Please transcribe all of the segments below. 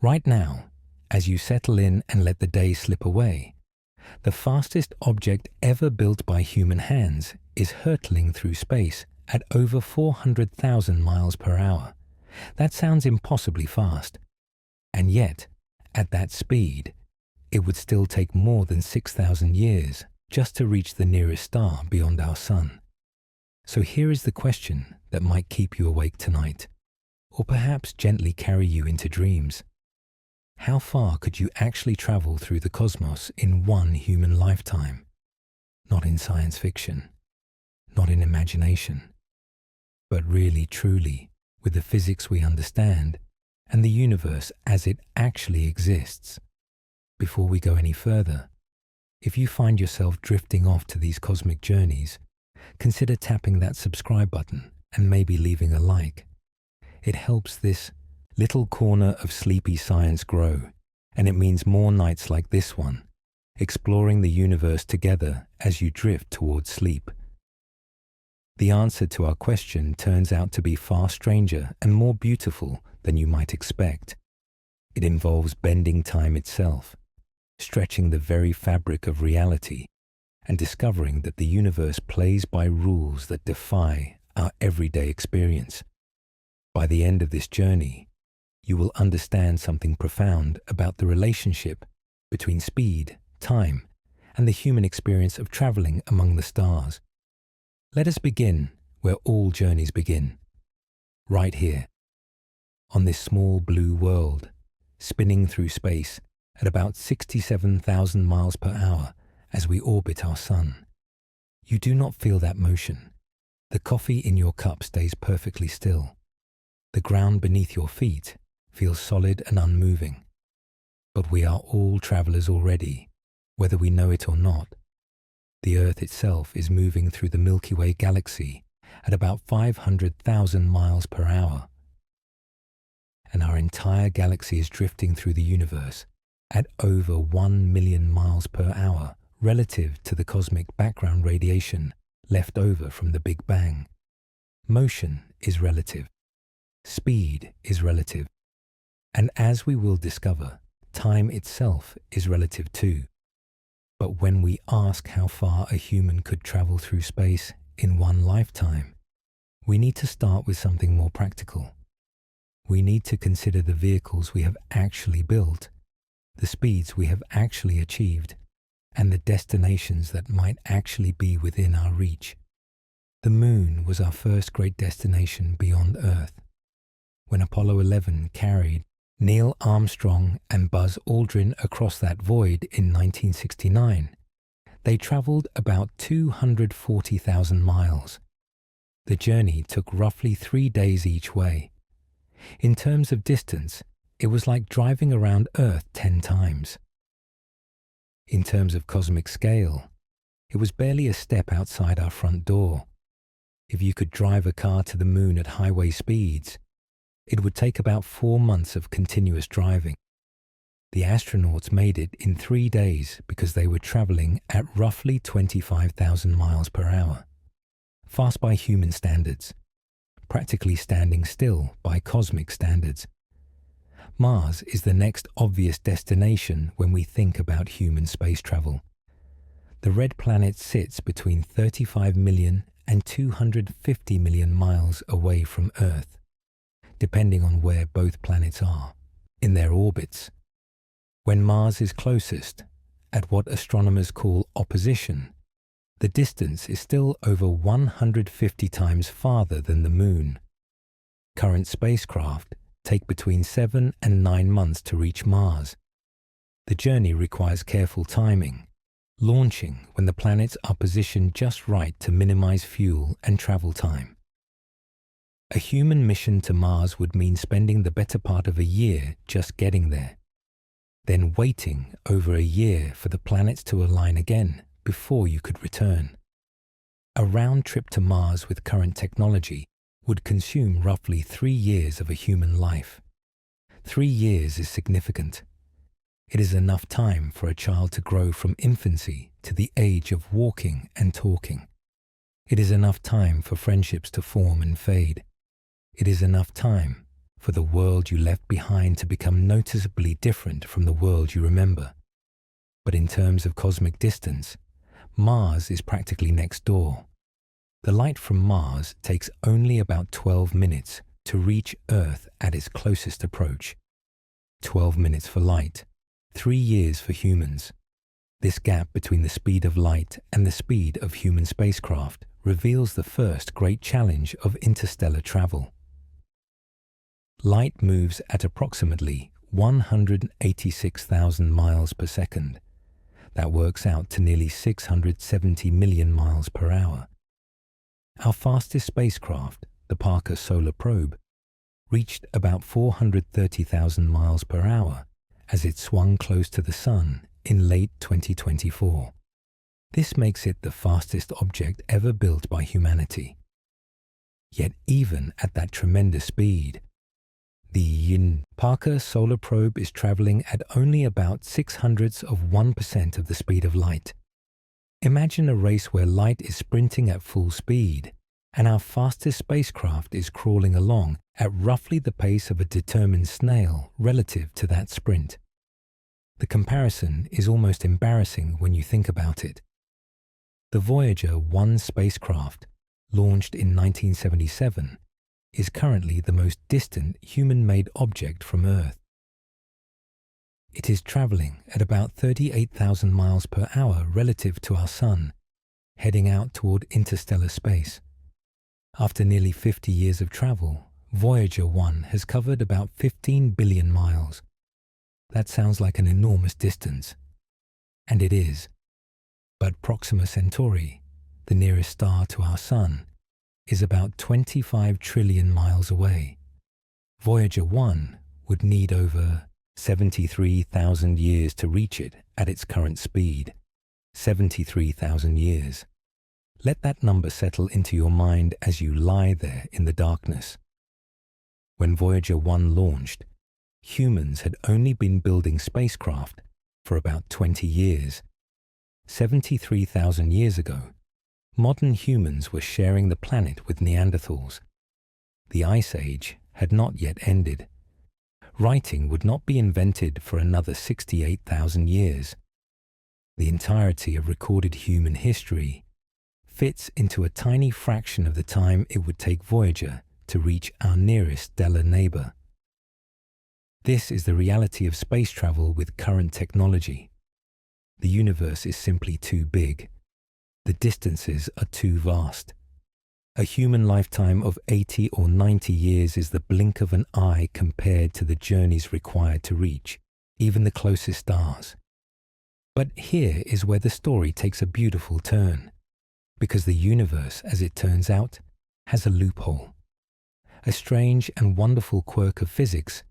Right now, as you settle in and let the day slip away, the fastest object ever built by human hands is hurtling through space at over 400,000 miles per hour. That sounds impossibly fast. And yet, at that speed, it would still take more than 6,000 years just to reach the nearest star beyond our sun. So here is the question that might keep you awake tonight, or perhaps gently carry you into dreams. How far could you actually travel through the cosmos in one human lifetime? Not in science fiction, not in imagination, but really, truly, with the physics we understand and the universe as it actually exists. Before we go any further, if you find yourself drifting off to these cosmic journeys, consider tapping that subscribe button and maybe leaving a like. It helps this little corner of sleepy science grow, and it means more nights like this one, exploring the universe together as you drift towards sleep. The answer to our question turns out to be far stranger and more beautiful than you might expect. It involves bending time itself, stretching the very fabric of reality, and discovering that the universe plays by rules that defy our everyday experience. By the end of this journey, you will understand something profound about the relationship between speed, time, and the human experience of traveling among the stars. Let us begin where all journeys begin, right here, on this small blue world, spinning through space at about 67,000 miles per hour as we orbit our sun. You do not feel that motion. The coffee in your cup stays perfectly still. The ground beneath your feet feels solid and unmoving. But we are all travelers already, whether we know it or not. The Earth itself is moving through the Milky Way galaxy at about 500,000 miles per hour. And our entire galaxy is drifting through the universe at over 1 million miles per hour relative to the cosmic background radiation left over from the Big Bang. Motion is relative. Speed is relative. And as we will discover, time itself is relative too. But when we ask how far a human could travel through space in one lifetime, we need to start with something more practical. We need to consider the vehicles we have actually built, the speeds we have actually achieved, and the destinations that might actually be within our reach. The Moon was our first great destination beyond Earth. When Apollo 11 carried Neil Armstrong and Buzz Aldrin across that void in 1969, they traveled about 240,000 miles. The journey took roughly 3 days each way. In terms of distance, it was like driving around Earth 10 times. In terms of cosmic scale, it was barely a step outside our front door. If you could drive a car to the Moon at highway speeds, it would take about 4 months of continuous driving. The astronauts made it in 3 days because they were traveling at roughly 25,000 miles per hour. Fast by human standards, practically standing still by cosmic standards. Mars is the next obvious destination when we think about human space travel. The red planet sits between 35 million and 250 million miles away from Earth, depending on where both planets are in their orbits. When Mars is closest, at what astronomers call opposition, the distance is still over 150 times farther than the Moon. Current spacecraft take between 7 and 9 months to reach Mars. The journey requires careful timing, launching when the planets are positioned just right to minimize fuel and travel time. A human mission to Mars would mean spending the better part of a year just getting there, then waiting over a year for the planets to align again before you could return. A round trip to Mars with current technology would consume roughly 3 years of a human life. 3 years is significant. It is enough time for a child to grow from infancy to the age of walking and talking. It is enough time for friendships to form and fade. It is enough time for the world you left behind to become noticeably different from the world you remember. But in terms of cosmic distance, Mars is practically next door. The light from Mars takes only about 12 minutes to reach Earth at its closest approach. 12 minutes for light, 3 years for humans. This gap between the speed of light and the speed of human spacecraft reveals the first great challenge of interstellar travel. Light moves at approximately 186,000 miles per second. That works out to nearly 670 million miles per hour. Our fastest spacecraft, the Parker Solar Probe, reached about 430,000 miles per hour as it swung close to the Sun in late 2024. This makes it the fastest object ever built by humanity. Yet even at that tremendous speed, the Parker Solar Probe is traveling at only about 0.06% of the speed of light. Imagine a race where light is sprinting at full speed, and our fastest spacecraft is crawling along at roughly the pace of a determined snail relative to that sprint. The comparison is almost embarrassing when you think about it. The Voyager 1 spacecraft, launched in 1977, is currently the most distant human-made object from Earth. It is traveling at about 38,000 miles per hour relative to our Sun, heading out toward interstellar space. After nearly 50 years of travel, Voyager 1 has covered about 15 billion miles. That sounds like an enormous distance. And it is. But Proxima Centauri, the nearest star to our Sun, is about 25 trillion miles away. Voyager 1 would need over 73,000 years to reach it at its current speed. 73,000 years. Let that number settle into your mind as you lie there in the darkness. When Voyager 1 launched, humans had only been building spacecraft for about 20 years. 73,000 years ago, modern humans were sharing the planet with Neanderthals. The Ice Age had not yet ended. Writing would not be invented for another 68,000 years. The entirety of recorded human history fits into a tiny fraction of the time it would take Voyager to reach our nearest stellar neighbor. This is the reality of space travel with current technology. The universe is simply too big. The distances are too vast. A human lifetime of 80 or 90 years is the blink of an eye compared to the journeys required to reach even the closest stars. But here is where the story takes a beautiful turn, because the universe, as it turns out, has a loophole. A strange and wonderful quirk of physics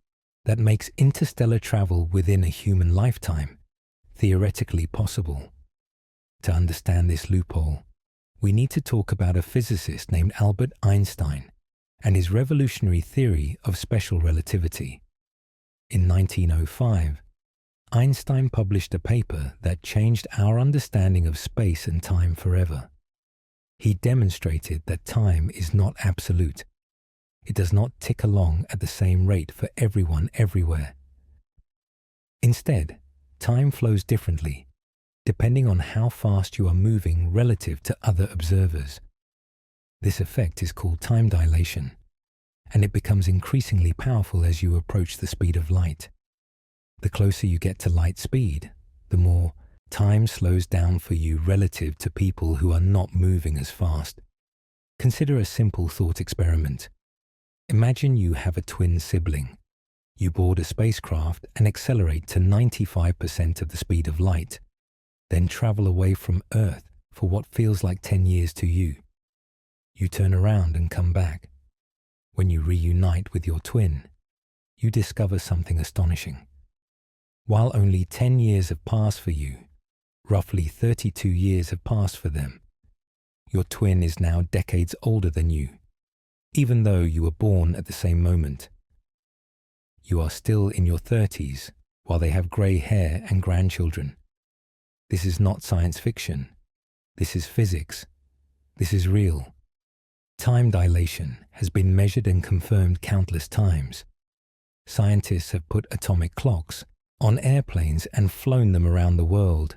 that makes interstellar travel within a human lifetime theoretically possible. To understand this loophole, we need to talk about a physicist named Albert Einstein and his revolutionary theory of special relativity. In 1905, Einstein published a paper that changed our understanding of space and time forever. He demonstrated that time is not absolute. It does not tick along at the same rate for everyone everywhere. Instead, time flows differently, depending on how fast you are moving relative to other observers. This effect is called time dilation, and it becomes increasingly powerful as you approach the speed of light. The closer you get to light speed, the more time slows down for you relative to people who are not moving as fast. Consider a simple thought experiment. Imagine you have a twin sibling. You board a spacecraft and accelerate to 95% of the speed of light, then travel away from Earth for what feels like 10 years to you. You turn around and come back. When you reunite with your twin, you discover something astonishing. While only 10 years have passed for you, roughly 32 years have passed for them. Your twin is now decades older than you, even though you were born at the same moment. You are still in your 30s while they have grey hair and grandchildren. This is not science fiction. This is physics. This is real. Time dilation has been measured and confirmed countless times, Scientists have put atomic clocks on airplanes and flown them around the world,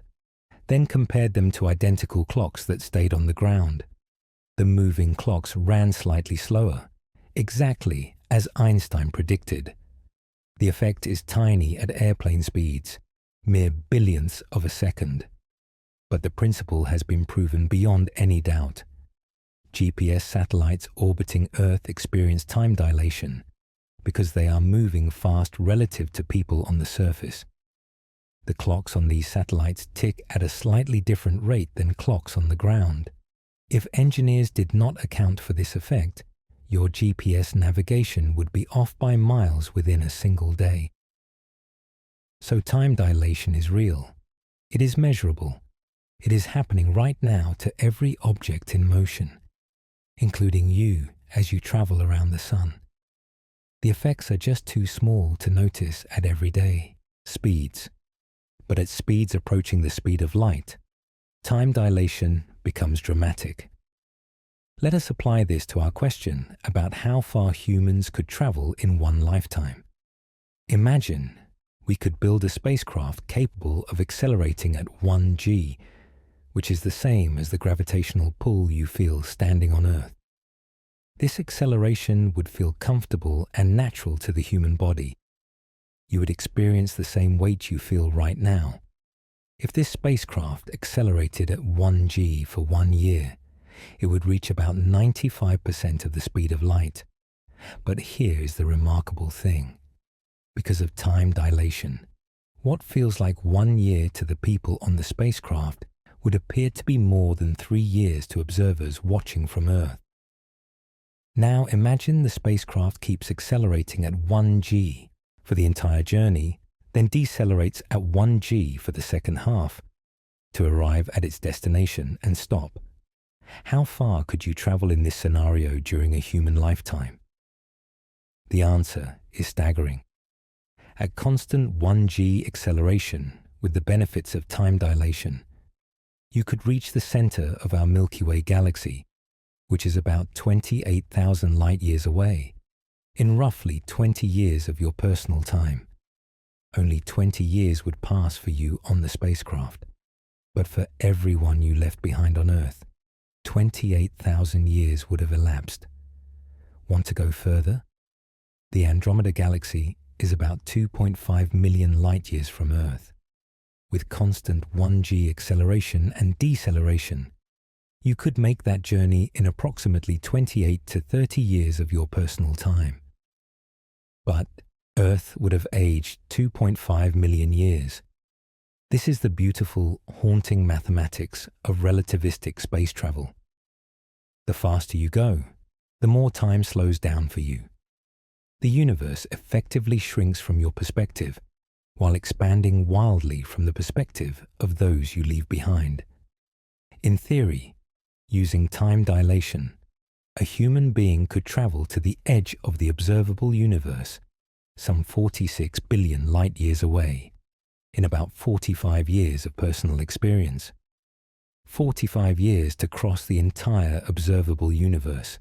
then compared them to identical clocks that stayed on the ground. The moving clocks ran slightly slower, exactly as Einstein predicted. The effect is tiny at airplane speeds, mere billionths of a second. But the principle has been proven beyond any doubt. GPS satellites orbiting Earth experience time dilation because they are moving fast relative to people on the surface. The clocks on these satellites tick at a slightly different rate than clocks on the ground. If engineers did not account for this effect, your GPS navigation would be off by miles within a single day. So time dilation is real. It is measurable. It is happening right now to every object in motion, including you as you travel around the sun. The effects are just too small to notice at everyday speeds. But at speeds approaching the speed of light, time dilation becomes dramatic. Let us apply this to our question about how far humans could travel in one lifetime. Imagine we could build a spacecraft capable of accelerating at 1 g, which is the same as the gravitational pull you feel standing on Earth. This acceleration would feel comfortable and natural to the human body. You would experience the same weight you feel right now. If this spacecraft accelerated at 1 g for 1 year, it would reach about 95% of the speed of light. But here is the remarkable thing. Because of time dilation, what feels like 1 year to the people on the spacecraft would appear to be more than 3 years to observers watching from Earth. Now imagine the spacecraft keeps accelerating at 1 g for the entire journey, then decelerates at 1 g for the second half to arrive at its destination and stop. How far could you travel in this scenario during a human lifetime? The answer is staggering. At constant 1 g acceleration with the benefits of time dilation, you could reach the center of our Milky Way galaxy, which is about 28,000 light-years away, in roughly 20 years of your personal time. Only 20 years would pass for you on the spacecraft, but for everyone you left behind on Earth, 28,000 years would have elapsed. Want to go further? The Andromeda Galaxy is about 2.5 million light-years from Earth. With constant 1 g acceleration and deceleration, you could make that journey in approximately 28 to 30 years of your personal time. But Earth would have aged 2.5 million years. This is the beautiful, haunting mathematics of relativistic space travel. The faster you go, the more time slows down for you. The universe effectively shrinks from your perspective, while expanding wildly from the perspective of those you leave behind. In theory, using time dilation, a human being could travel to the edge of the observable universe, some 46 billion light-years away, in about 45 years of personal experience. 45 years to cross the entire observable universe.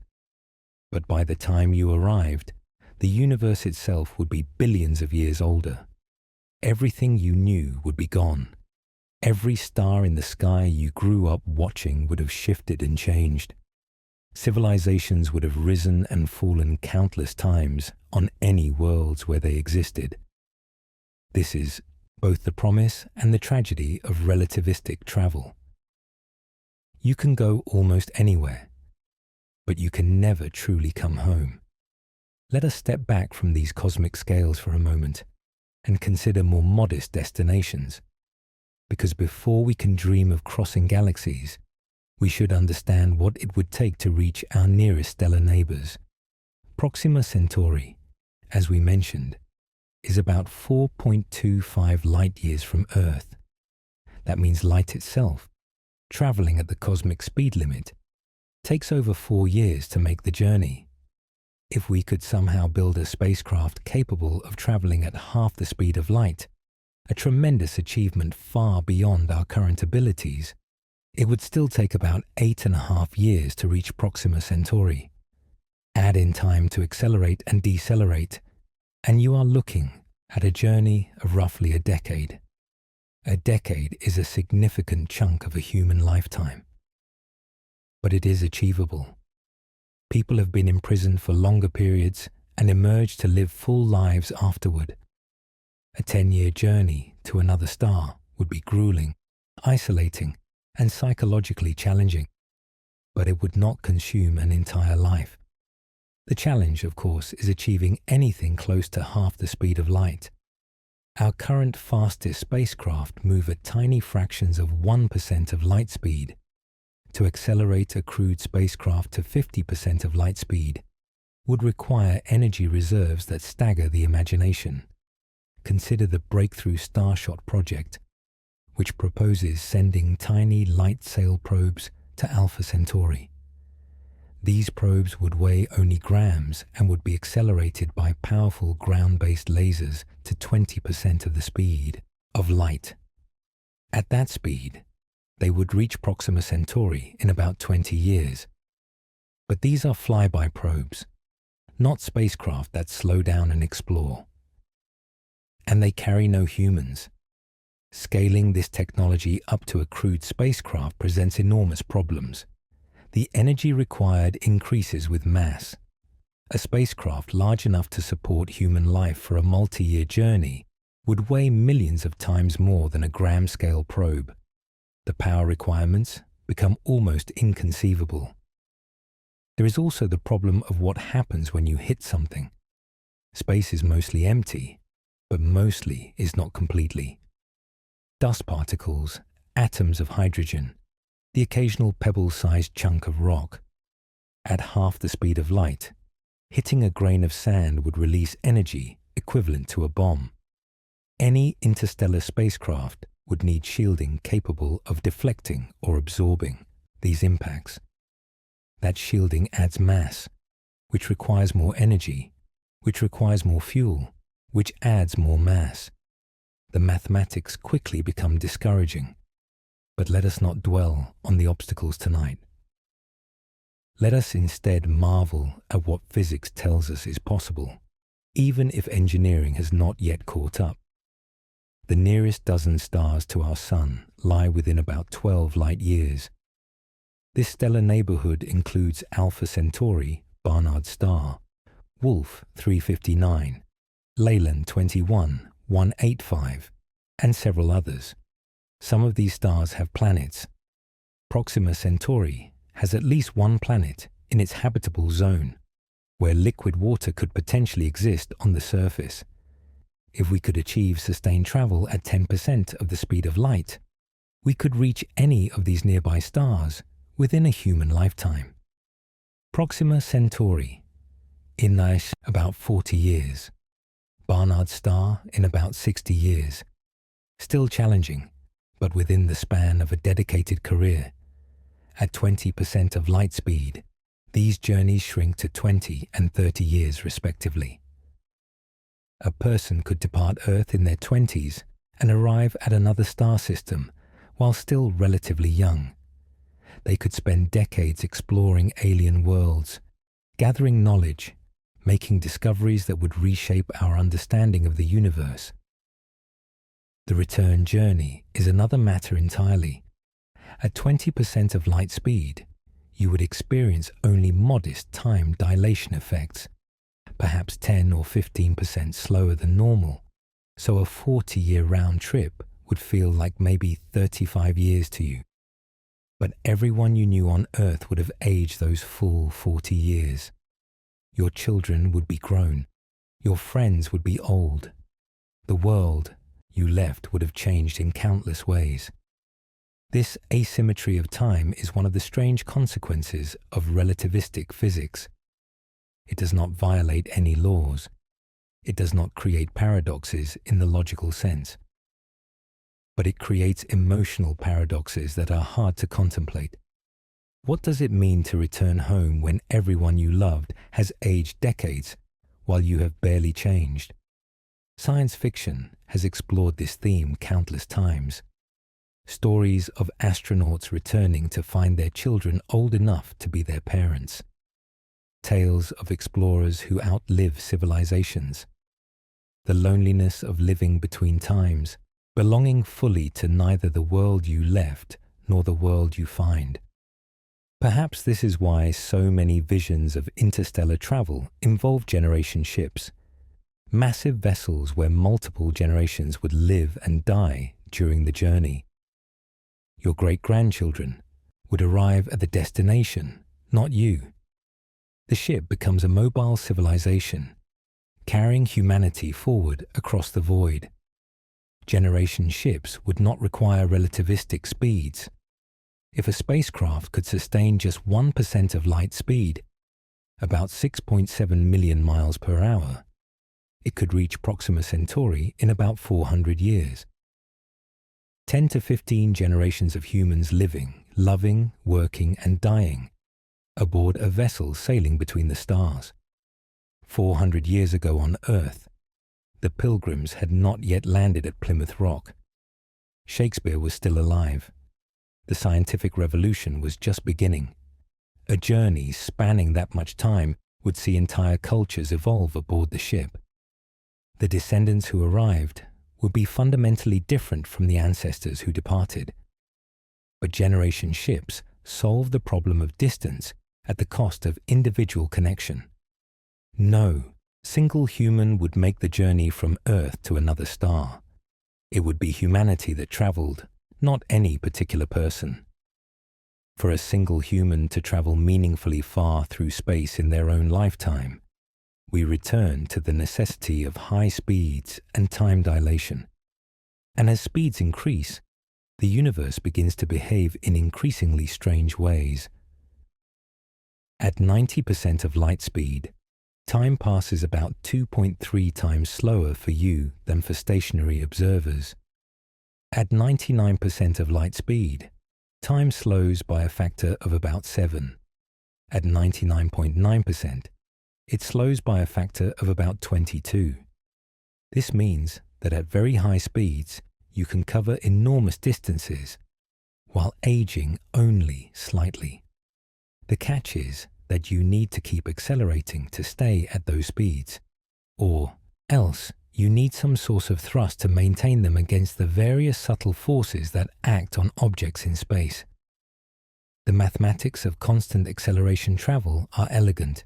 But by the time you arrived, the universe itself would be billions of years older. Everything you knew would be gone. Every star in the sky you grew up watching would have shifted and changed. Civilizations would have risen and fallen countless times on any worlds where they existed. This is both the promise and the tragedy of relativistic travel. You can go almost anywhere, but you can never truly come home. Let us step back from these cosmic scales for a moment and consider more modest destinations. Because before we can dream of crossing galaxies, we should understand what it would take to reach our nearest stellar neighbors. Proxima Centauri, as we mentioned, is about 4.25 light-years from Earth. That means light itself, traveling at the cosmic speed limit, takes over 4 years to make the journey. If we could somehow build a spacecraft capable of traveling at half the speed of light, a tremendous achievement far beyond our current abilities, it would still take about 8.5 years to reach Proxima Centauri. Add in time to accelerate and decelerate, And you are looking at a journey of roughly a decade. A decade is a significant chunk of a human lifetime. But it is achievable. People have been imprisoned for longer periods and emerged to live full lives afterward. A 10-year journey to another star would be grueling, isolating, and psychologically challenging, but it would not consume an entire life. The challenge, of course, is achieving anything close to half the speed of light. Our current fastest spacecraft move at tiny fractions of 1% of light speed. To accelerate a crewed spacecraft to 50% of light speed would require energy reserves that stagger the imagination. Consider the Breakthrough Starshot project, which proposes sending tiny light sail probes to Alpha Centauri. These probes would weigh only grams and would be accelerated by powerful ground-based lasers to 20% of the speed of light. At that speed, they would reach Proxima Centauri in about 20 years. But these are flyby probes, not spacecraft that slow down and explore. And they carry no humans. Scaling this technology up to a crewed spacecraft presents enormous problems. The energy required increases with mass. A spacecraft large enough to support human life for a multi-year journey would weigh millions of times more than a gram-scale probe. The power requirements become almost inconceivable. There is also the problem of what happens when you hit something. Space is mostly empty, but mostly is not completely. Dust particles, atoms of hydrogen, the occasional pebble-sized chunk of rock. At half the speed of light, hitting a grain of sand would release energy equivalent to a bomb. Any interstellar spacecraft would need shielding capable of deflecting or absorbing these impacts. That shielding adds mass, which requires more energy, which requires more fuel, which adds more mass. The mathematics quickly become discouraging. But let us not dwell on the obstacles tonight. Let us instead marvel at what physics tells us is possible, even if engineering has not yet caught up. The nearest dozen stars to our Sun lie within about 12 light years. This stellar neighborhood includes Alpha Centauri, Barnard's star, Wolf 359, Leyland 21, 185, and several others. Some of these stars have planets. Proxima Centauri has at least one planet in its habitable zone, where liquid water could potentially exist on the surface. If we could achieve sustained travel at 10% of the speed of light, we could reach any of these nearby stars within a human lifetime. Proxima Centauri, in about 40 years. Barnard's star in about 60 years. Still challenging, but within the span of a dedicated career. At 20% of light speed, these journeys shrink to 20 and 30 years respectively. A person could depart Earth in their 20s and arrive at another star system while still relatively young. They could spend decades exploring alien worlds, gathering knowledge, making discoveries that would reshape our understanding of the universe. The return journey is another matter entirely. At 20% of light speed, you would experience only modest time dilation effects, perhaps 10 or 15% slower than normal, so a 40-year round trip would feel like maybe 35 years to you. But everyone you knew on Earth would have aged those full 40 years. Your children would be grown. Your friends would be old. The world you left would have changed in countless ways. This asymmetry of time is one of the strange consequences of relativistic physics. It does not violate any laws. It does not create paradoxes in the logical sense. But it creates emotional paradoxes that are hard to contemplate. What does it mean to return home when everyone you loved has aged decades while you have barely changed? Science fiction has explored this theme countless times. Stories of astronauts returning to find their children old enough to be their parents. Tales of explorers who outlive civilizations. the loneliness of living between times, belonging fully to neither the world you left nor the world you find. Perhaps this is why so many visions of interstellar travel involve generation ships, massive vessels where multiple generations would live and die during the journey. Your great-grandchildren would arrive at the destination, not you. The ship becomes a mobile civilization, carrying humanity forward across the void. Generation ships would not require relativistic speeds. If a spacecraft could sustain just 1% of light speed, about 6.7 million miles per hour, it could reach Proxima Centauri in about 400 years. 10 to 15 generations of humans living, loving, working and dying aboard a vessel sailing between the stars. 400 years ago on Earth, the Pilgrims had not yet landed at Plymouth Rock. Shakespeare was still alive. The scientific revolution was just beginning. A journey spanning that much time would see entire cultures evolve aboard the ship. The descendants who arrived would be fundamentally different from the ancestors who departed. But generation ships solved the problem of distance at the cost of individual connection. No single human would make the journey from Earth to another star. It would be humanity that traveled, not any particular person. For a single human to travel meaningfully far through space in their own lifetime, we return to the necessity of high speeds and time dilation. And as speeds increase, the universe begins to behave in increasingly strange ways. At 90% of light speed, time passes about 2.3 times slower for you than for stationary observers. At 99% of light speed, time slows by a factor of about 7. At 99.9%, it slows by a factor of about 22. This means that at very high speeds, you can cover enormous distances, while aging only slightly. The catch is that you need to keep accelerating to stay at those speeds, or else you need some source of thrust to maintain them against the various subtle forces that act on objects in space. The mathematics of constant acceleration travel are elegant.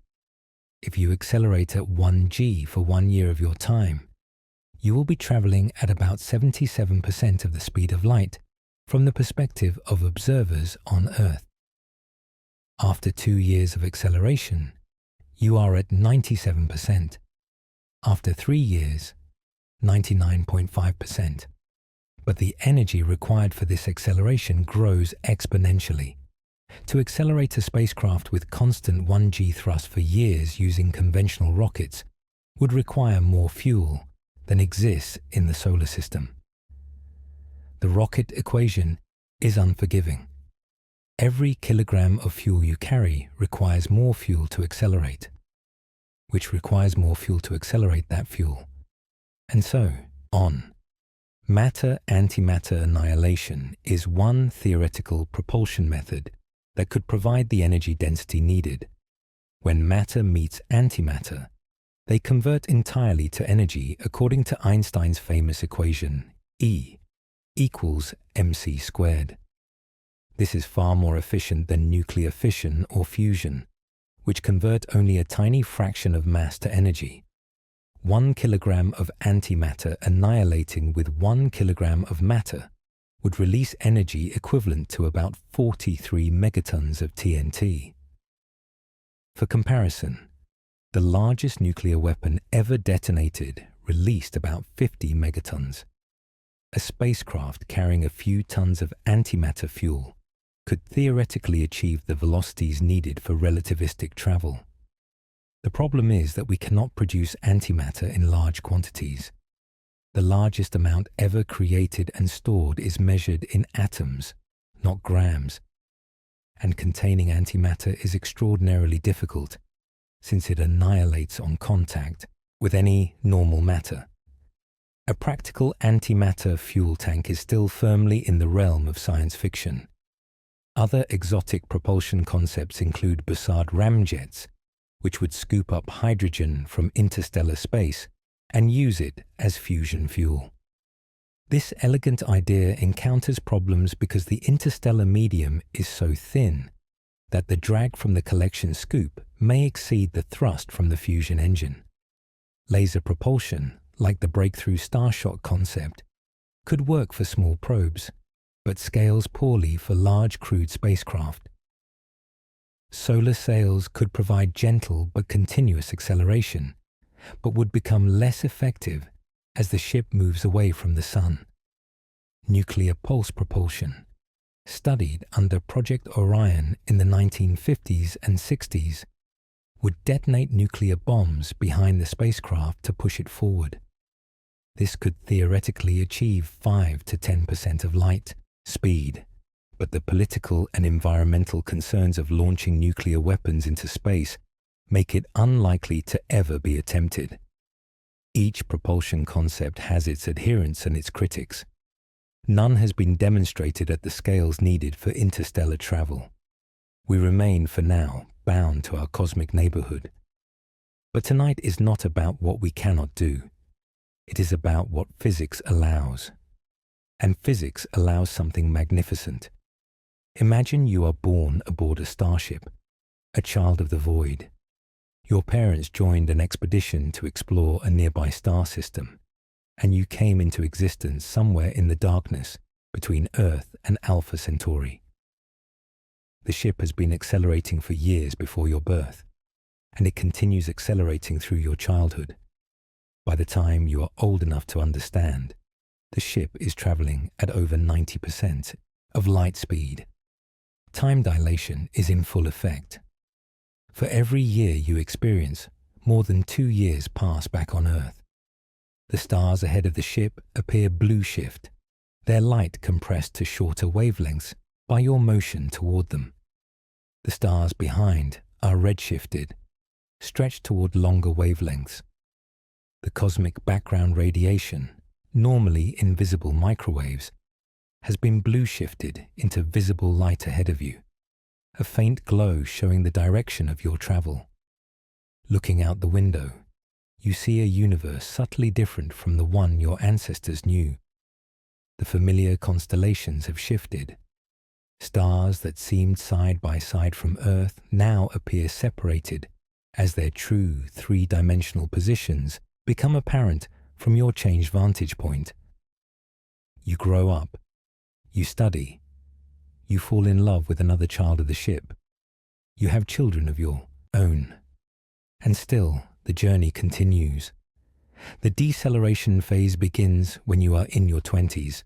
If you accelerate at 1g for 1 year of your time, you will be traveling at about 77% of the speed of light from the perspective of observers on Earth. After 2 years of acceleration, you are at 97%. After 3 years, 99.5%. But the energy required for this acceleration grows exponentially. To accelerate a spacecraft with constant 1g thrust for years using conventional rockets would require more fuel than exists in the solar system. The rocket equation is unforgiving. Every kilogram of fuel you carry requires more fuel to accelerate, which requires more fuel to accelerate that fuel, and so on. Matter-antimatter annihilation is one theoretical propulsion method that could provide the energy density needed. When matter meets antimatter, they convert entirely to energy according to Einstein's famous equation E equals mc squared. This is far more efficient than nuclear fission or fusion, which convert only a tiny fraction of mass to energy. 1 kilogram of antimatter annihilating with 1 kilogram of matter would release energy equivalent to about 43 megatons of TNT. For comparison, the largest nuclear weapon ever detonated released about 50 megatons. A spacecraft carrying a few tons of antimatter fuel could theoretically achieve the velocities needed for relativistic travel. The problem is that we cannot produce antimatter in large quantities. The largest amount ever created and stored is measured in atoms, not grams. And containing antimatter is extraordinarily difficult, since it annihilates on contact with any normal matter. A practical antimatter fuel tank is still firmly in the realm of science fiction. Other exotic propulsion concepts include Bussard ramjets, which would scoop up hydrogen from interstellar space and use it as fusion fuel. This elegant idea encounters problems because the interstellar medium is so thin that the drag from the collection scoop may exceed the thrust from the fusion engine. Laser propulsion, like the breakthrough Starshot concept, could work for small probes, but scales poorly for large crewed spacecraft. Solar sails could provide gentle but continuous acceleration, but would become less effective as the ship moves away from the Sun. Nuclear pulse propulsion, studied under Project Orion in the 1950s and 60s, would detonate nuclear bombs behind the spacecraft to push it forward. This could theoretically achieve 5 to 10% of light speed, but the political and environmental concerns of launching nuclear weapons into space make it unlikely to ever be attempted. Each propulsion concept has its adherents and its critics. None has been demonstrated at the scales needed for interstellar travel. We remain, for now, bound to our cosmic neighborhood. But tonight is not about what we cannot do. It is about what physics allows. And physics allows something magnificent. Imagine you are born aboard a starship, a child of the void. Your parents joined an expedition to explore a nearby star system, and you came into existence somewhere in the darkness between Earth and Alpha Centauri. The ship has been accelerating for years before your birth, and it continues accelerating through your childhood. By the time you are old enough to understand, the ship is traveling at over 90% of light speed. Time dilation is in full effect. For every year you experience, more than 2 years pass back on Earth. The stars ahead of the ship appear blue shift, their light compressed to shorter wavelengths by your motion toward them. The stars behind are redshifted, stretched toward longer wavelengths. The cosmic background radiation, normally invisible microwaves, has been blue shifted into visible light ahead of you, a faint glow showing the direction of your travel. Looking out the window, you see a universe subtly different from the one your ancestors knew. The familiar constellations have shifted. Stars that seemed side by side from Earth now appear separated as their true three-dimensional positions become apparent from your changed vantage point. You grow up, you study, you fall in love with another child of the ship, you have children of your own, and still the journey continues. The deceleration phase begins when you are in your 20s.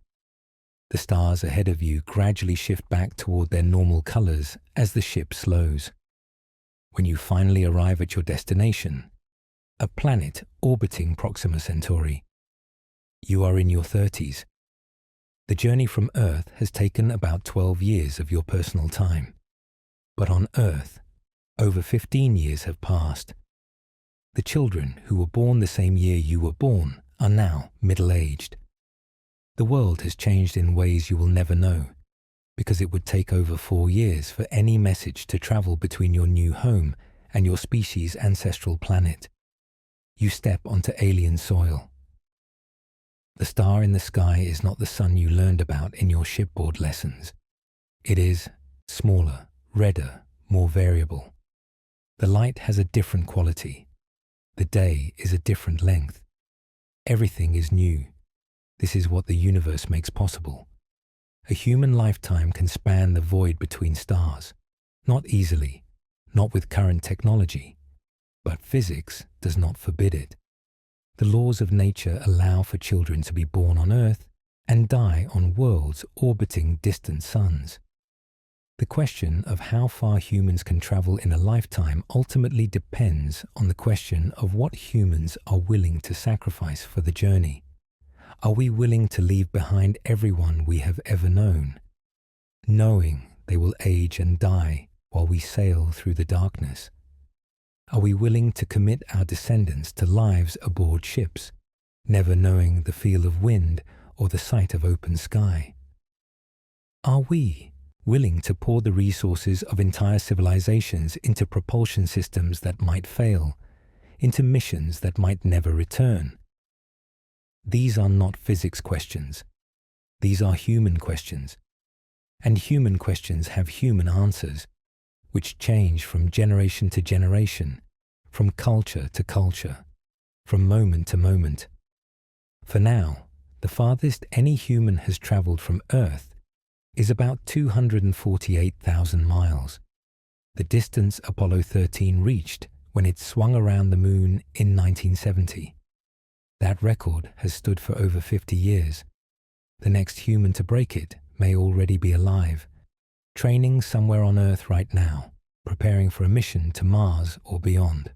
The stars ahead of you gradually shift back toward their normal colors as the ship slows. When you finally arrive at your destination, a planet orbiting Proxima Centauri, you are in your 30s. The journey from Earth has taken about 12 years of your personal time. But on Earth, over 15 years have passed. The children who were born the same year you were born are now middle-aged. The world has changed in ways you will never know, because it would take over 4 years for any message to travel between your new home and your species' ancestral planet. You step onto alien soil. The star in the sky is not the sun you learned about in your shipboard lessons. It is smaller, redder, more variable. The light has a different quality. The day is a different length. Everything is new. This is what the universe makes possible. A human lifetime can span the void between stars. Not easily, not with current technology, but physics does not forbid it. The laws of nature allow for children to be born on Earth and die on worlds orbiting distant suns. The question of how far humans can travel in a lifetime ultimately depends on the question of what humans are willing to sacrifice for the journey. Are we willing to leave behind everyone we have ever known, knowing they will age and die while we sail through the darkness? Are we willing to commit our descendants to lives aboard ships, never knowing the feel of wind or the sight of open sky? Are we willing to pour the resources of entire civilizations into propulsion systems that might fail, into missions that might never return, These are not physics questions. These are human questions. And human questions have human answers, which change from generation to generation, from culture to culture, from moment to moment. For now, the farthest any human has travelled from Earth is about 248,000 miles, the distance Apollo 13 reached when it swung around the Moon in 1970. That record has stood for over 50 years. The next human to break it may already be alive, training somewhere on Earth right now, preparing for a mission to Mars or beyond.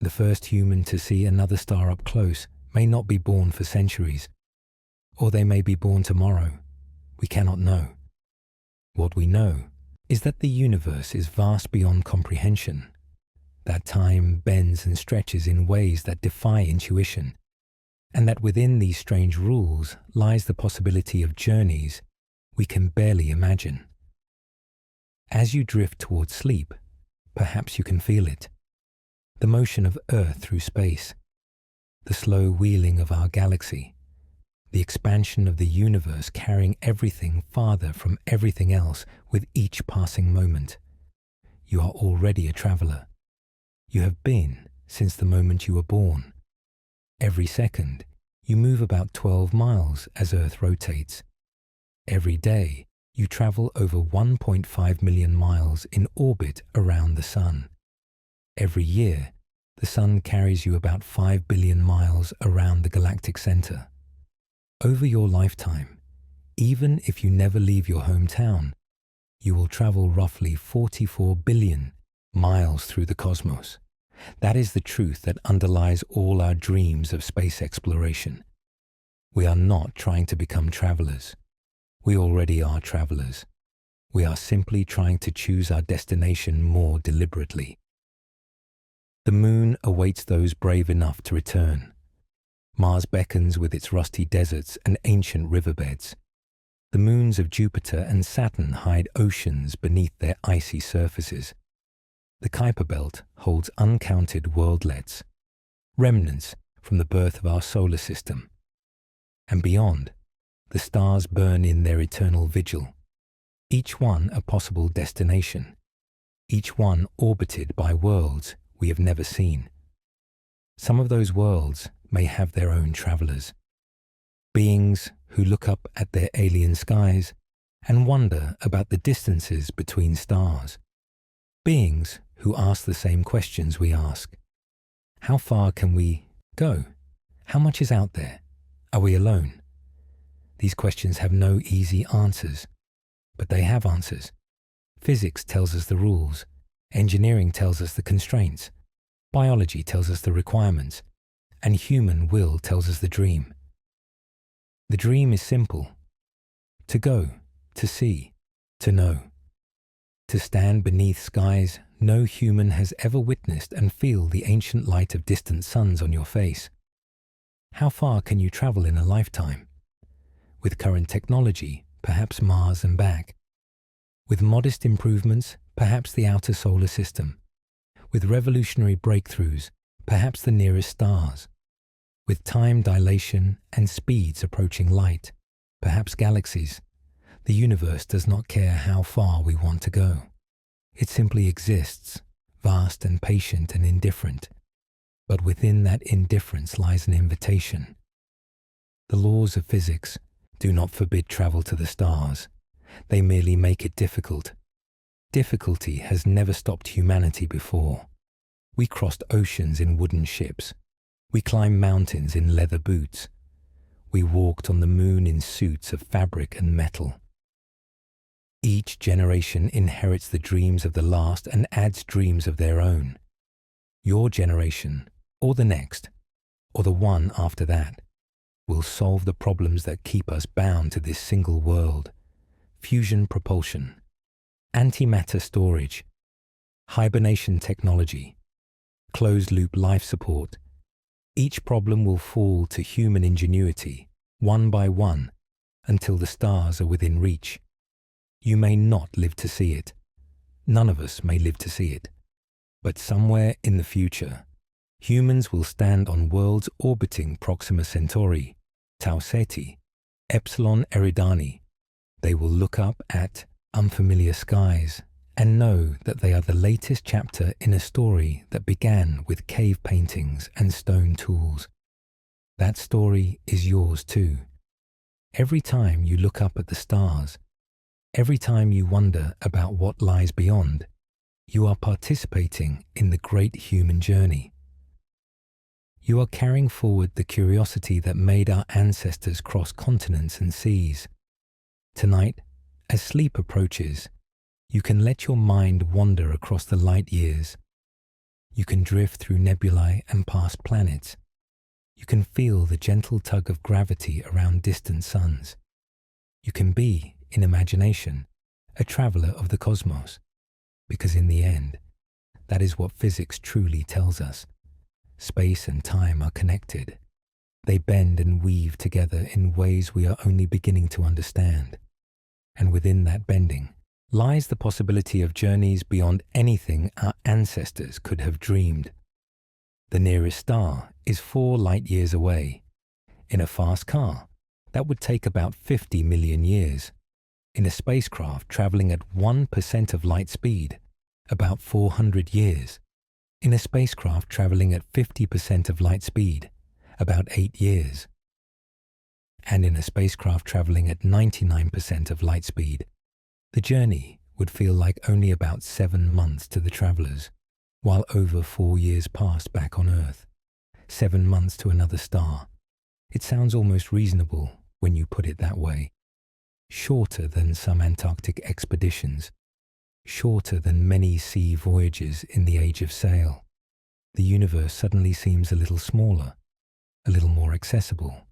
The first human to see another star up close may not be born for centuries, or they may be born tomorrow. We cannot know. What we know is that the universe is vast beyond comprehension, that time bends and stretches in ways that defy intuition, and that within these strange rules lies the possibility of journeys we can barely imagine. As you drift towards sleep, perhaps you can feel it. The motion of Earth through space, the slow wheeling of our galaxy, the expansion of the universe carrying everything farther from everything else with each passing moment. You are already a traveller. You have been since the moment you were born. Every second, you move about 12 miles as Earth rotates. Every day, you travel over 1.5 million miles in orbit around the Sun. Every year, the Sun carries you about 5 billion miles around the galactic centre. Over your lifetime, even if you never leave your hometown, you will travel roughly 44 billion miles through the cosmos. That is the truth that underlies all our dreams of space exploration. We are not trying to become travelers. We already are travelers. We are simply trying to choose our destination more deliberately. The Moon awaits those brave enough to return. Mars beckons with its rusty deserts and ancient riverbeds. The moons of Jupiter and Saturn hide oceans beneath their icy surfaces. The Kuiper Belt holds uncounted worldlets, remnants from the birth of our solar system. And beyond, the stars burn in their eternal vigil, each one a possible destination, each one orbited by worlds we have never seen. Some of those worlds may have their own travellers, beings who look up at their alien skies and wonder about the distances between stars, beings who ask the same questions we ask. How far can we go? How much is out there? Are we alone? These questions have no easy answers, but they have answers. Physics tells us the rules, engineering tells us the constraints, biology tells us the requirements, and human will tells us the dream. The dream is simple: to go, to see, to know. To stand beneath skies no human has ever witnessed and feel the ancient light of distant suns on your face. How far can you travel in a lifetime? With current technology, perhaps Mars and back. With modest improvements, perhaps the outer solar system. With revolutionary breakthroughs, perhaps the nearest stars. With time dilation and speeds approaching light, perhaps galaxies. The universe does not care how far we want to go. It simply exists, vast and patient and indifferent. But within that indifference lies an invitation. The laws of physics do not forbid travel to the stars. They merely make it difficult. Difficulty has never stopped humanity before. We crossed oceans in wooden ships. We climbed mountains in leather boots. We walked on the moon in suits of fabric and metal. Each generation inherits the dreams of the last and adds dreams of their own. Your generation, or the next, or the one after that, will solve the problems that keep us bound to this single world. Fusion propulsion, antimatter storage, hibernation technology, closed-loop life support. Each problem will fall to human ingenuity, one by one, until the stars are within reach. You may not live to see it. None of us may live to see it. But somewhere in the future, Humans will stand on worlds orbiting Proxima Centauri, Tau Ceti, Epsilon Eridani. They will look up at unfamiliar skies and know that they are the latest chapter in a story that began with cave paintings and stone tools. That story is yours too. Every time you look up at the stars, every time you wonder about what lies beyond, you are participating in the great human journey. You are carrying forward the curiosity that made our ancestors cross continents and seas. Tonight, as sleep approaches, you can let your mind wander across the light years. You can drift through nebulae and past planets. You can feel the gentle tug of gravity around distant suns. You can be, in imagination, a traveler of the cosmos, because in the end, that is what physics truly tells us. Space and time are connected. They bend and weave together in ways we are only beginning to understand. And within that bending lies the possibility of journeys beyond anything our ancestors could have dreamed. The nearest star is 4 light years away. In a fast car, that would take about 50 million years. In a spacecraft traveling at 1% of light speed, about 400 years. In a spacecraft traveling at 50% of light speed, about 8 years. And in a spacecraft traveling at 99% of light speed, the journey would feel like only about 7 months to the travelers, while over 4 years passed back on Earth. 7 months to another star. It sounds almost reasonable when you put it that way. Shorter than some Antarctic expeditions. Shorter than many sea voyages in the age of sail. The universe suddenly seems a little smaller, a little more accessible.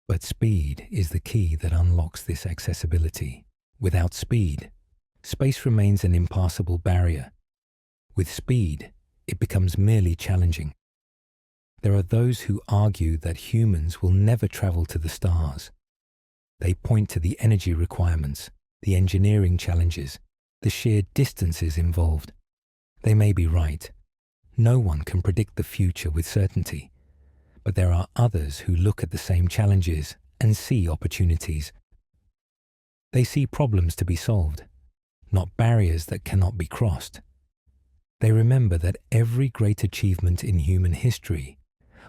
But speed is the key that unlocks this accessibility. Without speed, space remains an impassable barrier. With speed, it becomes merely challenging. There are those who argue that humans will never travel to the stars. They point to the energy requirements, the engineering challenges, the sheer distances involved. They may be right. No one can predict the future with certainty. But there are others who look at the same challenges and see opportunities. They see problems to be solved, not barriers that cannot be crossed. They remember that every great achievement in human history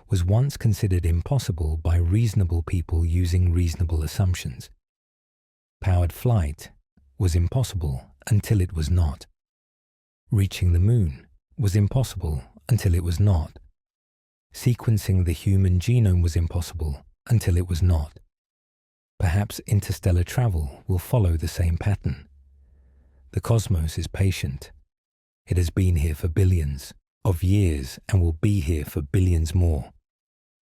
was once considered impossible by reasonable people using reasonable assumptions. Powered flight was impossible until it was not. Reaching the moon was impossible until it was not. Sequencing the human genome was impossible until it was not. Perhaps interstellar travel will follow the same pattern. The cosmos is patient. It has been here for billions of years and will be here for billions more.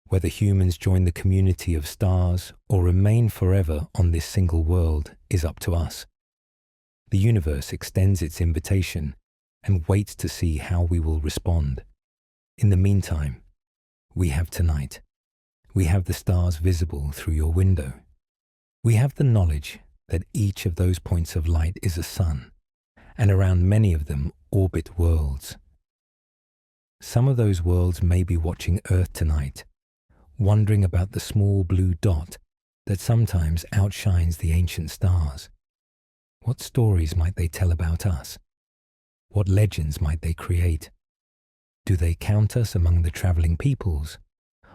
Whether humans join the community of stars or remain forever on this single world is up to us. The universe extends its invitation and waits to see how we will respond. In the meantime, we have tonight. We have the stars visible through your window. We have the knowledge that each of those points of light is a sun, and around many of them orbit worlds. Some of those worlds may be watching Earth tonight, wondering about the small blue dot that sometimes outshines the ancient stars. What stories might they tell about us? What legends might they create? Do they count us among the traveling peoples,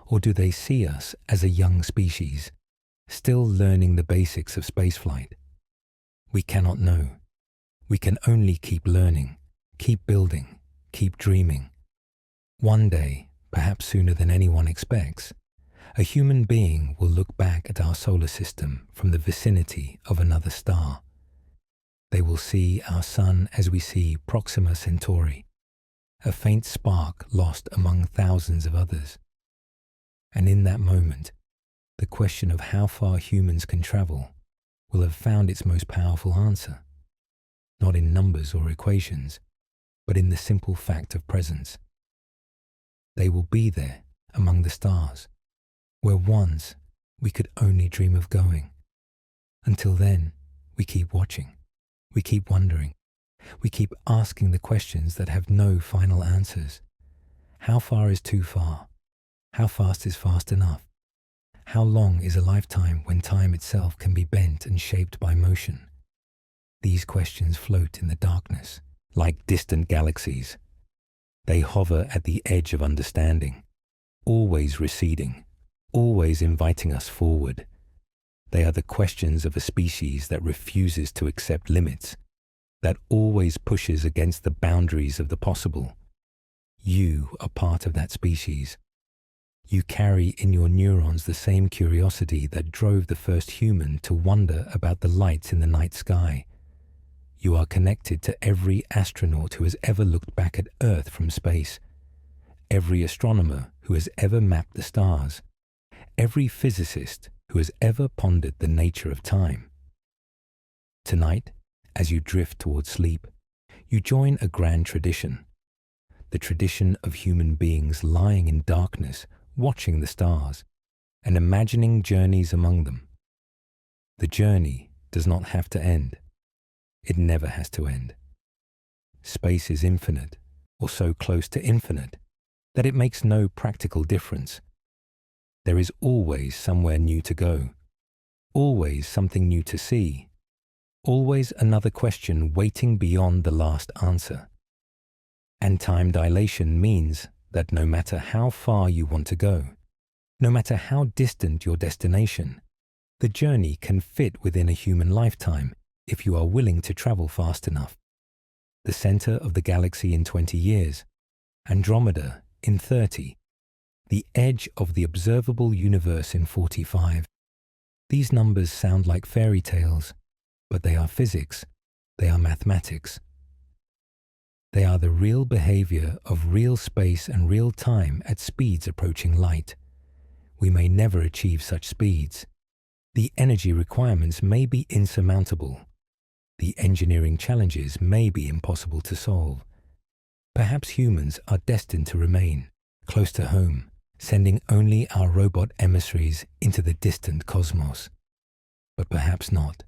or do they see us as a young species, still learning the basics of spaceflight? We cannot know. We can only keep learning, keep building, keep dreaming. One day, perhaps sooner than anyone expects, a human being will look back at our solar system from the vicinity of another star. They will see our sun as we see Proxima Centauri, a faint spark lost among thousands of others. And in that moment, the question of how far humans can travel will have found its most powerful answer, not in numbers or equations, but in the simple fact of presence. They will be there among the stars, where once we could only dream of going. Until then, we keep watching, we keep wondering, we keep asking the questions that have no final answers. How far is too far? How fast is fast enough? How long is a lifetime when time itself can be bent and shaped by motion? These questions float in the darkness, like distant galaxies. They hover at the edge of understanding, always receding, always inviting us forward. They are the questions of a species that refuses to accept limits, that always pushes against the boundaries of the possible. You are part of that species. You carry in your neurons the same curiosity that drove the first human to wonder about the lights in the night sky. You are connected to every astronaut who has ever looked back at Earth from space, every astronomer who has ever mapped the stars, every physicist who has ever pondered the nature of time. Tonight, as you drift towards sleep, you join a grand tradition, the tradition of human beings lying in darkness, watching the stars, and imagining journeys among them. The journey does not have to end. It never has to end. Space is infinite, or so close to infinite, that it makes no practical difference. There is always somewhere new to go, always something new to see, always another question waiting beyond the last answer. And time dilation means that no matter how far you want to go, no matter how distant your destination, the journey can fit within a human lifetime if you are willing to travel fast enough. The center of the galaxy in 20 years, Andromeda in 30, the edge of the observable universe in 45. These numbers sound like fairy tales, but they are physics, they are mathematics. They are the real behavior of real space and real time at speeds approaching light. We may never achieve such speeds. The energy requirements may be insurmountable. The engineering challenges may be impossible to solve. Perhaps humans are destined to remain close to home, sending only our robot emissaries into the distant cosmos. But perhaps not.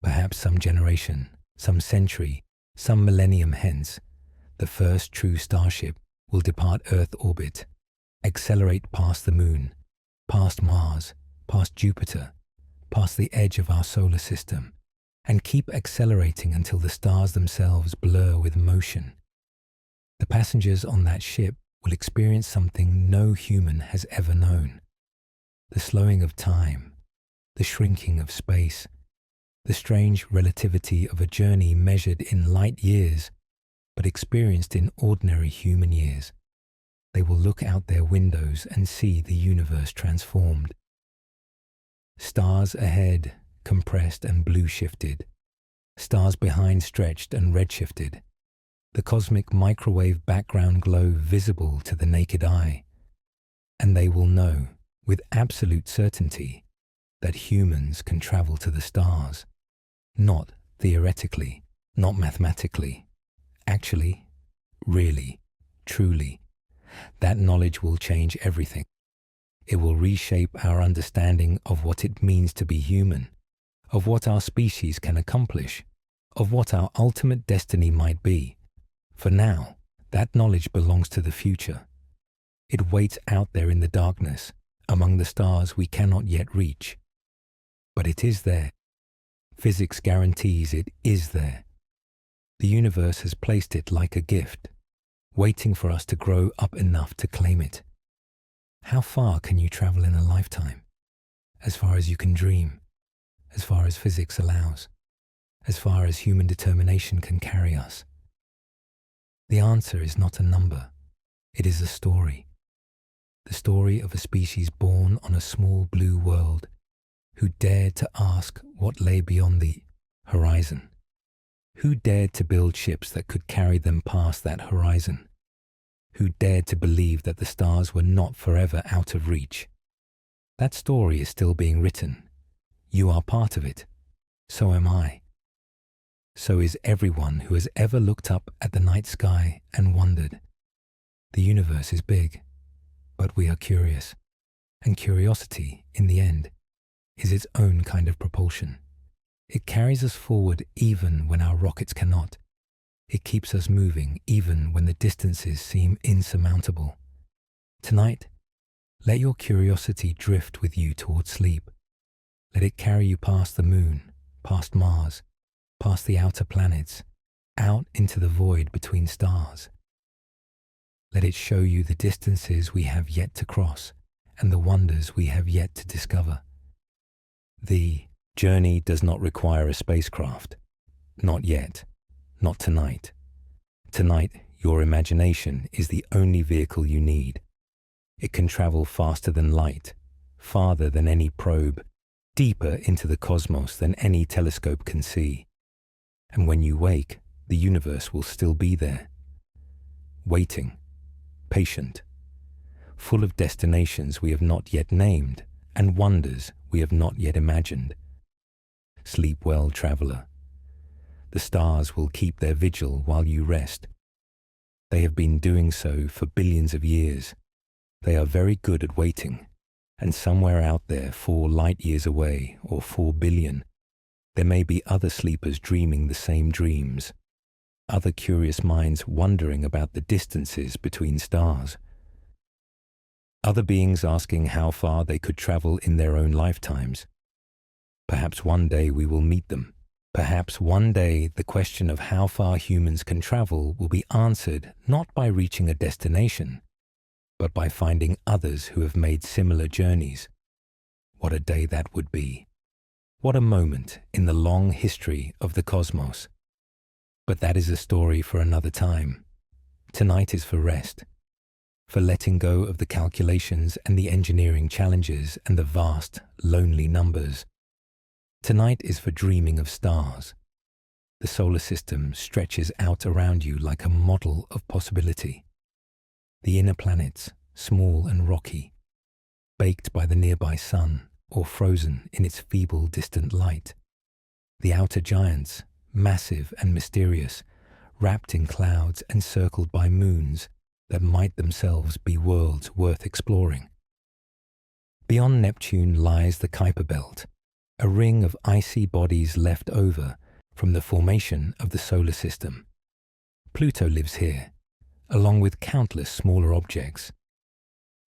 Perhaps some generation, some century, some millennium hence, the first true starship will depart Earth orbit, accelerate past the Moon, past Mars, past Jupiter, past the edge of our solar system, and keep accelerating until the stars themselves blur with motion. The passengers on that ship will experience something no human has ever known. The slowing of time, the shrinking of space, the strange relativity of a journey measured in light years, but experienced in ordinary human years. They will look out their windows and see the universe transformed. Stars ahead, compressed and blue-shifted. Stars behind stretched and red-shifted. The cosmic microwave background glow visible to the naked eye. And they will know, with absolute certainty, that humans can travel to the stars. Not theoretically, not mathematically. Actually, really, truly. That knowledge will change everything. It will reshape our understanding of what it means to be human, of what our species can accomplish, of what our ultimate destiny might be. For now, that knowledge belongs to the future. It waits out there in the darkness, among the stars we cannot yet reach. But it is there. Physics guarantees it is there. The universe has placed it like a gift, waiting for us to grow up enough to claim it. How far can you travel in a lifetime? As far as you can dream, as far as physics allows, as far as human determination can carry us. The answer is not a number, it is a story. The story of a species born on a small blue world, who dared to ask what lay beyond the horizon. Who dared to build ships that could carry them past that horizon? Who dared to believe that the stars were not forever out of reach? That story is still being written. You are part of it. So am I. So is everyone who has ever looked up at the night sky and wondered. The universe is big, but we are curious. And curiosity, in the end, is its own kind of propulsion. It carries us forward even when our rockets cannot. It keeps us moving even when the distances seem insurmountable. Tonight, let your curiosity drift with you towards sleep. Let it carry you past the moon, past Mars, past the outer planets, out into the void between stars. Let it show you the distances we have yet to cross and the wonders we have yet to discover. The journey does not require a spacecraft. Not yet. Not tonight. Tonight, your imagination is the only vehicle you need. It can travel faster than light, farther than any probe, deeper into the cosmos than any telescope can see. And when you wake, the universe will still be there, waiting, patient, full of destinations we have not yet named and wonders we have not yet imagined. Sleep well, traveler. The stars will keep their vigil while you rest. They have been doing so for billions of years. They are very good at waiting, and somewhere out there 4 light years away, or 4 billion, there may be other sleepers dreaming the same dreams, other curious minds wondering about the distances between stars, other beings asking how far they could travel in their own lifetimes. Perhaps one day we will meet them. Perhaps one day the question of how far humans can travel will be answered not by reaching a destination, but by finding others who have made similar journeys. What a day that would be. What a moment in the long history of the cosmos. But that is a story for another time. Tonight is for rest, for letting go of the calculations and the engineering challenges and the vast, lonely numbers. Tonight is for dreaming of stars. The solar system stretches out around you like a model of possibility. The inner planets, small and rocky, baked by the nearby sun or frozen in its feeble distant light. The outer giants, massive and mysterious, wrapped in clouds and circled by moons that might themselves be worlds worth exploring. Beyond Neptune lies the Kuiper Belt, a ring of icy bodies left over from the formation of the solar system. Pluto lives here, along with countless smaller objects.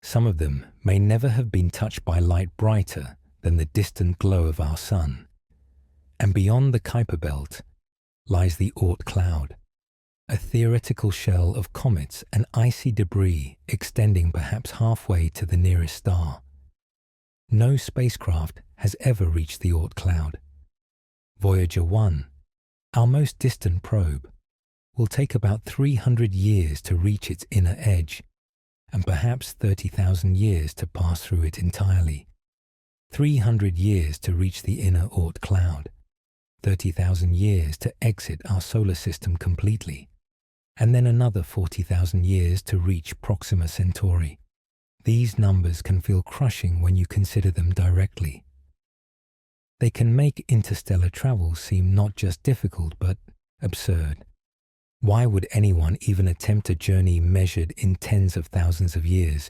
Some of them may never have been touched by light brighter than the distant glow of our sun. And beyond the Kuiper Belt lies the Oort cloud, a theoretical shell of comets and icy debris extending perhaps halfway to the nearest star. No spacecraft has ever reached the Oort cloud. Voyager 1, our most distant probe, will take about 300 years to reach its inner edge, and perhaps 30,000 years to pass through it entirely. 300 years to reach the inner Oort cloud, 30,000 years to exit our solar system completely, and then another 40,000 years to reach Proxima Centauri. These numbers can feel crushing when you consider them directly. They can make interstellar travel seem not just difficult but absurd. Why would anyone even attempt a journey measured in tens of thousands of years?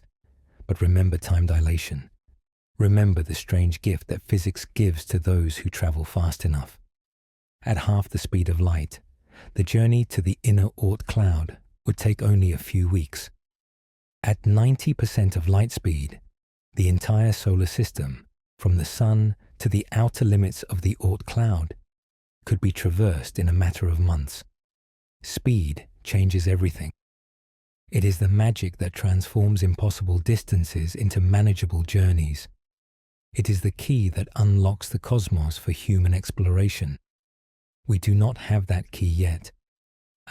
But remember time dilation. Remember the strange gift that physics gives to those who travel fast enough. At half the speed of light, the journey to the inner Oort cloud would take only a few weeks. At 90% of light speed, the entire solar system, from the sun to the outer limits of the Oort cloud, could be traversed in a matter of months. Speed changes everything. It is the magic that transforms impossible distances into manageable journeys. It is the key that unlocks the cosmos for human exploration. We do not have that key yet.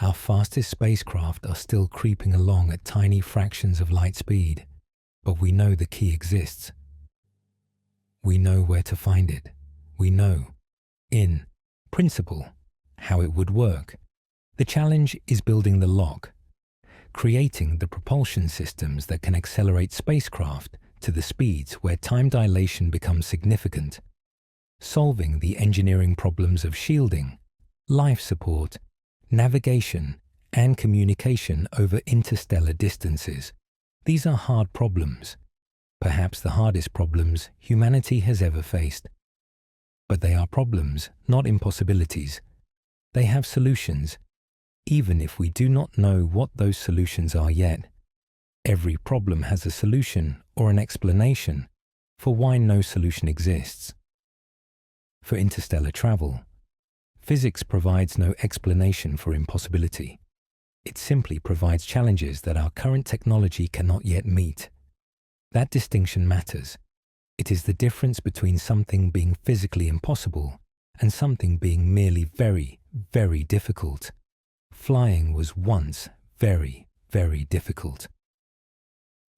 Our fastest spacecraft are still creeping along at tiny fractions of light speed, but we know the key exists. We know where to find it. We know, in principle, how it would work. The challenge is building the lock, creating the propulsion systems that can accelerate spacecraft to the speeds where time dilation becomes significant, solving the engineering problems of shielding, life support, navigation, and communication over interstellar distances. These are hard problems, perhaps the hardest problems humanity has ever faced. But they are problems, not impossibilities. They have solutions, Even if we do not know what those solutions are yet, every problem has a solution or an explanation for why no solution exists. For interstellar travel, physics provides no explanation for impossibility. It simply provides challenges that our current technology cannot yet meet. That distinction matters. It is the difference between something being physically impossible and something being merely very, very difficult. Flying was once very, very difficult.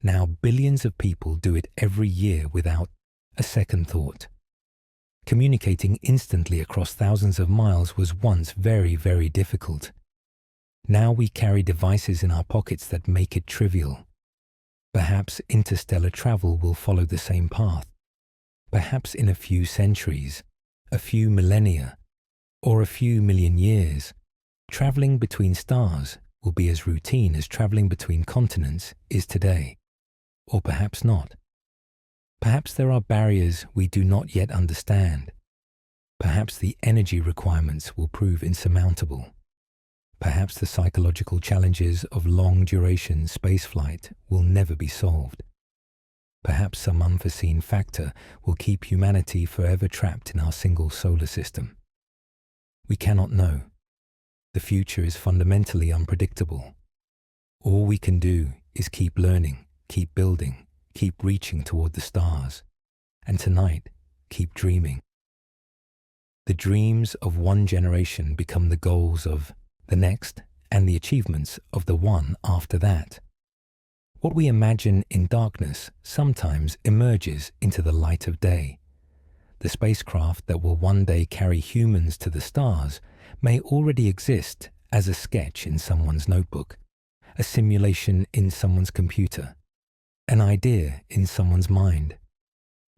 Now billions of people do it every year without a second thought. Communicating instantly across thousands of miles was once very, very difficult. Now we carry devices in our pockets that make it trivial. Perhaps interstellar travel will follow the same path. Perhaps in a few centuries, a few millennia, or a few million years, traveling between stars will be as routine as traveling between continents is today. Or perhaps not. Perhaps there are barriers we do not yet understand. Perhaps the energy requirements will prove insurmountable. Perhaps the psychological challenges of long-duration spaceflight will never be solved. Perhaps some unforeseen factor will keep humanity forever trapped in our single solar system. We cannot know. The future is fundamentally unpredictable. All we can do is keep learning, keep building, keep reaching toward the stars, and tonight, keep dreaming. The dreams of one generation become the goals of the next and the achievements of the one after that. What we imagine in darkness sometimes emerges into the light of day. The spacecraft that will one day carry humans to the stars may already exist as a sketch in someone's notebook, a simulation in someone's computer, an idea in someone's mind.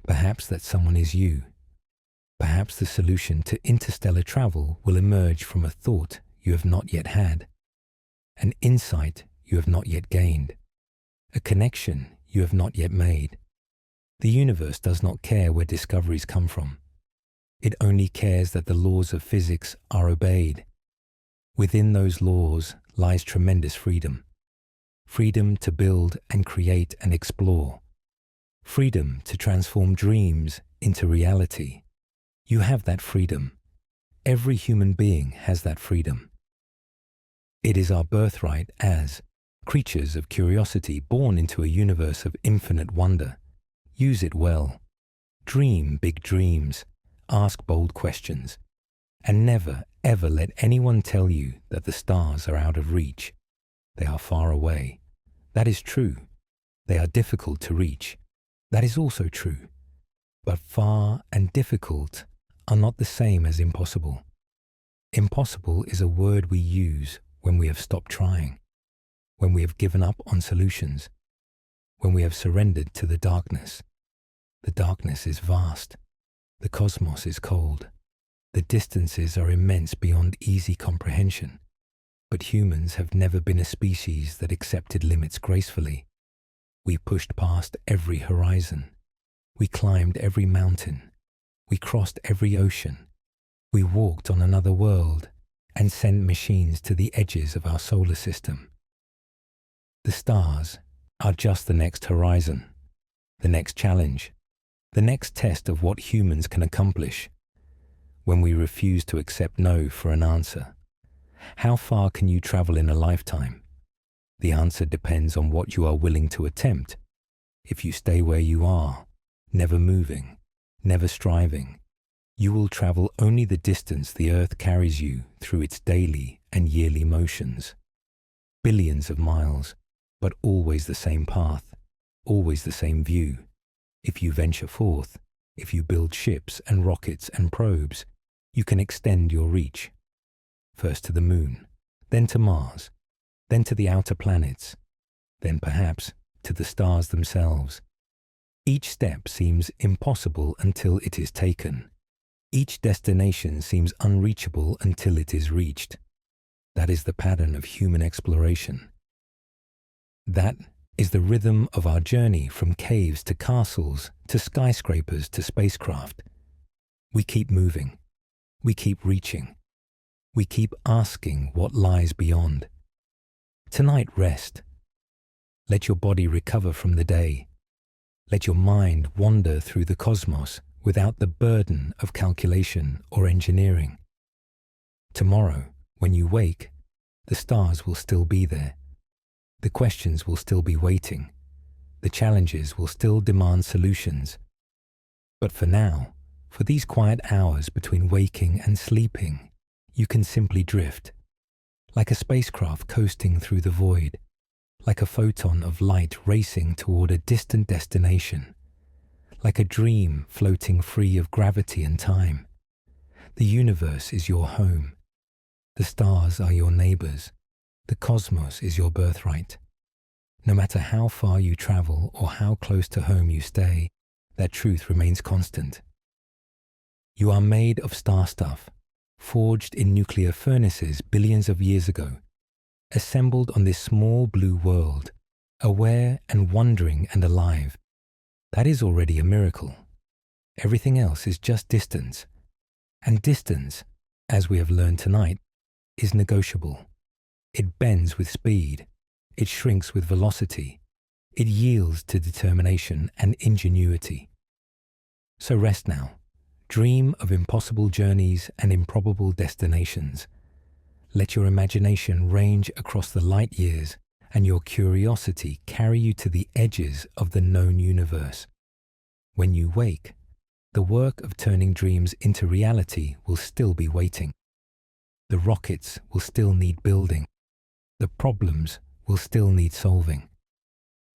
Perhaps that someone is you. Perhaps the solution to interstellar travel will emerge from a thought you have not yet had, an insight you have not yet gained, a connection you have not yet made. The universe does not care where discoveries come from. It only cares that the laws of physics are obeyed. Within those laws lies tremendous freedom. Freedom to build and create and explore. Freedom to transform dreams into reality. You have that freedom. Every human being has that freedom. It is our birthright as creatures of curiosity born into a universe of infinite wonder. Use it well. Dream big dreams. Ask bold questions. And never, ever let anyone tell you that the stars are out of reach. They are far away. That is true. They are difficult to reach. That is also true. But far and difficult are not the same as impossible. Impossible is a word we use when we have stopped trying, when we have given up on solutions, when we have surrendered to the darkness. The darkness is vast. The cosmos is cold. The distances are immense beyond easy comprehension. But humans have never been a species that accepted limits gracefully. We pushed past every horizon. We climbed every mountain. We crossed every ocean. We walked on another world and sent machines to the edges of our solar system. The stars are just the next horizon, the next challenge, the next test of what humans can accomplish. When we refuse to accept no for an answer, how far can you travel in a lifetime? The answer depends on what you are willing to attempt. If you stay where you are, never moving, never striving, you will travel only the distance the Earth carries you through its daily and yearly motions. Billions of miles, but always the same path, always the same view. If you venture forth, if you build ships and rockets and probes, you can extend your reach. First to the moon, then to Mars, then to the outer planets, then perhaps to the stars themselves. Each step seems impossible until it is taken. Each destination seems unreachable until it is reached. That is the pattern of human exploration. That is the rhythm of our journey from caves to castles, to skyscrapers to spacecraft. We keep moving. We keep reaching. We keep asking what lies beyond. Tonight, rest. Let your body recover from the day. Let your mind wander through the cosmos without the burden of calculation or engineering. Tomorrow, when you wake, the stars will still be there. The questions will still be waiting. The challenges will still demand solutions. But for now, for these quiet hours between waking and sleeping, you can simply drift, like a spacecraft coasting through the void, like a photon of light racing toward a distant destination, like a dream floating free of gravity and time. The universe is your home. The stars are your neighbors. The cosmos is your birthright. No matter how far you travel or how close to home you stay, that truth remains constant. You are made of star stuff, forged in nuclear furnaces billions of years ago, assembled on this small blue world, aware and wondering and alive. That is already a miracle. Everything else is just distance. And distance, as we have learned tonight, is negotiable. It bends with speed. It shrinks with velocity. It yields to determination and ingenuity. So rest now. Dream of impossible journeys and improbable destinations. Let your imagination range across the light years and your curiosity carry you to the edges of the known universe. When you wake, the work of turning dreams into reality will still be waiting. The rockets will still need building. The problems will still need solving.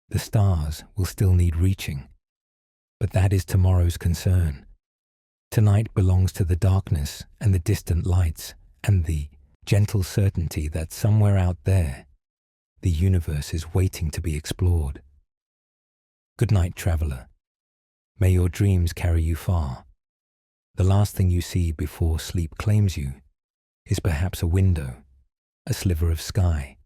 The stars will still need reaching. But that is tomorrow's concern. Tonight belongs to the darkness and the distant lights and the gentle certainty that somewhere out there, the universe is waiting to be explored. Good night, traveler. May your dreams carry you far. The last thing you see before sleep claims you is perhaps a window, a sliver of sky,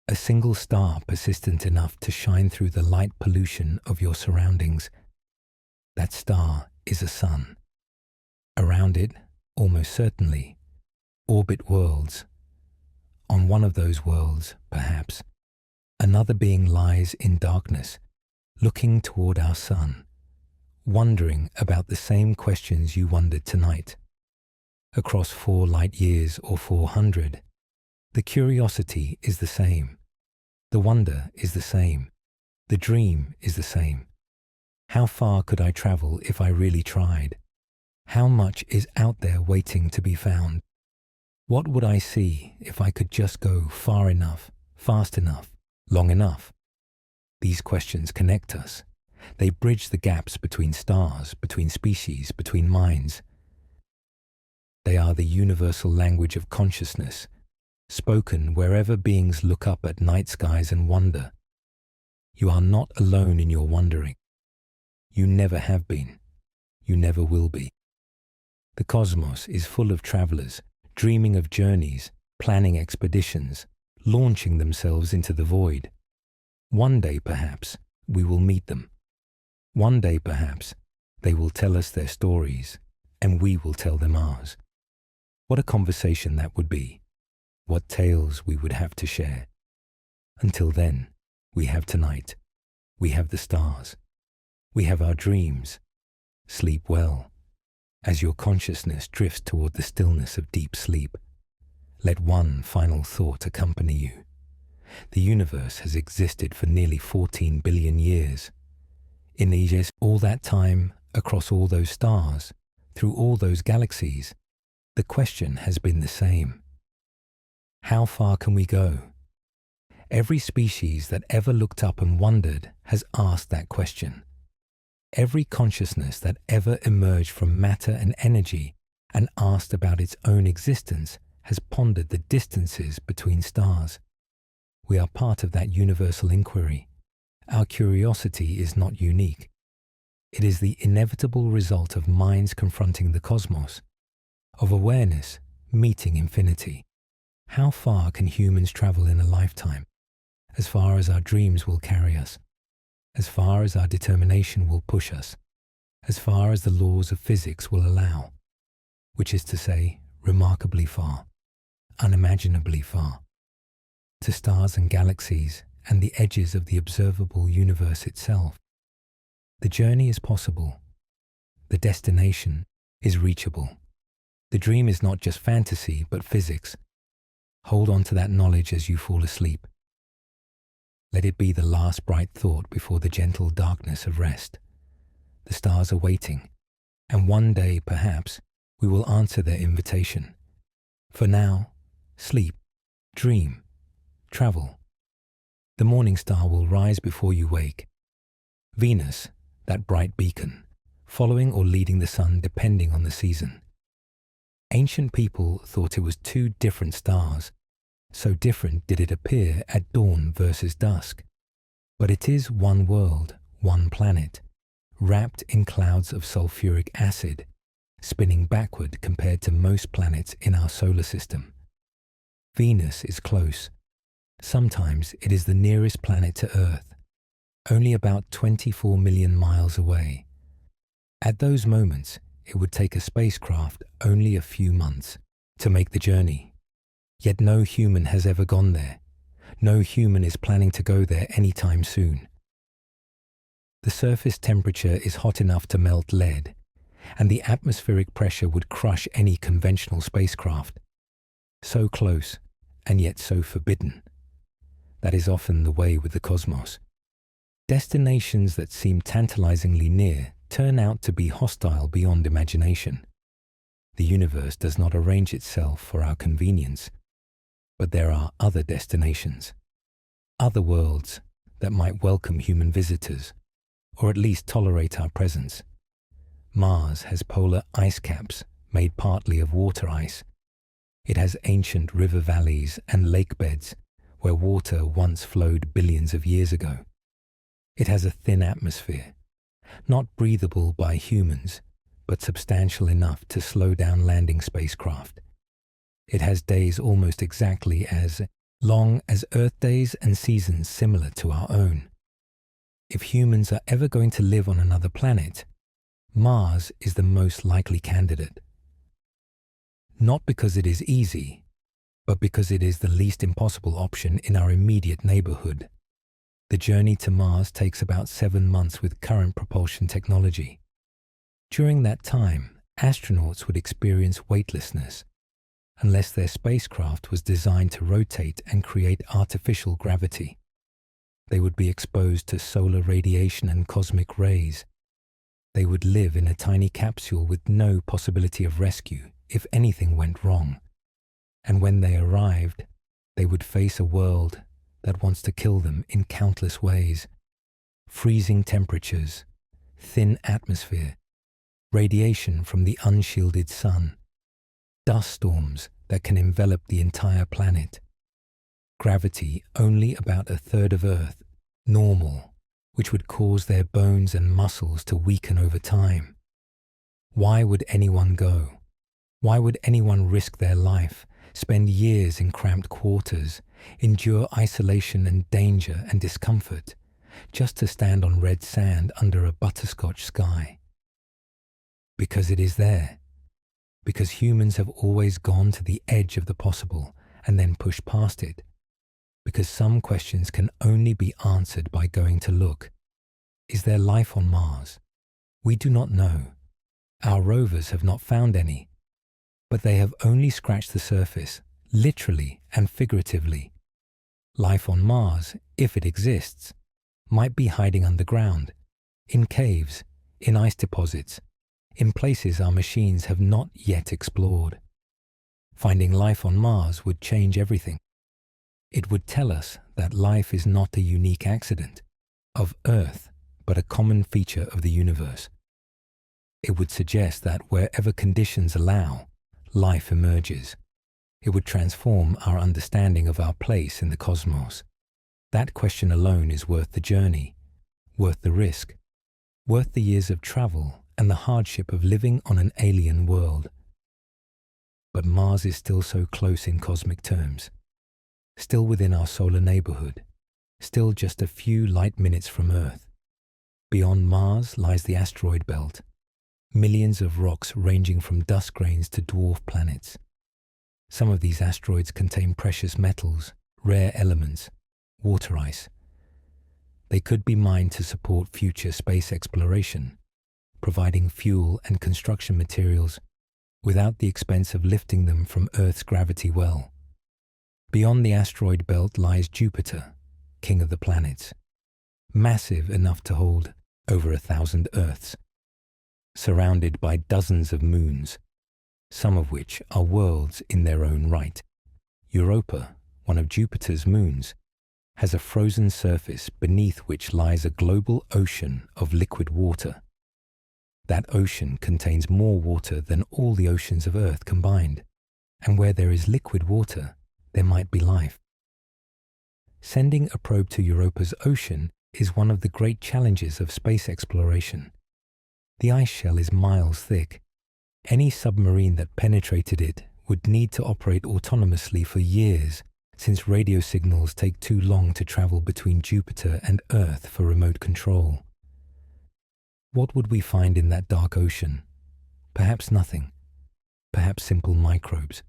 a single star persistent enough to shine through the light pollution of your surroundings. That star is a sun. Around it, almost certainly, orbit worlds. On one of those worlds, perhaps, another being lies in darkness, looking toward our sun, wondering about the same questions you wondered tonight. Across 4 light years or 400, the curiosity is the same. The wonder is the same. The dream is the same. How far could I travel if I really tried? How much is out there waiting to be found? What would I see if I could just go far enough, fast enough, long enough? These questions connect us. They bridge the gaps between stars, between species, between minds. They are the universal language of consciousness, spoken wherever beings look up at night skies and wonder. You are not alone in your wondering. You never have been. You never will be. The cosmos is full of travelers, dreaming of journeys, planning expeditions, launching themselves into the void. One day, perhaps, we will meet them. One day, perhaps, they will tell us their stories, and we will tell them ours. What a conversation that would be. What tales we would have to share. Until then, we have tonight. We have the stars. We have our dreams. Sleep well. As your consciousness drifts toward the stillness of deep sleep, let one final thought accompany you. The universe has existed for nearly 14 billion years. In all that time, across all those stars, through all those galaxies, the question has been the same. How far can we go? Every species that ever looked up and wondered has asked that question. Every consciousness that ever emerged from matter and energy and asked about its own existence has pondered the distances between stars. We are part of that universal inquiry. Our curiosity is not unique. It is the inevitable result of minds confronting the cosmos, of awareness meeting infinity. How far can humans travel in a lifetime? As far as our dreams will carry us. As far as our determination will push us, as far as the laws of physics will allow, which is to say, remarkably far. unimaginably far, to stars and galaxies and the edges of the observable universe itself. The journey is possible. The destination is reachable. The dream is not just fantasy, but physics. Hold on to that knowledge as you fall asleep. Let it be the last bright thought before the gentle darkness of rest. The stars are waiting, and one day, perhaps, we will answer their invitation. For now, sleep, dream, travel. The morning star will rise before you wake. Venus, that bright beacon, following or leading the sun depending on the season. Ancient people thought it was two different stars. So different did it appear at dawn versus dusk. But it is one world, one planet, wrapped in clouds of sulfuric acid, spinning backward compared to most planets in our solar system. Venus is close. Sometimes it is the nearest planet to Earth, only about 24 million miles away. At those moments, it would take a spacecraft only a few months to make the journey. Yet no human has ever gone there. No human is planning to go there anytime soon. The surface temperature is hot enough to melt lead, and the atmospheric pressure would crush any conventional spacecraft. So close, and yet so forbidden. That is often the way with the cosmos. Destinations that seem tantalizingly near turn out to be hostile beyond imagination. The universe does not arrange itself for our convenience. But there are other destinations, other worlds that might welcome human visitors, or at least tolerate our presence. Mars has polar ice caps made partly of water ice. It has ancient river valleys and lake beds where water once flowed billions of years ago. It has a thin atmosphere, not breathable by humans, but substantial enough to slow down landing spacecraft. It has days almost exactly as long as Earth days and seasons similar to our own. If humans are ever going to live on another planet, Mars is the most likely candidate. Not because it is easy, but because it is the least impossible option in our immediate neighborhood. The journey to Mars takes about 7 months with current propulsion technology. During that time, astronauts would experience weightlessness, unless their spacecraft was designed to rotate and create artificial gravity. They would be exposed to solar radiation and cosmic rays. They would live in a tiny capsule with no possibility of rescue if anything went wrong. And when they arrived, they would face a world that wants to kill them in countless ways. Freezing temperatures, thin atmosphere, radiation from the unshielded sun, dust storms that can envelop the entire planet, gravity only about a third of Earth, normal, which would cause their bones and muscles to weaken over time. Why would anyone go? Why would anyone risk their life, spend years in cramped quarters, endure isolation and danger and discomfort, just to stand on red sand under a butterscotch sky? Because it is there. Because humans have always gone to the edge of the possible and then pushed past it. Because some questions can only be answered by going to look. Is there life on Mars? We do not know. Our rovers have not found any. But they have only scratched the surface, literally and figuratively. Life on Mars, if it exists, might be hiding underground, in caves, in ice deposits, in places our machines have not yet explored. Finding life on Mars would change everything. It would tell us that life is not a unique accident of Earth, but a common feature of the universe. It would suggest that wherever conditions allow, life emerges. It would transform our understanding of our place in the cosmos. That question alone is worth the journey, worth the risk, worth the years of travel and the hardship of living on an alien world. But Mars is still so close in cosmic terms, still within our solar neighborhood, still just a few light minutes from Earth. Beyond Mars lies the asteroid belt, millions of rocks ranging from dust grains to dwarf planets. Some of these asteroids contain precious metals, rare elements, water ice. They could be mined to support future space exploration, providing fuel and construction materials without the expense of lifting them from Earth's gravity well. Beyond the asteroid belt lies Jupiter, king of the planets, massive enough to hold over 1,000 Earths, surrounded by dozens of moons, some of which are worlds in their own right. Europa, one of Jupiter's moons, has a frozen surface beneath which lies a global ocean of liquid water. That ocean contains more water than all the oceans of Earth combined, and where there is liquid water, there might be life. Sending a probe to Europa's ocean is one of the great challenges of space exploration. The ice shell is miles thick. Any submarine that penetrated it would need to operate autonomously for years, since radio signals take too long to travel between Jupiter and Earth for remote control. What would we find in that dark ocean? Perhaps nothing. Perhaps simple microbes.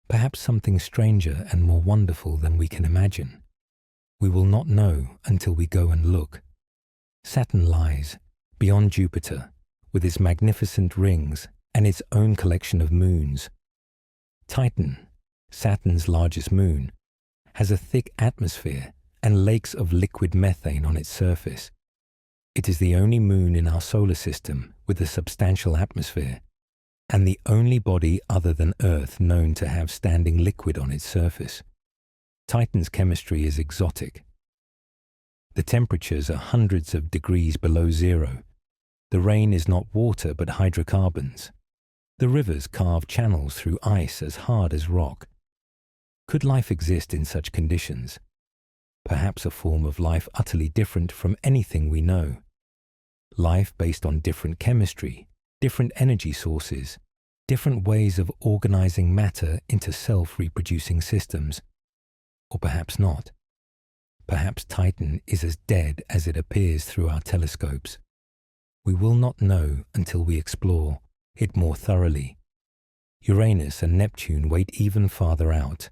Perhaps something stranger and more wonderful than we can imagine. We will not know until we go and look. Saturn lies beyond Jupiter, with its magnificent rings and its own collection of moons. Titan, Saturn's largest moon, has a thick atmosphere and lakes of liquid methane on its surface. It is the only moon in our solar system with a substantial atmosphere, and the only body other than Earth known to have standing liquid on its surface. Titan's chemistry is exotic. The temperatures are hundreds of degrees below zero. The rain is not water but hydrocarbons. The rivers carve channels through ice as hard as rock. Could life exist in such conditions? Perhaps a form of life utterly different from anything we know. Life based on different chemistry, different energy sources, different ways of organizing matter into self-reproducing systems. Or perhaps not. Perhaps Titan is as dead as it appears through our telescopes. We will not know until we explore it more thoroughly. Uranus and Neptune wait even farther out.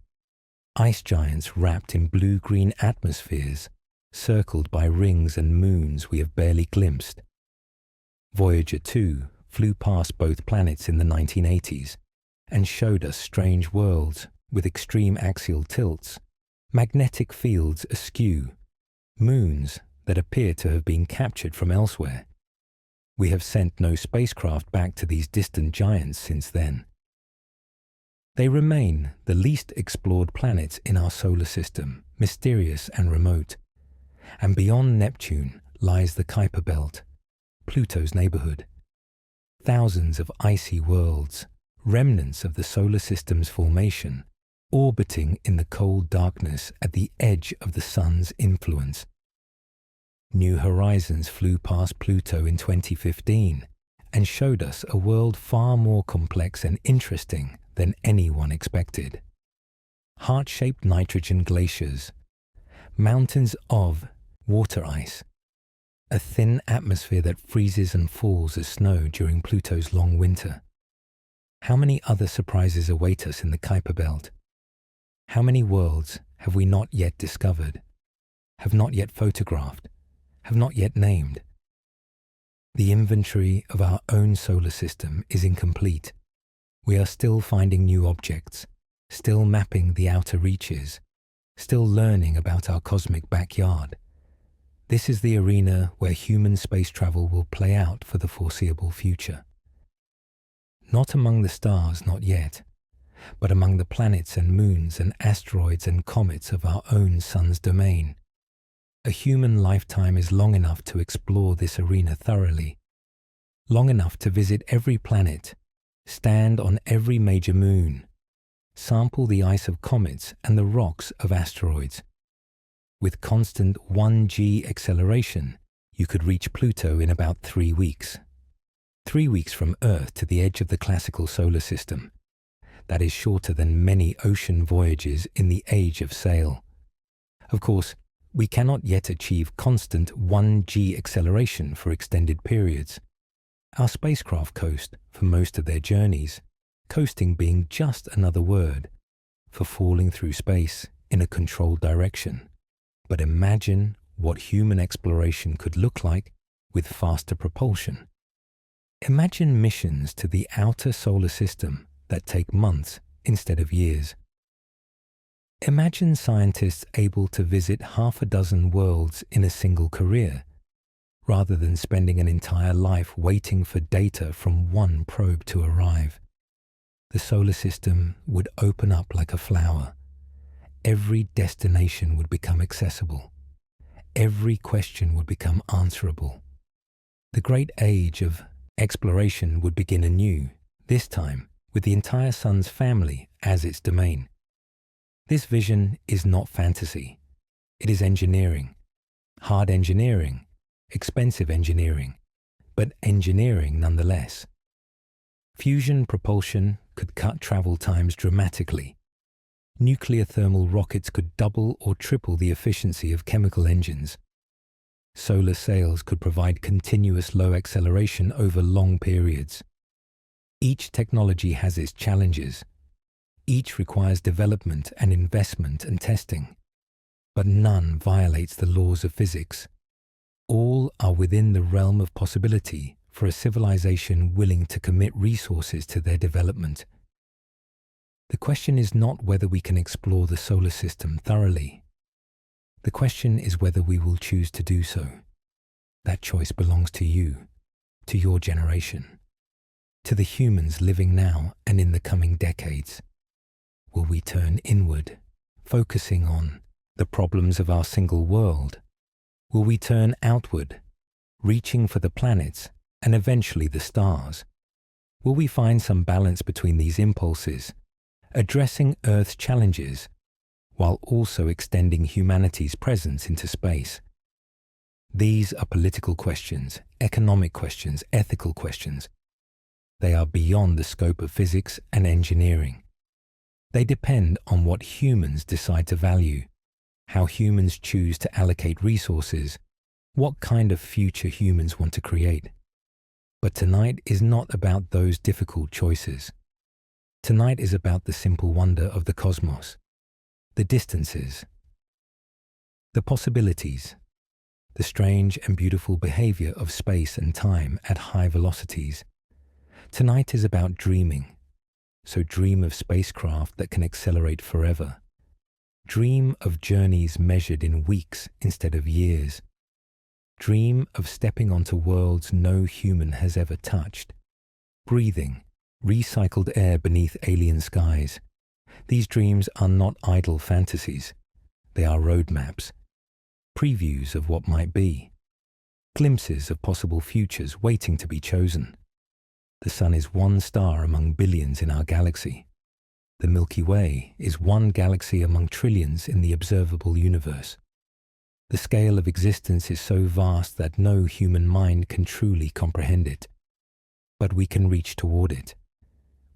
Ice giants wrapped in blue-green atmospheres, circled by rings and moons we have barely glimpsed. Voyager 2 flew past both planets in the 1980s and showed us strange worlds with extreme axial tilts, magnetic fields askew, moons that appear to have been captured from elsewhere. We have sent no spacecraft back to these distant giants since then. They remain the least explored planets in our solar system, mysterious and remote. And beyond Neptune lies the Kuiper Belt, Pluto's neighborhood. Thousands of icy worlds, remnants of the solar system's formation, orbiting in the cold darkness at the edge of the sun's influence. New Horizons flew past Pluto in 2015 and showed us a world far more complex and interesting than anyone expected. Heart-shaped nitrogen glaciers, mountains of water ice, a thin atmosphere that freezes and falls as snow during Pluto's long winter. How many other surprises await us in the Kuiper Belt? How many worlds have we not yet discovered, have not yet photographed, have not yet named? The inventory of our own solar system is incomplete. We are still finding new objects, still mapping the outer reaches, still learning about our cosmic backyard. This is the arena where human space travel will play out for the foreseeable future. Not among the stars, not yet, but among the planets and moons and asteroids and comets of our own sun's domain. A human lifetime is long enough to explore this arena thoroughly, long enough to visit every planet, stand on every major moon, sample the ice of comets and the rocks of asteroids. With constant 1g acceleration, you could reach Pluto in about 3 weeks. 3 weeks from Earth to the edge of the classical solar system. That is shorter than many ocean voyages in the age of sail. Of course, we cannot yet achieve constant 1g acceleration for extended periods. Our spacecraft coast for most of their journeys, coasting being just another word for falling through space in a controlled direction. But imagine what human exploration could look like with faster propulsion. Imagine missions to the outer solar system that take months instead of years. Imagine scientists able to visit half a dozen worlds in a single career, rather than spending an entire life waiting for data from one probe to arrive. The solar system would open up like a flower. Every destination would become accessible. Every question would become answerable. The great age of exploration would begin anew, this time with the entire sun's family as its domain. This vision is not fantasy. It is engineering. Hard engineering, expensive engineering, but engineering nonetheless. Fusion propulsion could cut travel times dramatically. Nuclear thermal rockets could double or triple the efficiency of chemical engines. Solar sails could provide continuous low acceleration over long periods. Each technology has its challenges. Each requires development and investment and testing. But none violates the laws of physics. All are within the realm of possibility for a civilization willing to commit resources to their development. The question is not whether we can explore the solar system thoroughly. The question is whether we will choose to do so. That choice belongs to you, to your generation, to the humans living now and in the coming decades. Will we turn inward, focusing on the problems of our single world? Will we turn outward, reaching for the planets and eventually the stars? Will we find some balance between these impulses, addressing Earth's challenges while also extending humanity's presence into space? These are political questions, economic questions, ethical questions. They are beyond the scope of physics and engineering. They depend on what humans decide to value, how humans choose to allocate resources, what kind of future humans want to create. But tonight is not about those difficult choices. Tonight is about the simple wonder of the cosmos, the distances, the possibilities, the strange and beautiful behavior of space and time at high velocities. Tonight is about dreaming. So dream of spacecraft that can accelerate forever. Dream of journeys measured in weeks instead of years. Dream of stepping onto worlds no human has ever touched. Breathing recycled air beneath alien skies. These dreams are not idle fantasies. They are roadmaps, previews of what might be, glimpses of possible futures waiting to be chosen. The sun is one star among billions in our galaxy. The Milky Way is one galaxy among trillions in the observable universe. The scale of existence is so vast that no human mind can truly comprehend it. But we can reach toward it.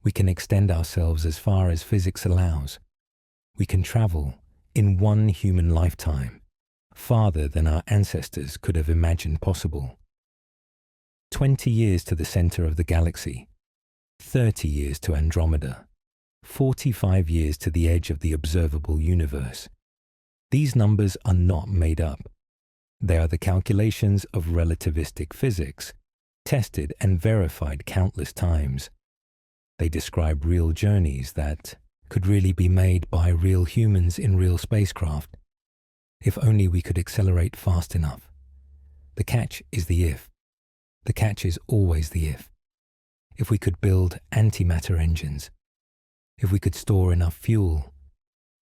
We can extend ourselves as far as physics allows. We can travel in one human lifetime, farther than our ancestors could have imagined possible. 20 years to the center of the galaxy, 30 years to Andromeda, 45 years to the edge of the observable universe. These numbers are not made up. They are the calculations of relativistic physics, tested and verified countless times. They describe real journeys that could really be made by real humans in real spacecraft, if only we could accelerate fast enough. The catch is the if. The catch is always the if. If we could build antimatter engines, if we could store enough fuel,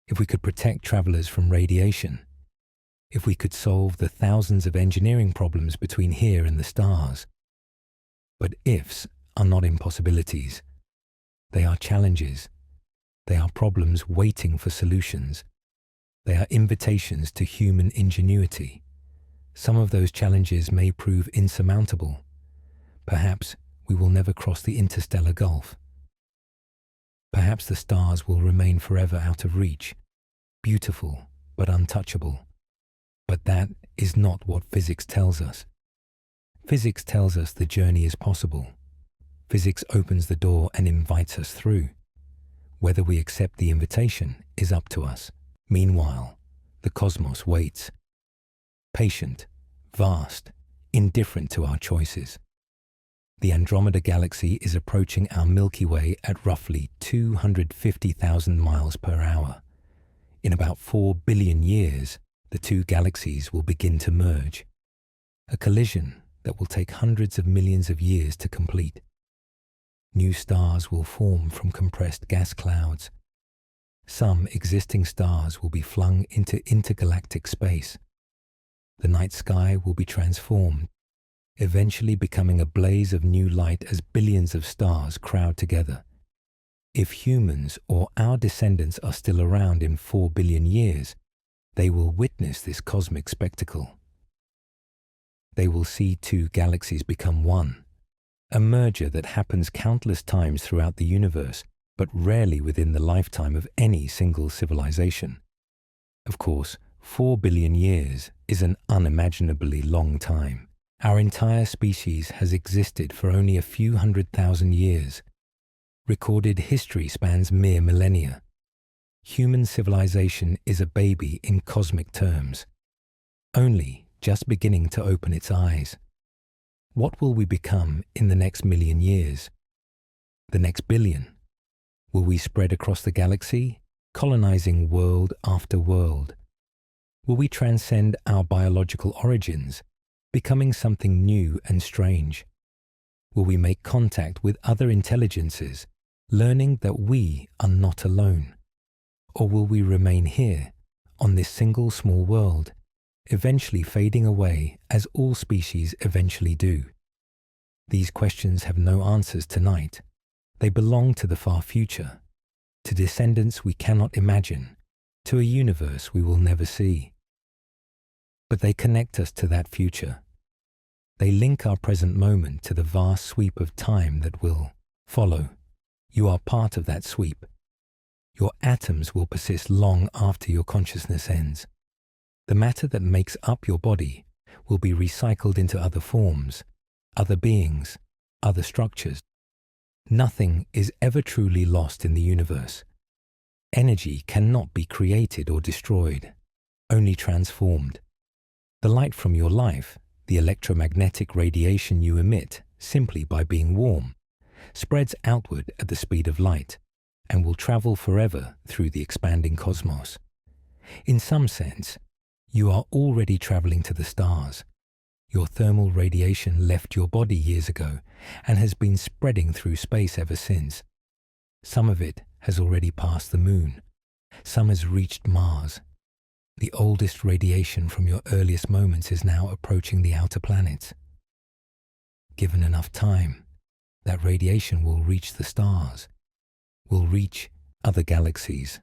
if we could protect travelers from radiation, if we could solve the thousands of engineering problems between here and the stars. But ifs are not impossibilities. They are challenges. They are problems waiting for solutions. They are invitations to human ingenuity. Some of those challenges may prove insurmountable. Perhaps we will never cross the interstellar gulf. Perhaps the stars will remain forever out of reach, beautiful but untouchable. But that is not what physics tells us. Physics tells us the journey is possible. Physics opens the door and invites us through. Whether we accept the invitation is up to us. Meanwhile, the cosmos waits. Patient, vast, indifferent to our choices. The Andromeda Galaxy is approaching our Milky Way at roughly 250,000 miles per hour. In about 4 billion years, the two galaxies will begin to merge. A collision that will take hundreds of millions of years to complete. New stars will form from compressed gas clouds. Some existing stars will be flung into intergalactic space. The night sky will be transformed, eventually becoming a blaze of new light as billions of stars crowd together. If humans or our descendants are still around in 4 billion years, they will witness this cosmic spectacle. They will see two galaxies become one, a merger that happens countless times throughout the universe, but rarely within the lifetime of any single civilization. Of course, 4 billion years is an unimaginably long time. Our entire species has existed for only a few 100,000 years. Recorded history spans mere millennia. Human civilization is a baby in cosmic terms, only just beginning to open its eyes. What will we become in the next million years? The next billion? Will we spread across the galaxy, colonizing world after world? Will we transcend our biological origins, becoming something new and strange? Will we make contact with other intelligences, learning that we are not alone? Or will we remain here, on this single small world, eventually fading away as all species eventually do? These questions have no answers tonight. They belong to the far future, to descendants we cannot imagine, to a universe we will never see. But they connect us to that future. They link our present moment to the vast sweep of time that will follow. You are part of that sweep. Your atoms will persist long after your consciousness ends. The matter that makes up your body will be recycled into other forms, other beings, other structures. Nothing is ever truly lost in the universe. Energy cannot be created or destroyed, only transformed. The light from your life, the electromagnetic radiation you emit simply by being warm, spreads outward at the speed of light and will travel forever through the expanding cosmos. In some sense, you are already traveling to the stars. Your thermal radiation left your body years ago and has been spreading through space ever since. Some of it has already passed the moon. Some has reached Mars. The oldest radiation from your earliest moments is now approaching the outer planets. Given enough time, that radiation will reach the stars, will reach other galaxies,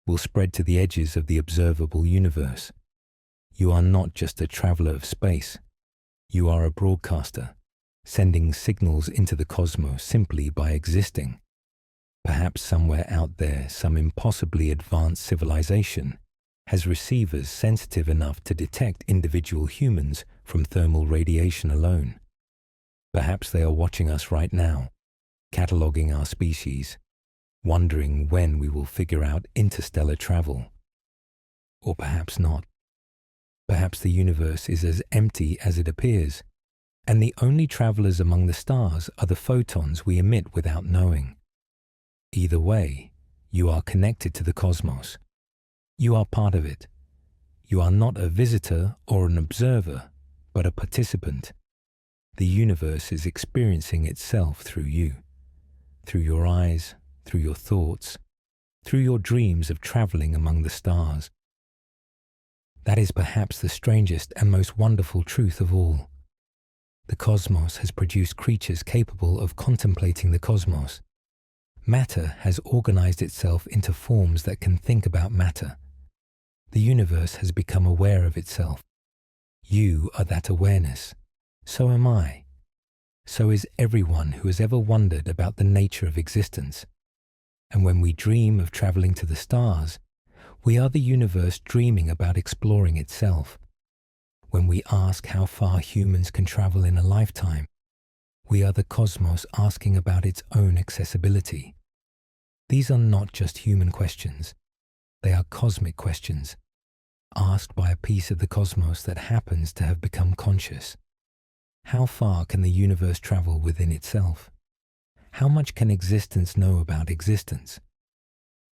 will spread to the edges of the observable universe. You are not just a traveler of space. You are a broadcaster, sending signals into the cosmos simply by existing. Perhaps somewhere out there, some impossibly advanced civilization has receivers sensitive enough to detect individual humans from thermal radiation alone. Perhaps they are watching us right now, cataloguing our species, wondering when we will figure out interstellar travel. Or perhaps not. Perhaps the universe is as empty as it appears, and the only travelers among the stars are the photons we emit without knowing. Either way, you are connected to the cosmos. You are part of it. You are not a visitor or an observer, but a participant. The universe is experiencing itself through you, through your eyes, through your thoughts, through your dreams of traveling among the stars. That is perhaps the strangest and most wonderful truth of all. The cosmos has produced creatures capable of contemplating the cosmos. Matter has organized itself into forms that can think about matter. The universe has become aware of itself. You are that awareness. So am I. So is everyone who has ever wondered about the nature of existence. And when we dream of traveling to the stars, we are the universe dreaming about exploring itself. When we ask how far humans can travel in a lifetime, We are the cosmos asking about its own accessibility. These are not just human questions. They are cosmic questions, asked by a piece of the cosmos that happens to have become conscious. How far can the universe travel within itself? How much can existence know about existence?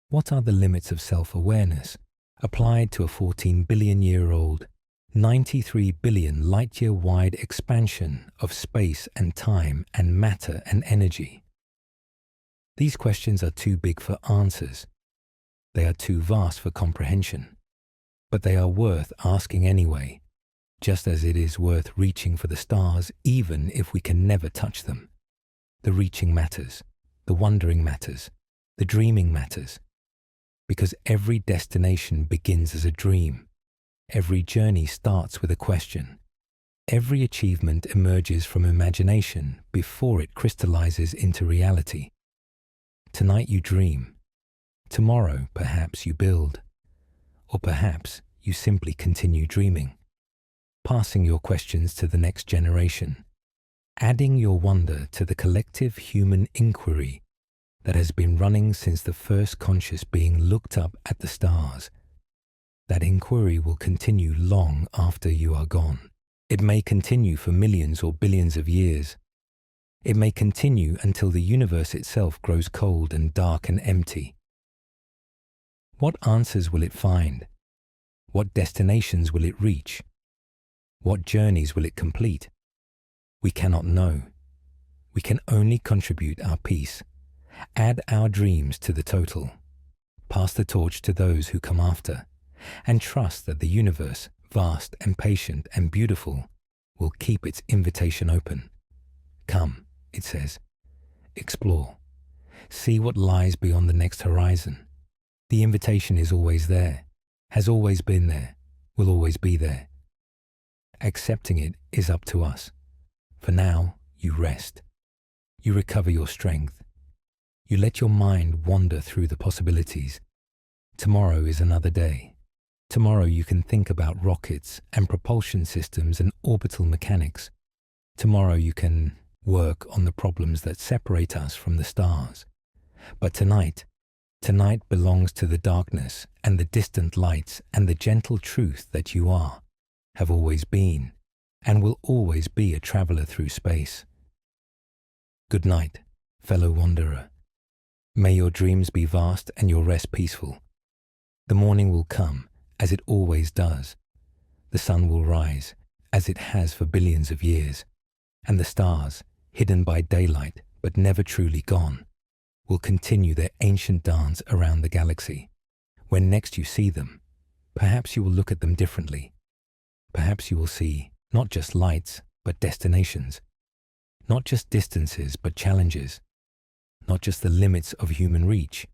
What are the limits of self-awareness applied to a 14 billion-year-old, 93 billion light-year-wide expansion of space and time and matter and energy? These questions are too big for answers. They are too vast for comprehension. But they are worth asking anyway, just as it is worth reaching for the stars even if we can never touch them. The reaching matters, the wondering matters, the dreaming matters. Because every destination begins as a dream. Every journey starts with a question. Every achievement emerges from imagination before it crystallizes into reality. Tonight you dream. Tomorrow, perhaps, you build. Or perhaps you simply continue dreaming, passing your questions to the next generation, adding your wonder to the collective human inquiry that has been running since the first conscious being looked up at the stars. That inquiry will continue long after you are gone. It may continue for millions or billions of years. It may continue until the universe itself grows cold and dark and empty. What answers will it find? What destinations will it reach? What journeys will it complete? We cannot know. We can only contribute our piece, add our dreams to the total, pass the torch to those who come after, and trust that the universe, vast and patient and beautiful, will keep its invitation open. Come, it says, explore, see what lies beyond the next horizon. The invitation is always there, has always been there, will always be there. Accepting it is up to us. For now, you rest. You recover your strength. You let your mind wander through the possibilities. Tomorrow is another day. Tomorrow you can think about rockets and propulsion systems and orbital mechanics. Tomorrow you can work on the problems that separate us from the stars. But tonight belongs to the darkness and the distant lights and the gentle truth that you are, have always been, and will always be a traveler through space. Good night, fellow wanderer. May your dreams be vast and your rest peaceful. The morning will come, as it always does. The sun will rise, as it has for billions of years, and the stars, hidden by daylight but never truly gone, will continue their ancient dance around the galaxy. When next you see them, perhaps you will look at them differently. Perhaps you will see not just lights, but destinations. Not just distances, but challenges. Not just the limits of human reach,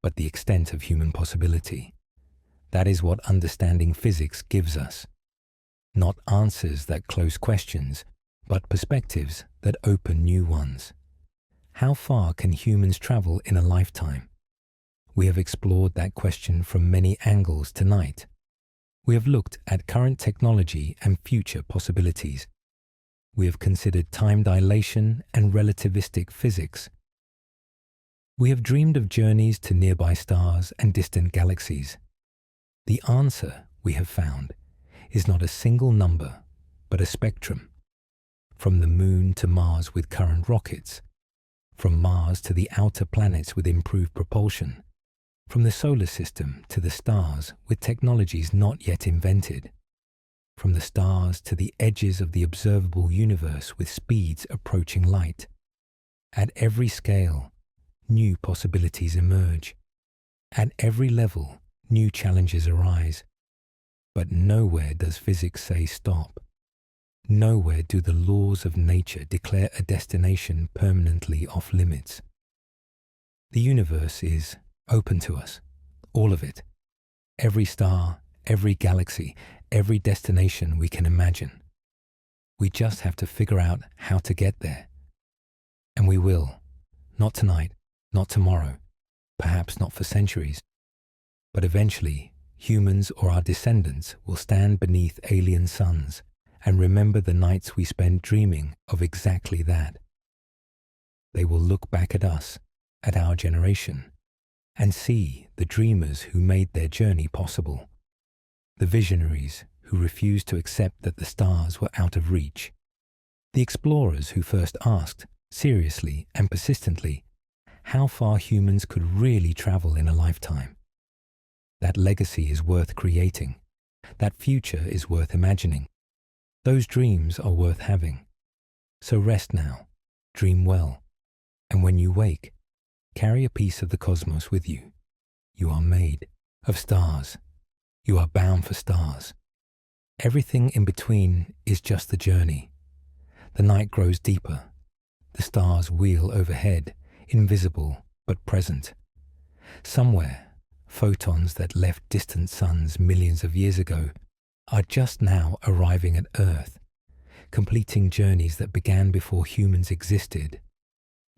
but the extent of human possibility. That is what understanding physics gives us. Not answers that close questions, but perspectives that open new ones. How far can humans travel in a lifetime? We have explored that question from many angles tonight. We have looked at current technology and future possibilities. We have considered time dilation and relativistic physics. We have dreamed of journeys to nearby stars and distant galaxies. The answer, we have found, is not a single number, but a spectrum. From the moon to Mars with current rockets, from Mars to the outer planets with improved propulsion, from the solar system to the stars with technologies not yet invented, from the stars to the edges of the observable universe with speeds approaching light. At every scale, new possibilities emerge. At every level, new challenges arise. But nowhere does physics say stop. Nowhere do the laws of nature declare a destination permanently off limits. The universe is open to us, all of it. Every star, every galaxy, every destination we can imagine. We just have to figure out how to get there. And we will. Not tonight, not tomorrow, perhaps not for centuries. But eventually, humans or our descendants will stand beneath alien suns and remember the nights we spent dreaming of exactly that. they will look back at us, at our generation, and see the dreamers who made their journey possible, the visionaries who refused to accept that the stars were out of reach, the explorers who first asked, seriously and persistently, how far humans could really travel in a lifetime. That legacy is worth creating. That future is worth imagining. Those dreams are worth having. So rest now, dream well, and when you wake, carry a piece of the cosmos with you. You are made of stars. You are bound for stars. Everything in between is just the journey. The night grows deeper. The stars wheel overhead, invisible but present. Somewhere, photons that left distant suns millions of years ago are just now arriving at Earth, completing journeys that began before humans existed.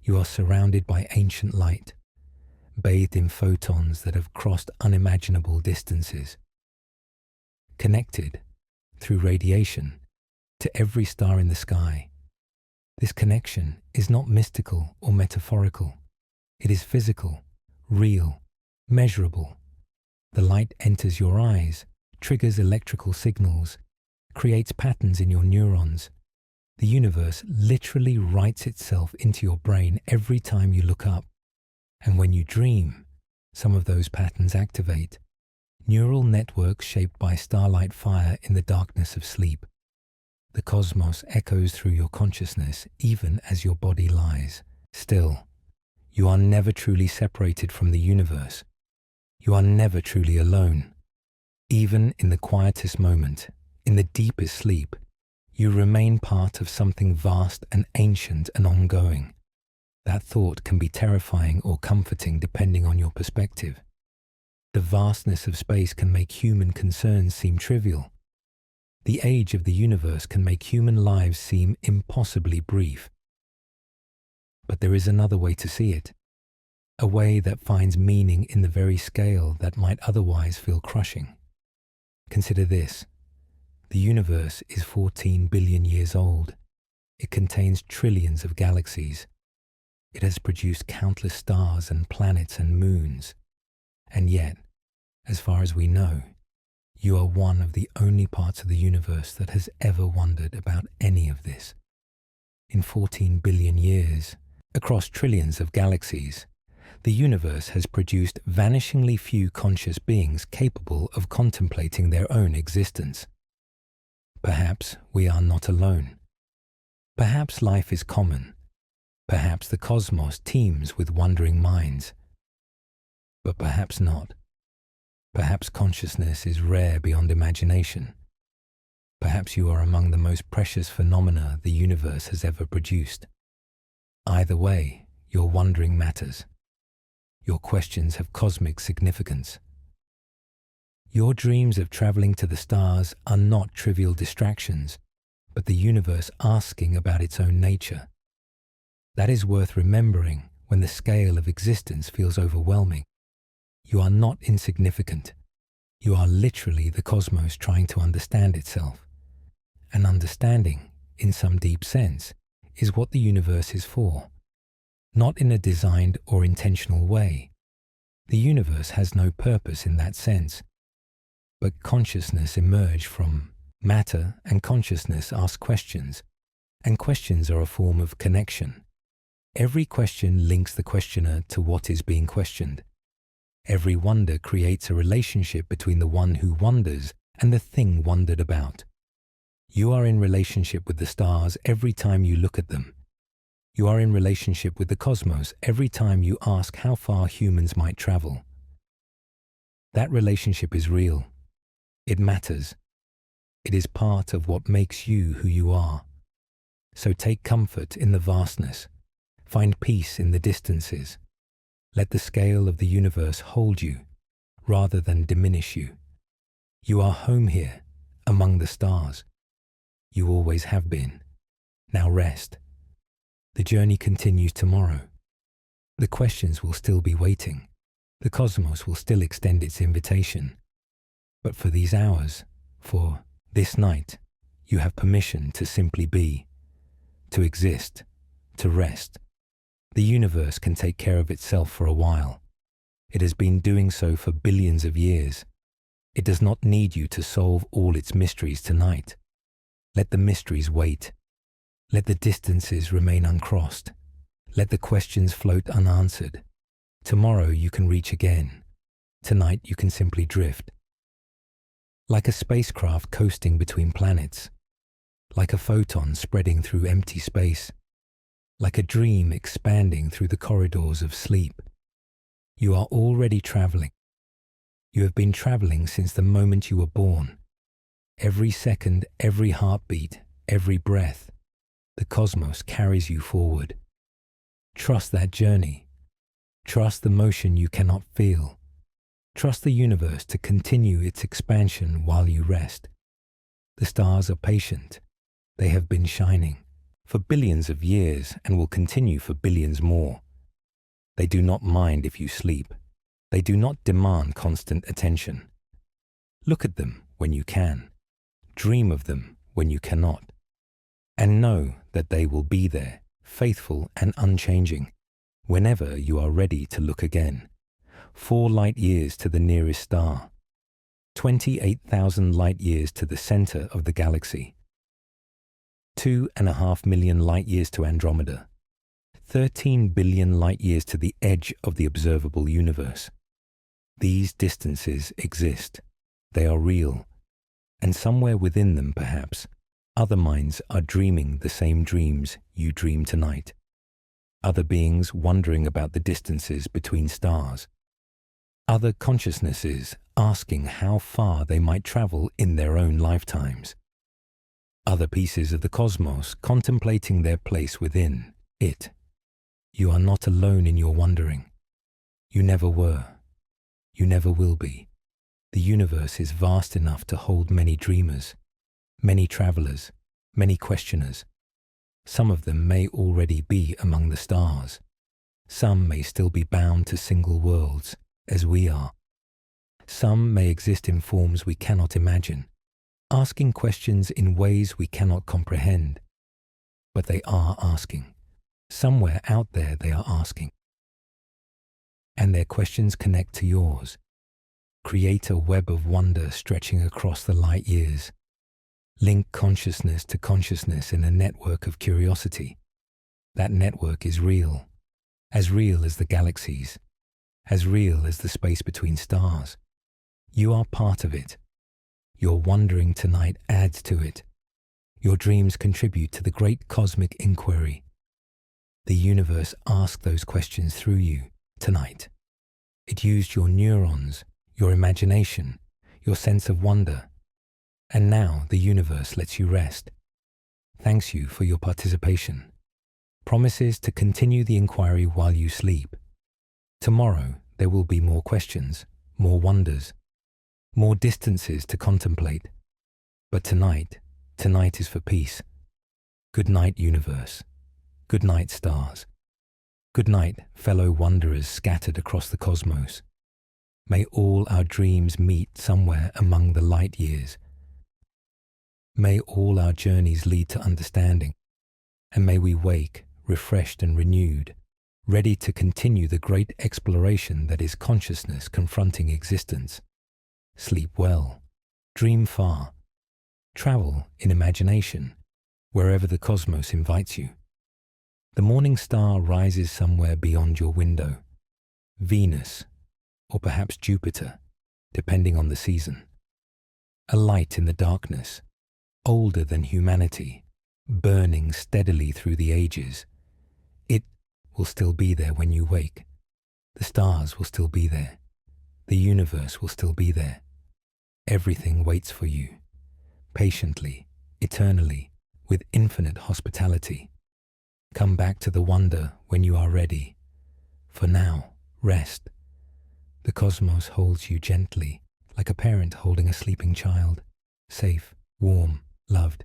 You are surrounded by ancient light, bathed in photons that have crossed unimaginable distances, connected through radiation to every star in the sky. This connection is not mystical or metaphorical. It is physical, real, measurable. The light enters your eyes, triggers electrical signals, creates patterns in your neurons. The universe literally writes itself into your brain every time you look up. And when you dream, some of those patterns activate. Neural networks shaped by starlight fire in the darkness of sleep. The cosmos echoes through your consciousness even as your body lies. Still, you are never truly separated from the universe. You are never truly alone. Even in the quietest moment, in the deepest sleep, you remain part of something vast and ancient and ongoing. That thought can be terrifying or comforting depending on your perspective. The vastness of space can make human concerns seem trivial. The age of the universe can make human lives seem impossibly brief. But there is another way to see it, a way that finds meaning in the very scale that might otherwise feel crushing. Consider this. The universe is 14 billion years old. It contains trillions of galaxies. It has produced countless stars and planets and moons. And yet, as far as we know, you are one of the only parts of the universe that has ever wondered about any of this. In 14 billion years, across trillions of galaxies, the universe has produced vanishingly few conscious beings capable of contemplating their own existence. Perhaps we are not alone. Perhaps life is common. Perhaps the cosmos teems with wondering minds. But perhaps not. Perhaps consciousness is rare beyond imagination. Perhaps you are among the most precious phenomena the universe has ever produced. Either way, your wondering matters. Your questions have cosmic significance. Your dreams of traveling to the stars are not trivial distractions, but the universe asking about its own nature. That is worth remembering when the scale of existence feels overwhelming. You are not insignificant. You are literally the cosmos trying to understand itself. And understanding, in some deep sense, is what the universe is for. Not in a designed or intentional way. The universe has no purpose in that sense. But consciousness emerged from matter, and consciousness asks questions, and questions are a form of connection. Every question links the questioner to what is being questioned. Every wonder creates a relationship between the one who wonders and the thing wondered about. You are in relationship with the stars every time you look at them. You are in relationship with the cosmos every time you ask how far humans might travel. That relationship is real. It matters. It is part of what makes you who you are. So take comfort in the vastness. Find peace in the distances. Let the scale of the universe hold you, rather than diminish you. You are home here, among the stars. You always have been. Now rest. The journey continues tomorrow. The questions will still be waiting. The cosmos will still extend its invitation. But for these hours, for this night, you have permission to simply be, to exist, to rest. The universe can take care of itself for a while. It has been doing so for billions of years. It does not need you to solve all its mysteries tonight. Let the mysteries wait. Let the distances remain uncrossed. Let the questions float unanswered. Tomorrow you can reach again. Tonight you can simply drift. Like a spacecraft coasting between planets. Like a photon spreading through empty space. Like a dream expanding through the corridors of sleep. You are already traveling. You have been traveling since the moment you were born. Every second, every heartbeat, every breath, the cosmos carries you forward. Trust that journey. Trust the motion you cannot feel. Trust the universe to continue its expansion while you rest. The stars are patient. They have been shining for billions of years and will continue for billions more. They do not mind if you sleep. They do not demand constant attention. Look at them when you can. Dream of them when you cannot. And know that they will be there, faithful and unchanging, whenever you are ready to look again. 4 light years to the nearest star. 28,000 light years to the center of the galaxy. 2.5 million light years to Andromeda. 13 billion light years to the edge of the observable universe. These distances exist. They are real. And somewhere within them, perhaps, other minds are dreaming the same dreams you dream tonight. Other beings wondering about the distances between stars. Other consciousnesses asking how far they might travel in their own lifetimes. Other pieces of the cosmos contemplating their place within it. You are not alone in your wondering. You never were. You never will be. The universe is vast enough to hold many dreamers, many travelers, many questioners. Some of them may already be among the stars. Some may still be bound to single worlds, as we are. Some may exist in forms we cannot imagine, asking questions in ways we cannot comprehend. But they are asking. Somewhere out there they are asking. And their questions connect to yours. Create a web of wonder stretching across the light years. Link consciousness to consciousness in a network of curiosity. That network is real as the galaxies, as real as the space between stars. You are part of it. Your wondering tonight adds to it. Your dreams contribute to the great cosmic inquiry. The universe asked those questions through you tonight. It used your neurons, your imagination, your sense of wonder. And now the universe lets you rest. Thanks you for your participation. Promises to continue the inquiry while you sleep. Tomorrow there will be more questions, more wonders, more distances to contemplate. But tonight is for peace. Good night, universe. Good night, stars. Good night, fellow wanderers scattered across the cosmos. May all our dreams meet somewhere among the light years. May all our journeys lead to understanding, and may we wake, refreshed and renewed, ready to continue the great exploration that is consciousness confronting existence. Sleep well, dream far, travel in imagination, wherever the cosmos invites you. The morning star rises somewhere beyond your window, Venus, or perhaps Jupiter, depending on the season. A light in the darkness, older than humanity, burning steadily through the ages. It will still be there when you wake. The stars will still be there. The universe will still be there. Everything waits for you, patiently, eternally, with infinite hospitality. Come back to the wonder when you are ready. For now, rest. The cosmos holds you gently, like a parent holding a sleeping child. Safe, warm, loved.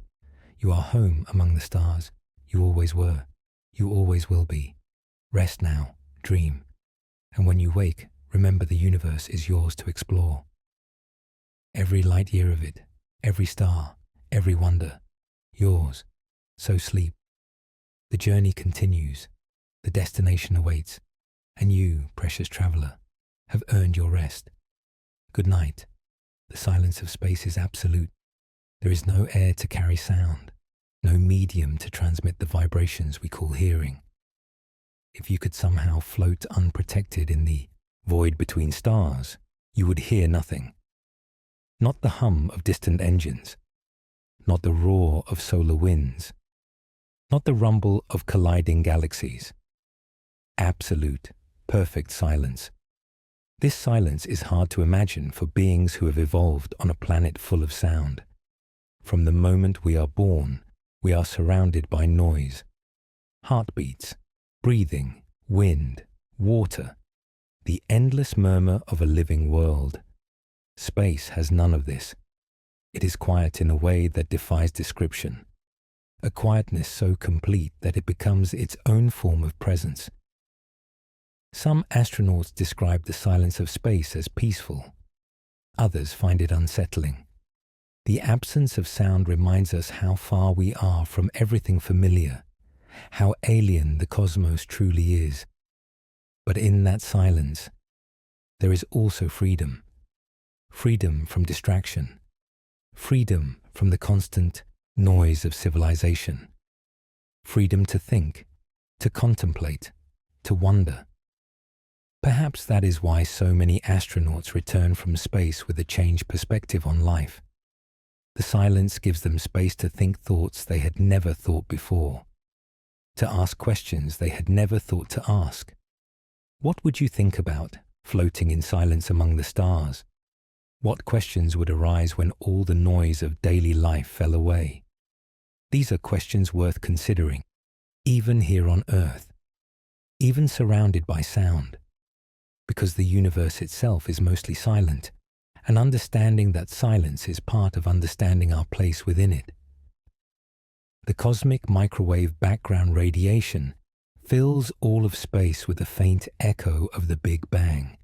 You are home among the stars. You always were. You always will be. Rest now, dream. And when you wake, remember the universe is yours to explore. Every light year of it, every star, every wonder, yours. So sleep. The journey continues. The destination awaits, and you, precious traveller, have earned your rest. Good night. The silence of space is absolute. There is no air to carry sound, no medium to transmit the vibrations we call hearing. If you could somehow float unprotected in the void between stars, you would hear nothing. Not the hum of distant engines, not the roar of solar winds, not the rumble of colliding galaxies. Absolute, perfect silence. This silence is hard to imagine for beings who have evolved on a planet full of sound. From the moment we are born, we are surrounded by noise, heartbeats, breathing, wind, water, the endless murmur of a living world. Space has none of this. It is quiet in a way that defies description, a quietness so complete that it becomes its own form of presence. Some astronauts describe the silence of space as peaceful. Others find it unsettling. The absence of sound reminds us how far we are from everything familiar, how alien the cosmos truly is. But in that silence, there is also freedom. Freedom from distraction. Freedom from the constant noise of civilization. Freedom to think, to contemplate, to wonder. Perhaps that is why so many astronauts return from space with a changed perspective on life. The silence gives them space to think thoughts they had never thought before, to ask questions they had never thought to ask. What would you think about floating in silence among the stars? What questions would arise when all the noise of daily life fell away? These are questions worth considering, even here on Earth, even surrounded by sound. Because the universe itself is mostly silent, and understanding that silence is part of understanding our place within it. The cosmic microwave background radiation fills all of space with a faint echo of the Big Bang.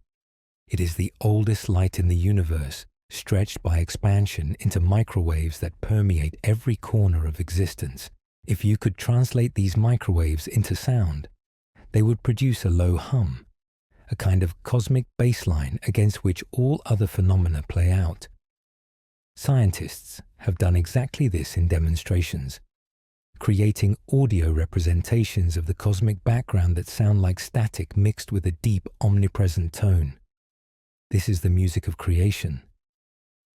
It is the oldest light in the universe, stretched by expansion into microwaves that permeate every corner of existence. If you could translate these microwaves into sound, they would produce a low hum, a kind of cosmic baseline against which all other phenomena play out. Scientists have done exactly this in demonstrations, creating audio representations of the cosmic background that sound like static mixed with a deep, omnipresent tone. This is the music of creation,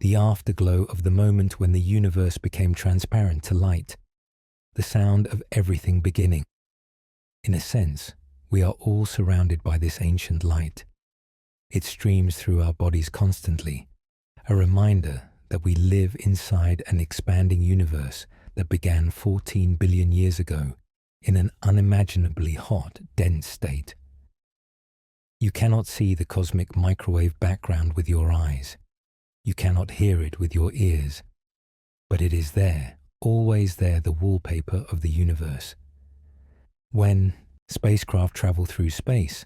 the afterglow of the moment when the universe became transparent to light, the sound of everything beginning. In a sense, we are all surrounded by this ancient light. It streams through our bodies constantly, a reminder that we live inside an expanding universe that began 14 billion years ago in an unimaginably hot, dense state. You cannot see the cosmic microwave background with your eyes. You cannot hear it with your ears. But it is there, always there, the wallpaper of the universe. When spacecraft travel through space,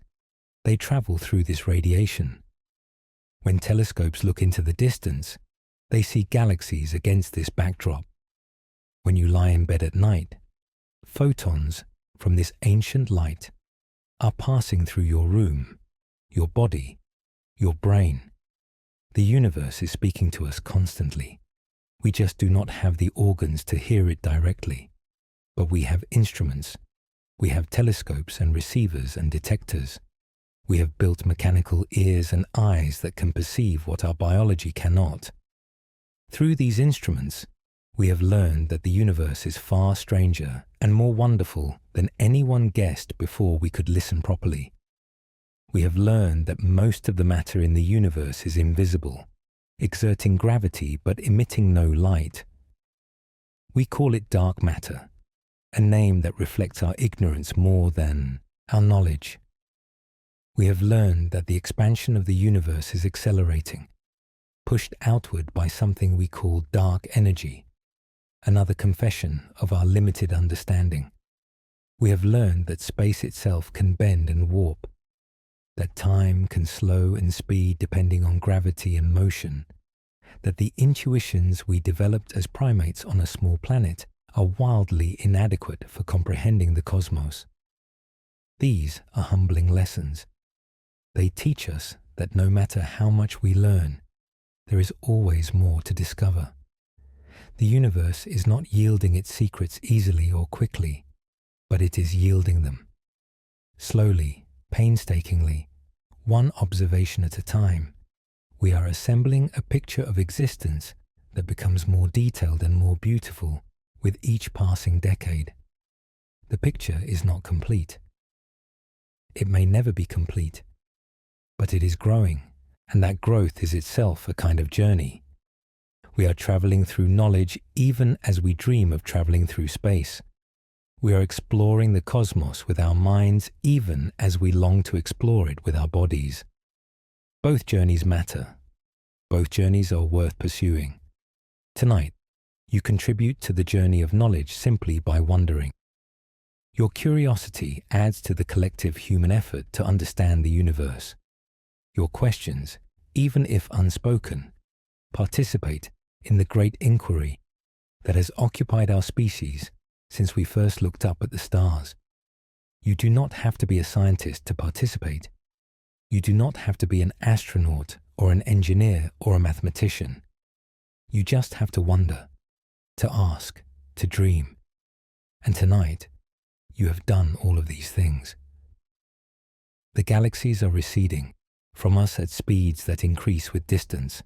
they travel through this radiation. When telescopes look into the distance, they see galaxies against this backdrop. When you lie in bed at night, photons from this ancient light are passing through your room, your body, your brain. The universe is speaking to us constantly. We just do not have the organs to hear it directly, but we have instruments. We have telescopes and receivers and detectors. We have built mechanical ears and eyes that can perceive what our biology cannot. Through these instruments, we have learned that the universe is far stranger and more wonderful than anyone guessed before we could listen properly. We have learned that most of the matter in the universe is invisible, exerting gravity but emitting no light. We call it dark matter, a name that reflects our ignorance more than our knowledge. We have learned that the expansion of the universe is accelerating, pushed outward by something we call dark energy, another confession of our limited understanding. We have learned that space itself can bend and warp, that time can slow and speed depending on gravity and motion, that the intuitions we developed as primates on a small planet are wildly inadequate for comprehending the cosmos. These are humbling lessons. They teach us that no matter how much we learn, there is always more to discover. The universe is not yielding its secrets easily or quickly, but it is yielding them. Slowly, painstakingly, one observation at a time, we are assembling a picture of existence that becomes more detailed and more beautiful with each passing decade. The picture is not complete. It may never be complete, but it is growing, and that growth is itself a kind of journey. We are traveling through knowledge even as we dream of traveling through space. We are exploring the cosmos with our minds even as we long to explore it with our bodies. Both journeys matter. Both journeys are worth pursuing. Tonight, you contribute to the journey of knowledge simply by wondering. Your curiosity adds to the collective human effort to understand the universe. Your questions, even if unspoken, participate in the great inquiry that has occupied our species since we first looked up at the stars. You do not have to be a scientist to participate. You do not have to be an astronaut or an engineer or a mathematician. You just have to wonder, to ask, to dream. And tonight, you have done all of these things. The galaxies are receding from us at speeds that increase with distance.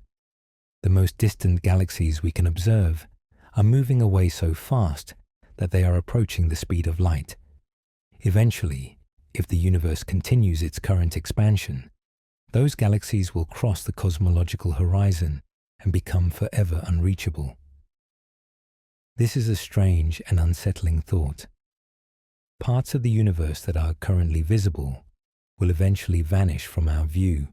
The most distant galaxies we can observe are moving away so fast that they are approaching the speed of light. Eventually, if the universe continues its current expansion, those galaxies will cross the cosmological horizon and become forever unreachable. This is a strange and unsettling thought. Parts of the universe that are currently visible will eventually vanish from our view,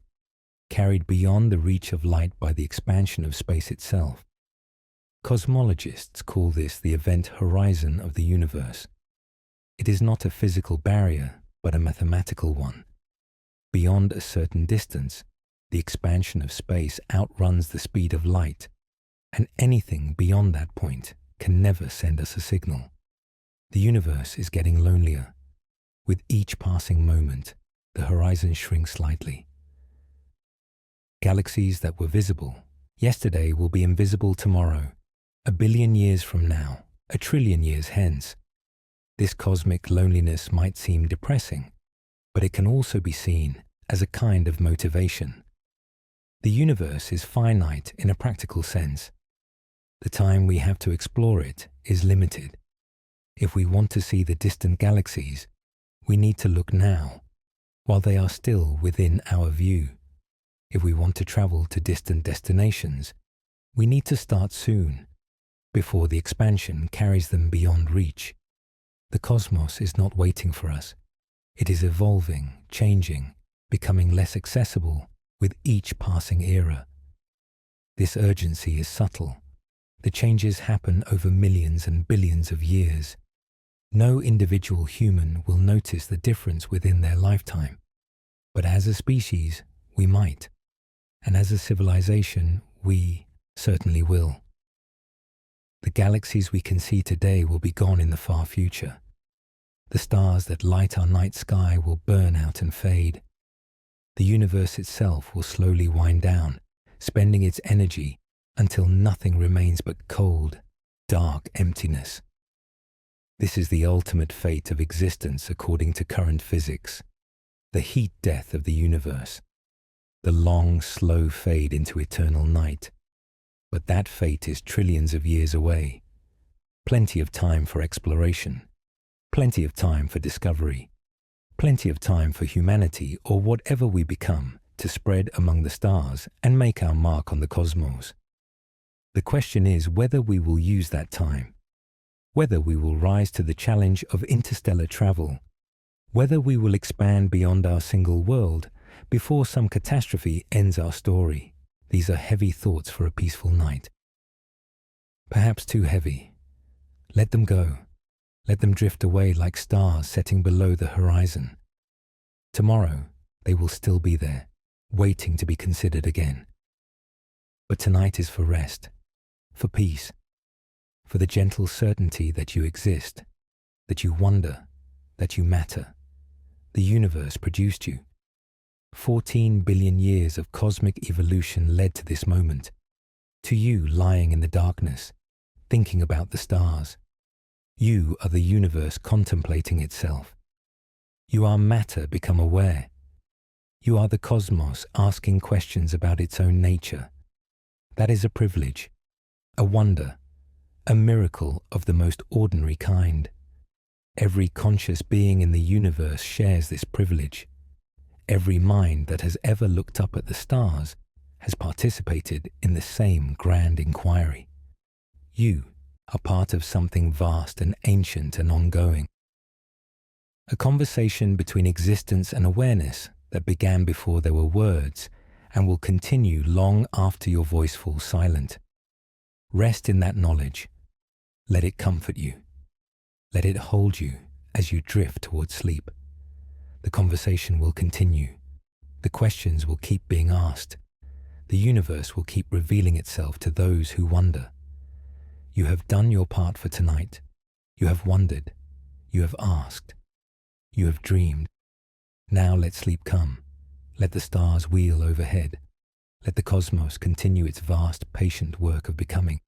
carried beyond the reach of light by the expansion of space itself. Cosmologists call this the event horizon of the universe. It is not a physical barrier, but a mathematical one. Beyond a certain distance, the expansion of space outruns the speed of light, and anything beyond that point can never send us a signal. The universe is getting lonelier. With each passing moment, the horizon shrinks slightly. Galaxies that were visible yesterday will be invisible tomorrow, 1 billion years from now, 1 trillion years hence. This cosmic loneliness might seem depressing, but it can also be seen as a kind of motivation. The universe is finite in a practical sense. The time we have to explore it is limited. If we want to see the distant galaxies, we need to look now, while they are still within our view. If we want to travel to distant destinations, we need to start soon, before the expansion carries them beyond reach. The cosmos is not waiting for us. It is evolving, changing, becoming less accessible with each passing era. This urgency is subtle. The changes happen over millions and billions of years. No individual human will notice the difference within their lifetime, but as a species, we might, and as a civilization, we certainly will. The galaxies we can see today will be gone in the far future. The stars that light our night sky will burn out and fade. The universe itself will slowly wind down, spending its energy until nothing remains but cold, dark emptiness. This is the ultimate fate of existence according to current physics, the heat death of the universe, the long, slow fade into eternal night. But that fate is trillions of years away. Plenty of time for exploration, plenty of time for discovery, plenty of time for humanity or whatever we become to spread among the stars and make our mark on the cosmos. The question is whether we will use that time, whether we will rise to the challenge of interstellar travel, whether we will expand beyond our single world before some catastrophe ends our story. These are heavy thoughts for a peaceful night. Perhaps too heavy. Let them go. Let them drift away like stars setting below the horizon. Tomorrow, they will still be there, waiting to be considered again. But tonight is for rest, for peace, for the gentle certainty that you exist, that you wonder, that you matter, The universe produced you. 14 billion years of cosmic evolution led to this moment, to you lying in the darkness, thinking about the stars. You are the universe contemplating itself. You are matter become aware. You are the cosmos asking questions about its own nature. That is a privilege, a wonder, a miracle of the most ordinary kind. Every conscious being in the universe shares this privilege. Every mind that has ever looked up at the stars has participated in the same grand inquiry. You are part of something vast and ancient and ongoing. A conversation between existence and awareness that began before there were words and will continue long after your voice falls silent. Rest in that knowledge. Let it comfort you. Let it hold you as you drift towards sleep. The conversation will continue. The questions will keep being asked. The universe will keep revealing itself to those who wonder. You have done your part for tonight. You have wondered. You have asked. You have dreamed. Now let sleep come. Let the stars wheel overhead. Let the cosmos continue its vast, patient work of becoming.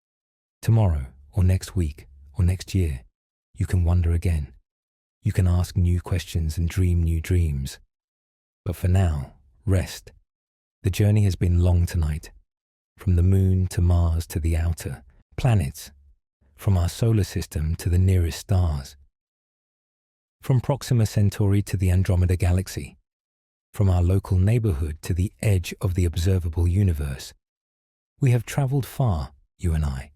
Tomorrow, or next week, or next year, you can wonder again. You can ask new questions and dream new dreams. But for now, rest. The journey has been long tonight. From the moon to Mars to the outer planets. From our solar system to the nearest stars. From Proxima Centauri to the Andromeda Galaxy. From our local neighborhood to the edge of the observable universe. We have traveled far, you and I.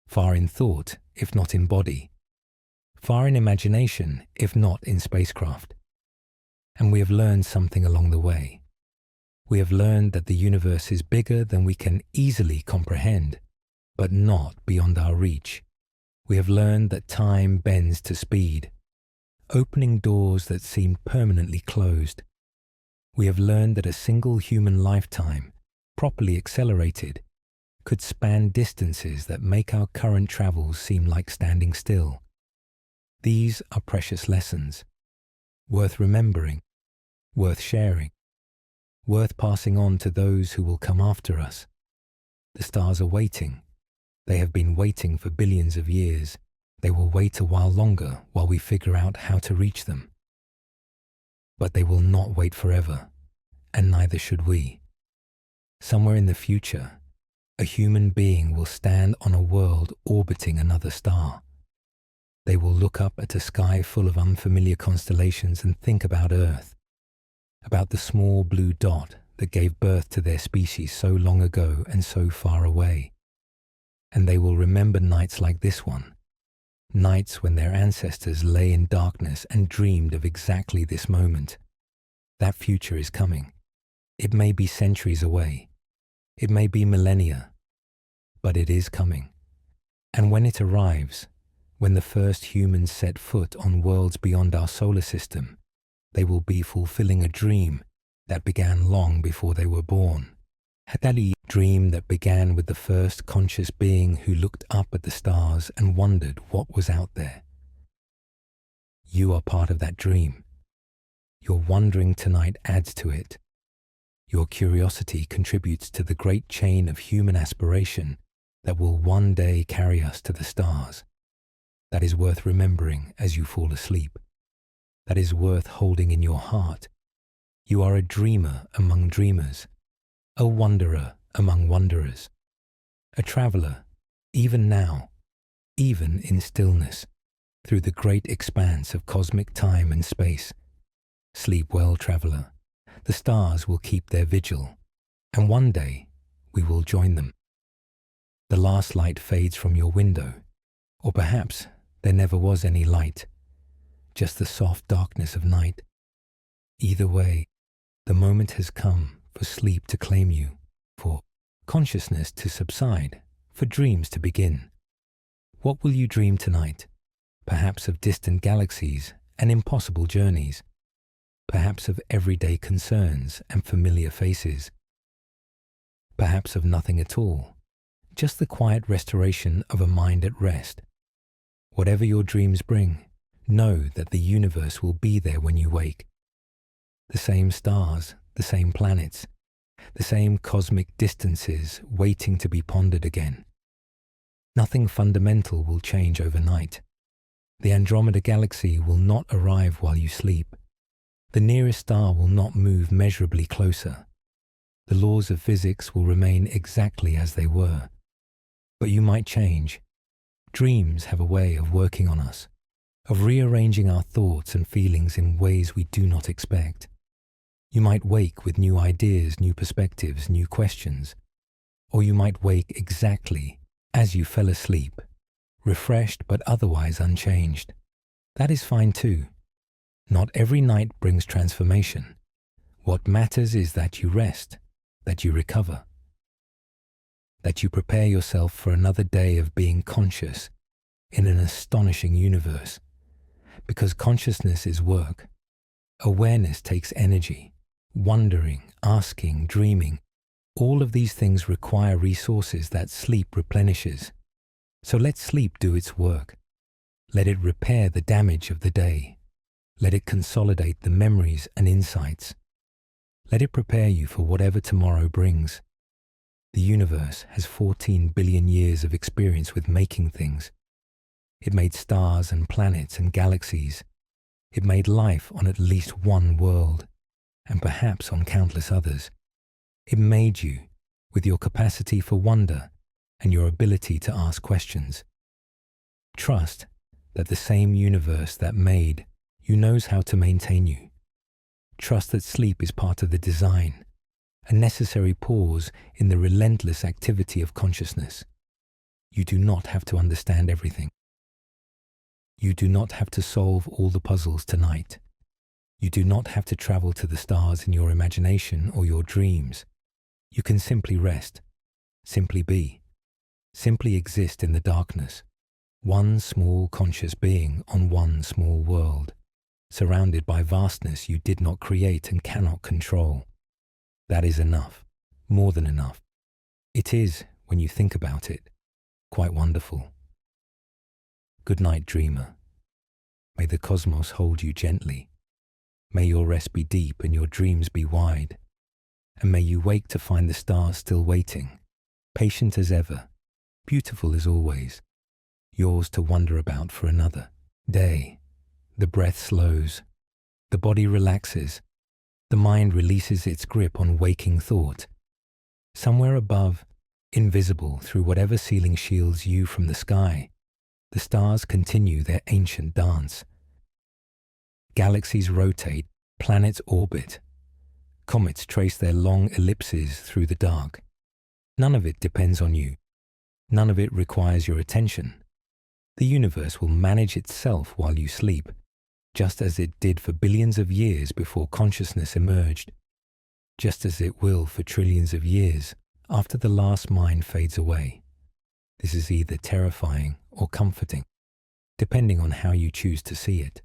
Far in thought, if not in body. Far in imagination, if not in spacecraft. And we have learned something along the way. We have learned that the universe is bigger than we can easily comprehend, but not beyond our reach. We have learned that time bends to speed, opening doors that seemed permanently closed. We have learned that a single human lifetime, properly accelerated, could span distances that make our current travels seem like standing still. These are precious lessons, worth remembering, worth sharing, worth passing on to those who will come after us. The stars are waiting. They have been waiting for billions of years. They will wait a while longer while we figure out how to reach them. But they will not wait forever, and neither should we. Somewhere in the future, a human being will stand on a world orbiting another star. They will look up at a sky full of unfamiliar constellations and think about Earth, about the small blue dot that gave birth to their species so long ago and so far away. And they will remember nights like this one, nights when their ancestors lay in darkness and dreamed of exactly this moment. That future is coming. It may be centuries away. It may be millennia, but it is coming. And when it arrives, when the first humans set foot on worlds beyond our solar system, they will be fulfilling a dream that began long before they were born. A dream that began with the first conscious being who looked up at the stars and wondered what was out there. You are part of that dream. Your wondering tonight adds to it. Your curiosity contributes to the great chain of human aspiration that will one day carry us to the stars. That is worth remembering as you fall asleep. That is worth holding in your heart. You are a dreamer among dreamers, a wanderer among wanderers, a traveler, even now, even in stillness, through the great expanse of cosmic time and space. Sleep well, traveler. The stars will keep their vigil, and one day we will join them. The last light fades from your window, or perhaps there never was any light, just the soft darkness of night. Either way, the moment has come for sleep to claim you, for consciousness to subside, for dreams to begin. What will you dream tonight? Perhaps of distant galaxies and impossible journeys. Perhaps of everyday concerns and familiar faces. Perhaps of nothing at all, just the quiet restoration of a mind at rest. Whatever your dreams bring, know that the universe will be there when you wake, The same stars, the same planets, the same cosmic distances waiting to be pondered again. Nothing fundamental will change overnight. The Andromeda Galaxy will not arrive while you sleep. The nearest star will not move measurably closer. The laws of physics will remain exactly as they were. But you might change. Dreams have a way of working on us, of rearranging our thoughts and feelings in ways we do not expect. You might wake with new ideas, new perspectives, new questions. Or you might wake exactly as you fell asleep, refreshed but otherwise unchanged. That is fine too. Not every night brings transformation. What matters is that you rest, that you recover, that you prepare yourself for another day of being conscious in an astonishing universe. Because consciousness is work. Awareness takes energy. Wondering, asking, dreaming, all of these things require resources that sleep replenishes. So let sleep do its work. Let it repair the damage of the day. Let it consolidate the memories and insights. Let it prepare you for whatever tomorrow brings. The universe has 14 billion years of experience with making things. It made stars and planets and galaxies. It made life on at least one world, and perhaps on countless others. It made you with your capacity for wonder and your ability to ask questions. Trust that the same universe that made you knows how to maintain you. Trust that sleep is part of the design, a necessary pause in the relentless activity of consciousness. You do not have to understand everything. You do not have to solve all the puzzles tonight. You do not have to travel to the stars in your imagination or your dreams. You can simply rest, simply be, simply exist in the darkness, one small conscious being on one small world, surrounded by vastness you did not create and cannot control. That is enough, more than enough. It is, when you think about it, quite wonderful. Good night, dreamer. May the cosmos hold you gently. May your rest be deep and your dreams be wide. And may you wake to find the stars still waiting, patient as ever, beautiful as always, yours to wonder about for another day. The breath slows, the body relaxes, the mind releases its grip on waking thought. Somewhere above, invisible through whatever ceiling shields you from the sky, the stars continue their ancient dance. Galaxies rotate, planets orbit. Comets trace their long ellipses through the dark. None of it depends on you. None of it requires your attention. The universe will manage itself while you sleep, just as it did for billions of years before consciousness emerged, just as it will for trillions of years after the last mind fades away. This is either terrifying or comforting, depending on how you choose to see it.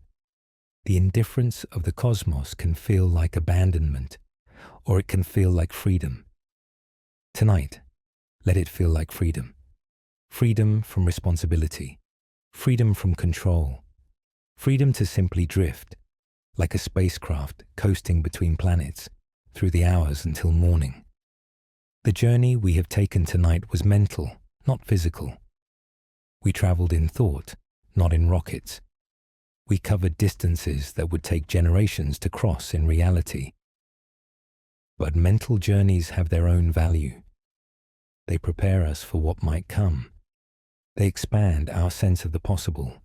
The indifference of the cosmos can feel like abandonment, or it can feel like freedom. Tonight, let it feel like freedom. Freedom from responsibility, freedom from control, freedom to simply drift, like a spacecraft coasting between planets through the hours until morning. The journey we have taken tonight was mental, not physical. We traveled in thought, not in rockets. We covered distances that would take generations to cross in reality. But mental journeys have their own value. They prepare us for what might come. They expand our sense of the possible.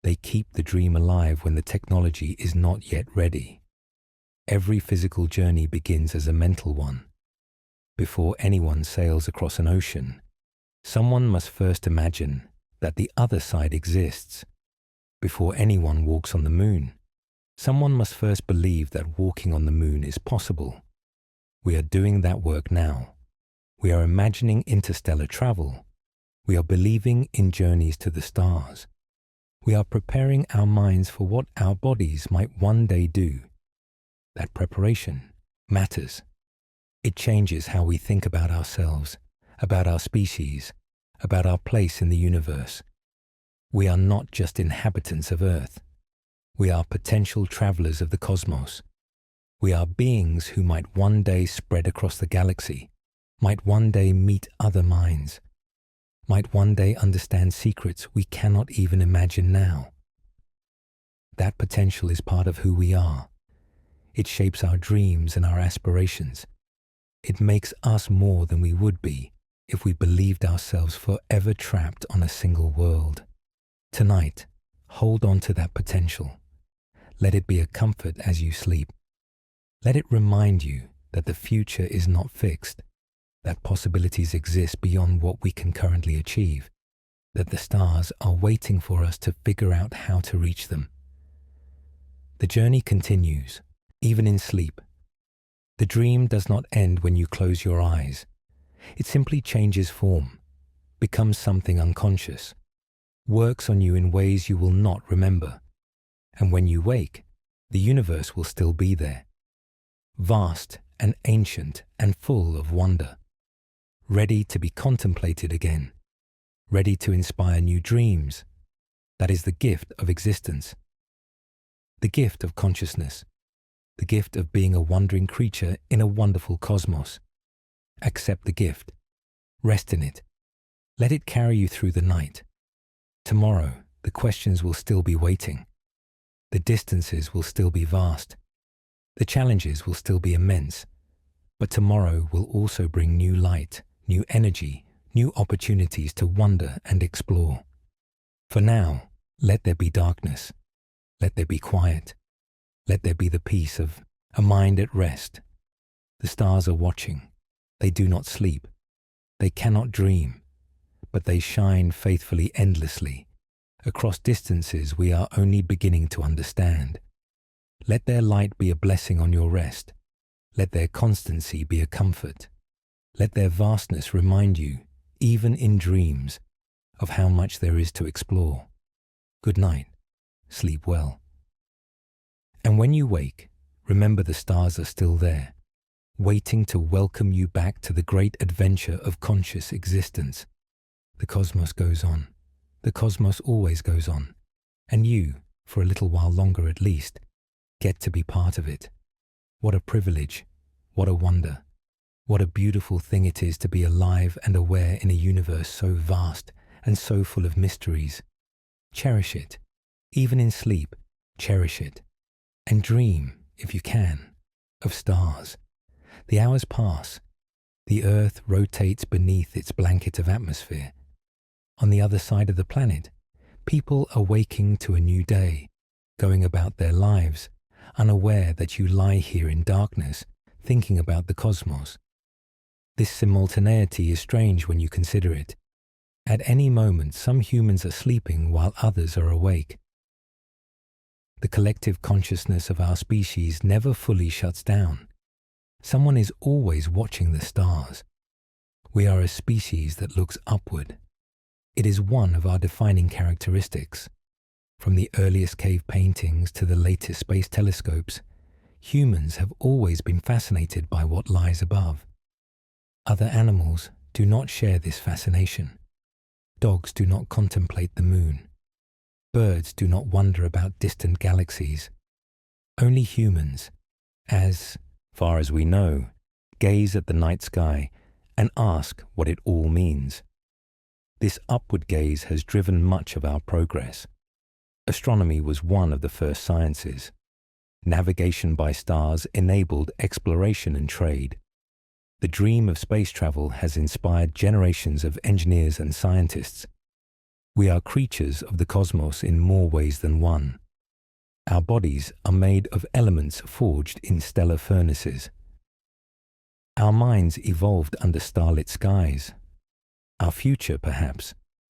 They keep the dream alive when the technology is not yet ready. Every physical journey begins as a mental one. Before anyone sails across an ocean, someone must first imagine that the other side exists. Before anyone walks on the moon, someone must first believe that walking on the moon is possible. We are doing that work now. We are imagining interstellar travel. We are believing in journeys to the stars. We are preparing our minds for what our bodies might one day do. That preparation matters. It changes how we think about ourselves, about our species, about our place in the universe. We are not just inhabitants of Earth. We are potential travelers of the cosmos. We are beings who might one day spread across the galaxy, might one day meet other minds, might one day understand secrets we cannot even imagine now. That potential is part of who we are. It shapes our dreams and our aspirations. It makes us more than we would be if we believed ourselves forever trapped on a single world. Tonight, hold on to that potential. Let it be a comfort as you sleep. Let it remind you that the future is not fixed, that possibilities exist beyond what we can currently achieve, that the stars are waiting for us to figure out how to reach them. The journey continues, even in sleep. The dream does not end when you close your eyes. It simply changes form, becomes something unconscious, works on you in ways you will not remember. And when you wake, the universe will still be there, vast and ancient and full of wonder, ready to be contemplated again, ready to inspire new dreams. That is the gift of existence, the gift of consciousness, the gift of being a wandering creature in a wonderful cosmos. Accept the gift. Rest in it. Let it carry you through the night. Tomorrow, the questions will still be waiting. The distances will still be vast. The challenges will still be immense. But tomorrow will also bring new light, new energy, new opportunities to wonder and explore. For now, let there be darkness. Let there be quiet. Let there be the peace of a mind at rest. The stars are watching. They do not sleep. They cannot dream, but they shine faithfully endlessly, across distances we are only beginning to understand. Let their light be a blessing on your rest. Let their constancy be a comfort. Let their vastness remind you, even in dreams, of how much there is to explore. Good night. Sleep well. And when you wake, remember the stars are still there, waiting to welcome you back to the great adventure of conscious existence. The cosmos goes on. The cosmos always goes on. And you, for a little while longer at least, get to be part of it. What a privilege. What a wonder. What a beautiful thing it is to be alive and aware in a universe so vast and so full of mysteries. Cherish it. Even in sleep, cherish it. And dream, if you can, of stars. The hours pass. The Earth rotates beneath its blanket of atmosphere. On the other side of the planet, people are waking to a new day, going about their lives, unaware that you lie here in darkness, thinking about the cosmos. This simultaneity is strange when you consider it. At any moment, some humans are sleeping while others are awake. The collective consciousness of our species never fully shuts down. Someone is always watching the stars. We are a species that looks upward. It is one of our defining characteristics. From the earliest cave paintings to the latest space telescopes, humans have always been fascinated by what lies above. Other animals do not share this fascination. Dogs do not contemplate the moon. Birds do not wonder about distant galaxies. Only humans, as far as we know, gaze at the night sky and ask what it all means. This upward gaze has driven much of our progress. Astronomy was one of the first sciences. Navigation by stars enabled exploration and trade. The dream of space travel has inspired generations of engineers and scientists. We are creatures of the cosmos in more ways than one. Our bodies are made of elements forged in stellar furnaces. Our minds evolved under starlit skies. Our future, perhaps,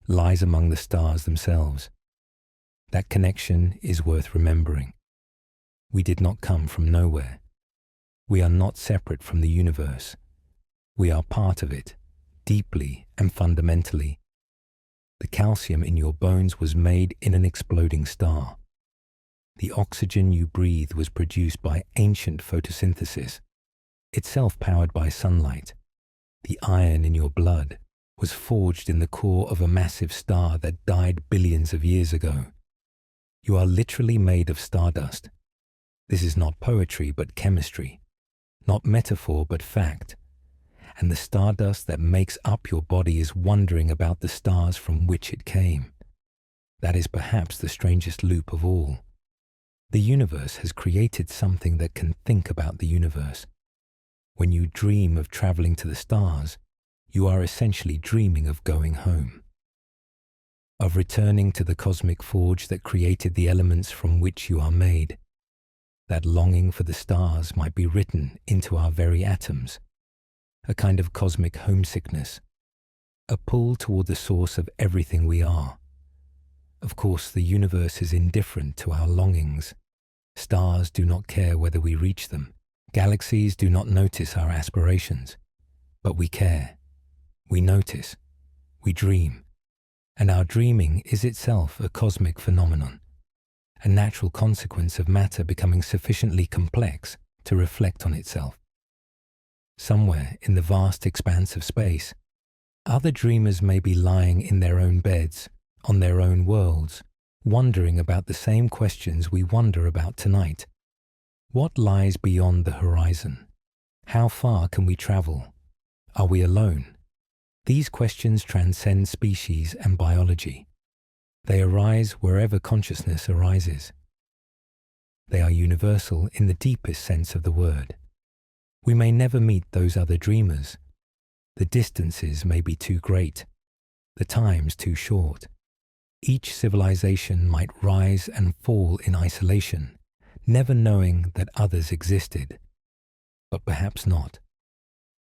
lies among the stars themselves. That connection is worth remembering. We did not come from nowhere. We are not separate from the universe. We are part of it, deeply and fundamentally. The calcium in your bones was made in an exploding star. The oxygen you breathe was produced by ancient photosynthesis, itself powered by sunlight. The iron in your blood was forged in the core of a massive star that died billions of years ago. You are literally made of stardust. This is not poetry but chemistry, not metaphor but fact. And the stardust that makes up your body is wondering about the stars from which it came. That is perhaps the strangest loop of all. The universe has created something that can think about the universe. When you dream of traveling to the stars, you are essentially dreaming of going home, of returning to the cosmic forge that created the elements from which you are made. That longing for the stars might be written into our very atoms, a kind of cosmic homesickness, a pull toward the source of everything we are. Of course, the universe is indifferent to our longings. Stars do not care whether we reach them. Galaxies do not notice our aspirations. But we care. We notice. We dream. And our dreaming is itself a cosmic phenomenon, a natural consequence of matter becoming sufficiently complex to reflect on itself. Somewhere in the vast expanse of space, other dreamers may be lying in their own beds, on their own worlds, wondering about the same questions we wonder about tonight. What lies beyond the horizon? How far can we travel? Are we alone? These questions transcend species and biology. They arise wherever consciousness arises. They are universal in the deepest sense of the word. We may never meet those other dreamers. The distances may be too great, the times too short. Each civilization might rise and fall in isolation, never knowing that others existed. But perhaps not.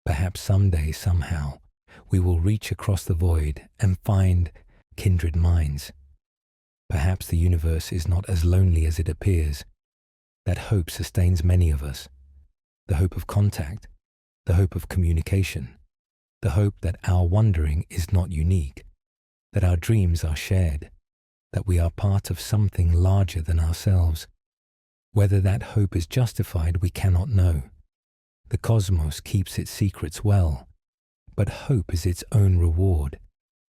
Perhaps someday, somehow, we will reach across the void and find kindred minds. Perhaps the universe is not as lonely as it appears. That hope sustains many of us. The hope of contact, the hope of communication, the hope that our wondering is not unique, that our dreams are shared, that we are part of something larger than ourselves. Whether that hope is justified, we cannot know. The cosmos keeps its secrets well, but hope is its own reward.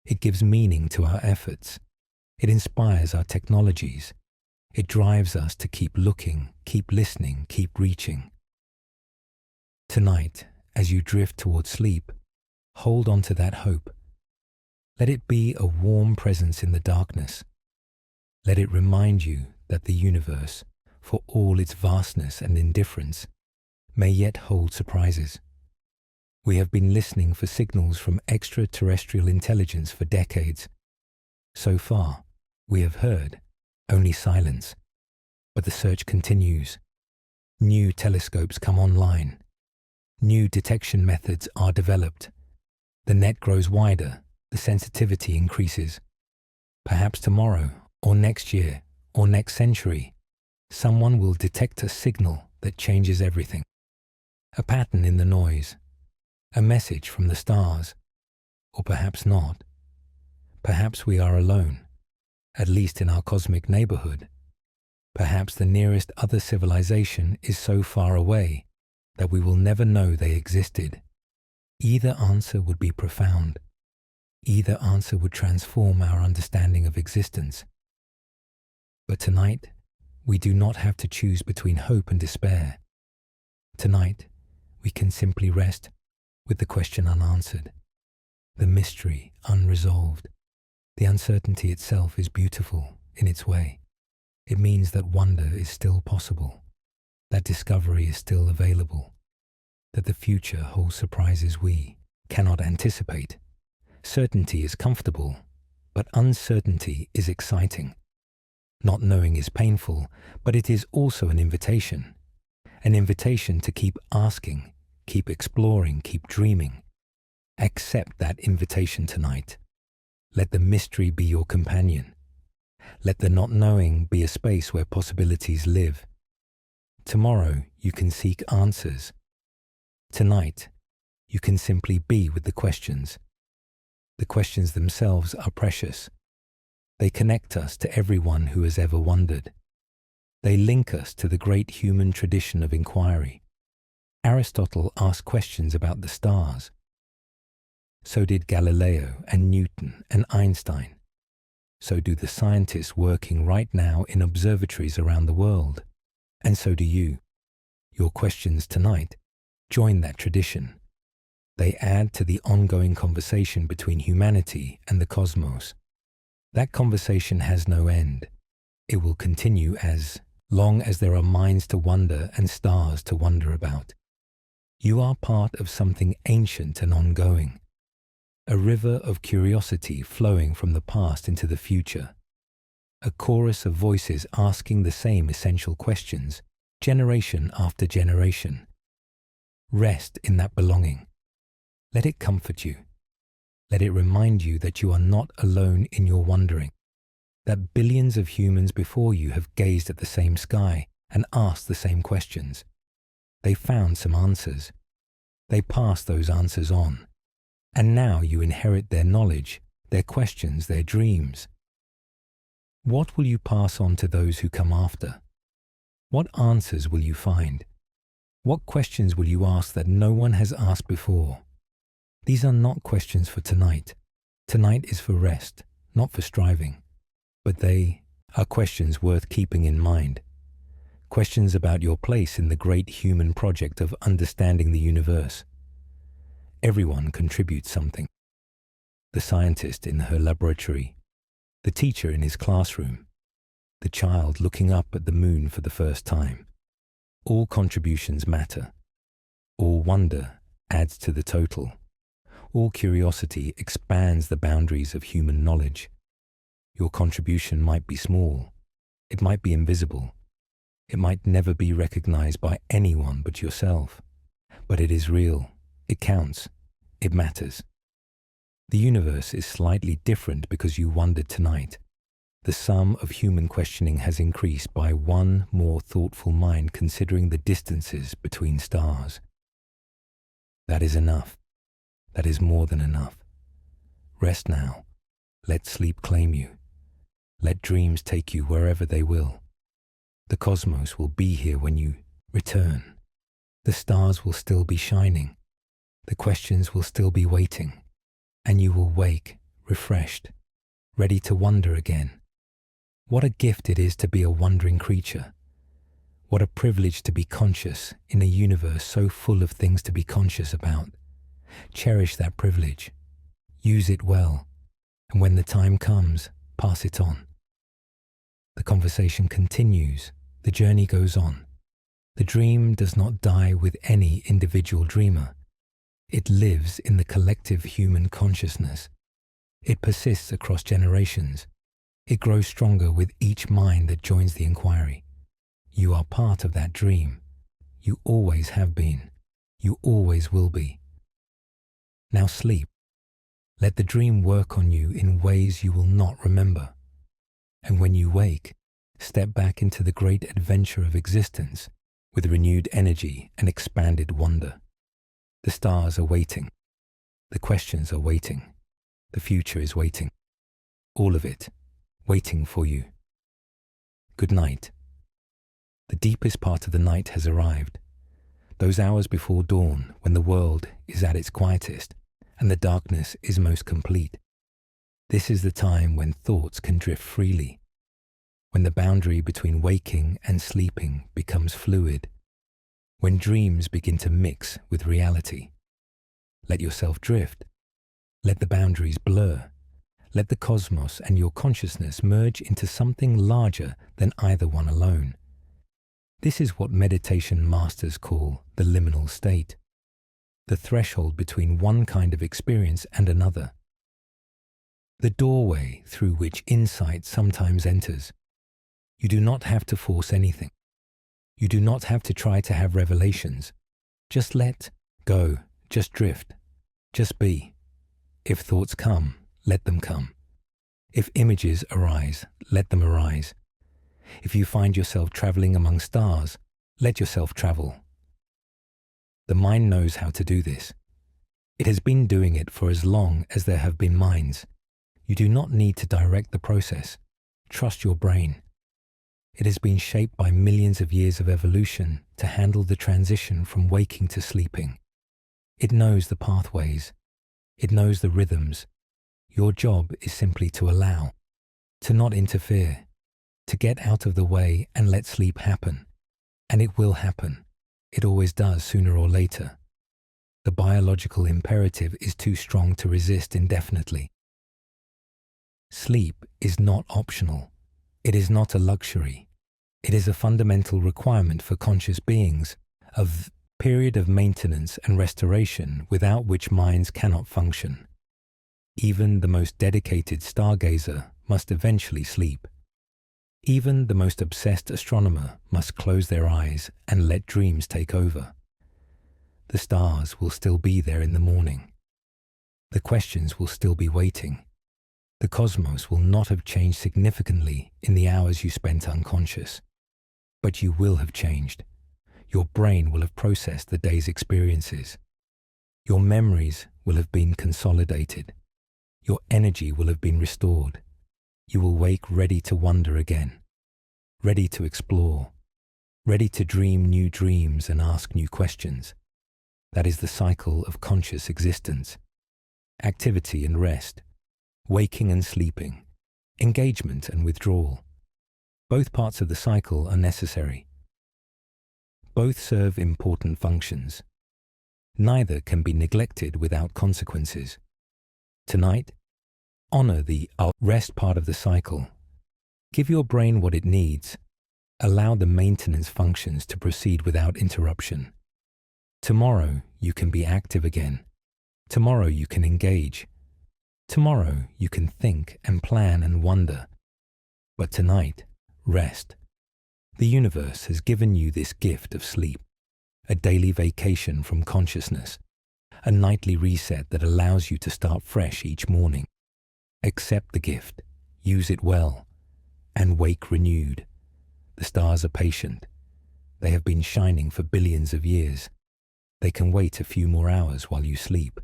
It gives meaning to our efforts. It inspires our technologies. It drives us to keep looking, keep listening, keep reaching. Tonight, as you drift toward sleep, hold on to that hope. Let it be a warm presence in the darkness. Let it remind you that the universe, for all its vastness and indifference, may yet hold surprises. We have been listening for signals from extraterrestrial intelligence for decades. So far, we have heard only silence. But the search continues. New telescopes come online. New detection methods are developed. The net grows wider, the sensitivity increases. Perhaps tomorrow, or next year, or next century, someone will detect a signal that changes everything. A pattern in the noise, a message from the stars, or perhaps not. Perhaps we are alone, at least in our cosmic neighborhood. Perhaps the nearest other civilization is so far away that we will never know they existed. Either answer would be profound. Either answer would transform our understanding of existence. But tonight, we do not have to choose between hope and despair. Tonight, we can simply rest with the question unanswered, the mystery unresolved. The uncertainty itself is beautiful in its way. It means that wonder is still possible, that discovery is still available, that the future holds surprises we cannot anticipate. Certainty is comfortable, but uncertainty is exciting. Not knowing is painful, but it is also an invitation to keep asking, keep exploring, keep dreaming. Accept that invitation tonight. Let the mystery be your companion. Let the not knowing be a space where possibilities live. Tomorrow you can seek answers. Tonight you can simply be with the questions. The questions themselves are precious. They connect us to everyone who has ever wondered. They link us to the great human tradition of inquiry. Aristotle asked questions about the stars. So did Galileo and Newton and Einstein. So do the scientists working right now in observatories around the world. And so do you. Your questions tonight join that tradition. They add to the ongoing conversation between humanity and the cosmos. That conversation has no end. It will continue as long as there are minds to wonder and stars to wonder about. You are part of something ancient and ongoing, a river of curiosity flowing from the past into the future, a chorus of voices asking the same essential questions, generation after generation. Rest in that belonging. Let it comfort you. Let it remind you that you are not alone in your wondering, that billions of humans before you have gazed at the same sky and asked the same questions. They found some answers. They passed those answers on. And now you inherit their knowledge, their questions, their dreams. What will you pass on to those who come after? What answers will you find? What questions will you ask that no one has asked before? These are not questions for tonight. Tonight is for rest, not for striving. But they are questions worth keeping in mind. Questions about your place in the great human project of understanding the universe. Everyone contributes something. The scientist in her laboratory, the teacher in his classroom, the child looking up at the moon for the first time. All contributions matter. All wonder adds to the total. All curiosity expands the boundaries of human knowledge. Your contribution might be small. It might be invisible. It might never be recognized by anyone but yourself. But it is real. It counts. It matters. The universe is slightly different because you wondered tonight. The sum of human questioning has increased by one more thoughtful mind considering the distances between stars. That is enough. That is more than enough. Rest now. Let sleep claim you. Let dreams take you wherever they will. The cosmos will be here when you return. The stars will still be shining. The questions will still be waiting. And you will wake, refreshed, ready to wonder again. What a gift it is to be a wondering creature. What a privilege to be conscious in a universe so full of things to be conscious about. Cherish that privilege. Use it well. And when the time comes, pass it on. The conversation continues. The journey goes on. The dream does not die with any individual dreamer. It lives in the collective human consciousness. It persists across generations. It grows stronger with each mind that joins the inquiry. You are part of that dream. You always have been. You always will be. Now sleep. Let the dream work on you in ways you will not remember. And when you wake, step back into the great adventure of existence with renewed energy and expanded wonder. The stars are waiting. The questions are waiting. The future is waiting. All of it, waiting for you. Good night. The deepest part of the night has arrived. Those hours before dawn when the world is at its quietest and the darkness is most complete. This is the time when thoughts can drift freely, when the boundary between waking and sleeping becomes fluid, when dreams begin to mix with reality. Let yourself drift. Let the boundaries blur. Let the cosmos and your consciousness merge into something larger than either one alone. This is what meditation masters call the liminal state, the threshold between one kind of experience and another, the doorway through which insight sometimes enters. You do not have to force anything. You do not have to try to have revelations. Just let go, just drift, just be. If thoughts come, let them come. If images arise, let them arise. If you find yourself traveling among stars, let yourself travel. The mind knows how to do this. It has been doing it for as long as there have been minds. You do not need to direct the process. Trust your brain. It has been shaped by millions of years of evolution to handle the transition from waking to sleeping. It knows the pathways. It knows the rhythms. Your job is simply to allow, to not interfere, to get out of the way and let sleep happen. And it will happen. It always does, sooner or later. The biological imperative is too strong to resist indefinitely. Sleep is not optional. It is not a luxury. It is a fundamental requirement for conscious beings, a period of maintenance and restoration without which minds cannot function. Even the most dedicated stargazer must eventually sleep. Even the most obsessed astronomer must close their eyes and let dreams take over. The stars will still be there in the morning. The questions will still be waiting. The cosmos will not have changed significantly in the hours you spent unconscious. But you will have changed. Your brain will have processed the day's experiences. Your memories will have been consolidated. Your energy will have been restored. You will wake ready to wonder again, ready to explore, ready to dream new dreams and ask new questions. That is the cycle of conscious existence. Activity and rest, waking and sleeping, engagement and withdrawal. Both parts of the cycle are necessary. Both serve important functions. Neither can be neglected without consequences. Tonight, honor the rest part of the cycle. Give your brain what it needs. Allow the maintenance functions to proceed without interruption. Tomorrow, you can be active again. Tomorrow, you can engage. Tomorrow, you can think and plan and wonder. But tonight, rest. The universe has given you this gift of sleep, a daily vacation from consciousness, a nightly reset that allows you to start fresh each morning. Accept the gift, use it well, and wake renewed. The stars are patient. They have been shining for billions of years. They can wait a few more hours while you sleep,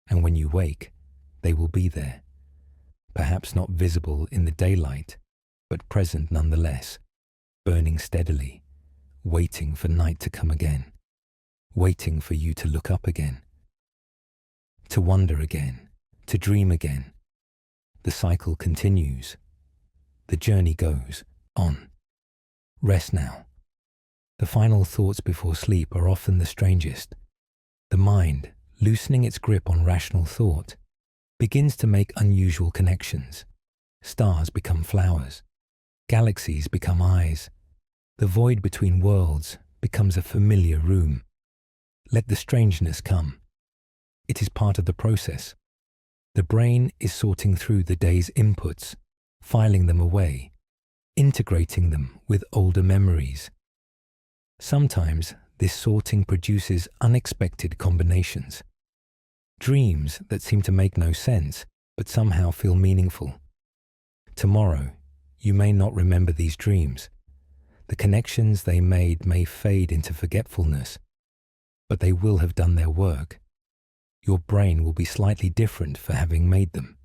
and when you wake, they will be there. Perhaps not visible in the daylight, but present nonetheless, burning steadily, waiting for night to come again, waiting for you to look up again, to wonder again, to dream again. The cycle continues. The journey goes on. Rest now. The final thoughts before sleep are often the strangest. The mind, loosening its grip on rational thought, begins to make unusual connections. Stars become flowers. Galaxies become eyes. The void between worlds becomes a familiar room. Let the strangeness come. It is part of the process. The brain is sorting through the day's inputs, filing them away, integrating them with older memories. Sometimes this sorting produces unexpected combinations. Dreams that seem to make no sense, but somehow feel meaningful. Tomorrow, you may not remember these dreams. The connections they made may fade into forgetfulness, but they will have done their work. Your brain will be slightly different for having made them.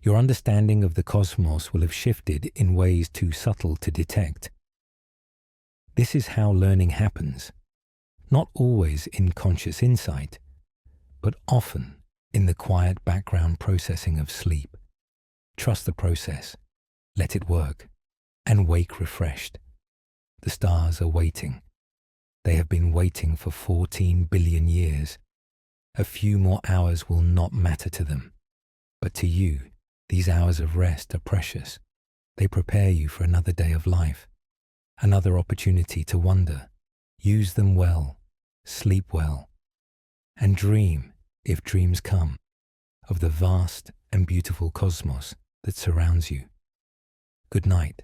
Your understanding of the cosmos will have shifted in ways too subtle to detect. This is how learning happens, not always in conscious insight, but often in the quiet background processing of sleep. Trust the process, let it work, and wake refreshed. The stars are waiting. They have been waiting for 14 billion years. A few more hours will not matter to them, but to you, these hours of rest are precious. They prepare you for another day of life, another opportunity to wonder. Use them well, sleep well, and dream, if dreams come, of the vast and beautiful cosmos that surrounds you. Good night.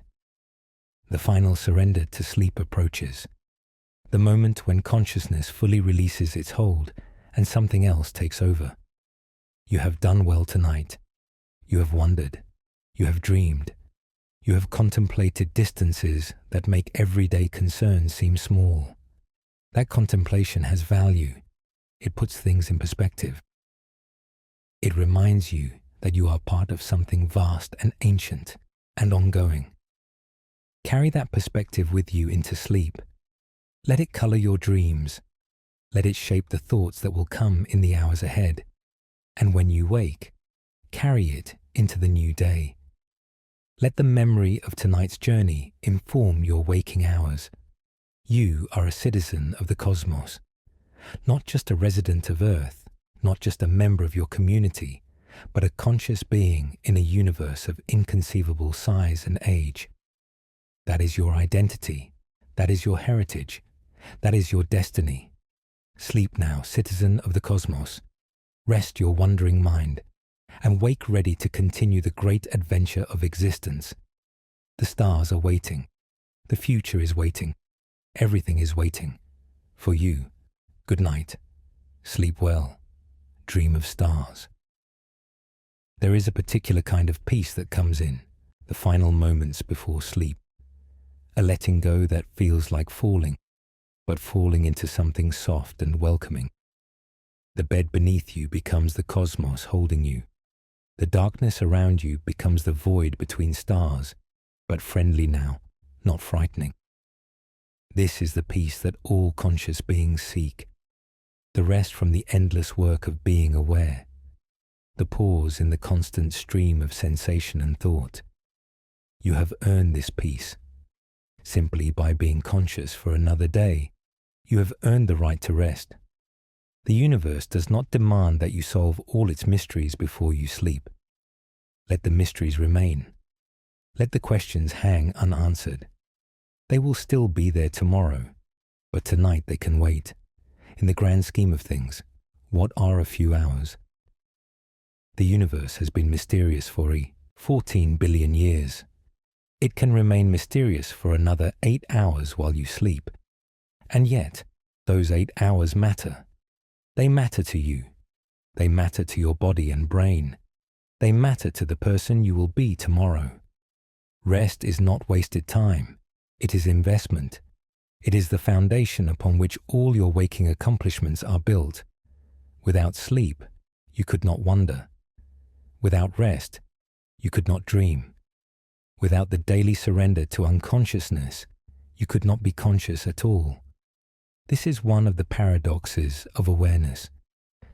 The final surrender to sleep approaches, the moment when consciousness fully releases its hold and something else takes over. You have done well tonight. You have wondered. You have dreamed. You have contemplated distances that make everyday concerns seem small. That contemplation has value. It puts things in perspective. It reminds you that you are part of something vast and ancient and ongoing. Carry that perspective with you into sleep. Let it color your dreams. Let it shape the thoughts that will come in the hours ahead. And when you wake, carry it into the new day. Let the memory of tonight's journey inform your waking hours. You are a citizen of the cosmos, not just a resident of Earth, not just a member of your community, but a conscious being in a universe of inconceivable size and age. That is your identity. That is your heritage. That is your destiny. Sleep now, citizen of the cosmos. Rest your wandering mind, and wake ready to continue the great adventure of existence. The stars are waiting. The future is waiting. Everything is waiting. For you, good night. Sleep well. Dream of stars. There is a particular kind of peace that comes in the final moments before sleep. A letting go that feels like falling, but falling into something soft and welcoming. The bed beneath you becomes the cosmos holding you. The darkness around you becomes the void between stars, but friendly now, not frightening. This is the peace that all conscious beings seek. The rest from the endless work of being aware. The pause in the constant stream of sensation and thought. You have earned this peace. Simply by being conscious for another day, you have earned the right to rest. The universe does not demand that you solve all its mysteries before you sleep. Let the mysteries remain. Let the questions hang unanswered. They will still be there tomorrow, but tonight they can wait. In the grand scheme of things, what are a few hours? The universe has been mysterious for 14 billion years. It can remain mysterious for another 8 hours while you sleep. And yet, those 8 hours matter. They matter to you. They matter to your body and brain. They matter to the person you will be tomorrow. Rest is not wasted time. It is investment. It is the foundation upon which all your waking accomplishments are built. Without sleep, you could not wonder. Without rest, you could not dream. Without the daily surrender to unconsciousness, you could not be conscious at all. This is one of the paradoxes of awareness.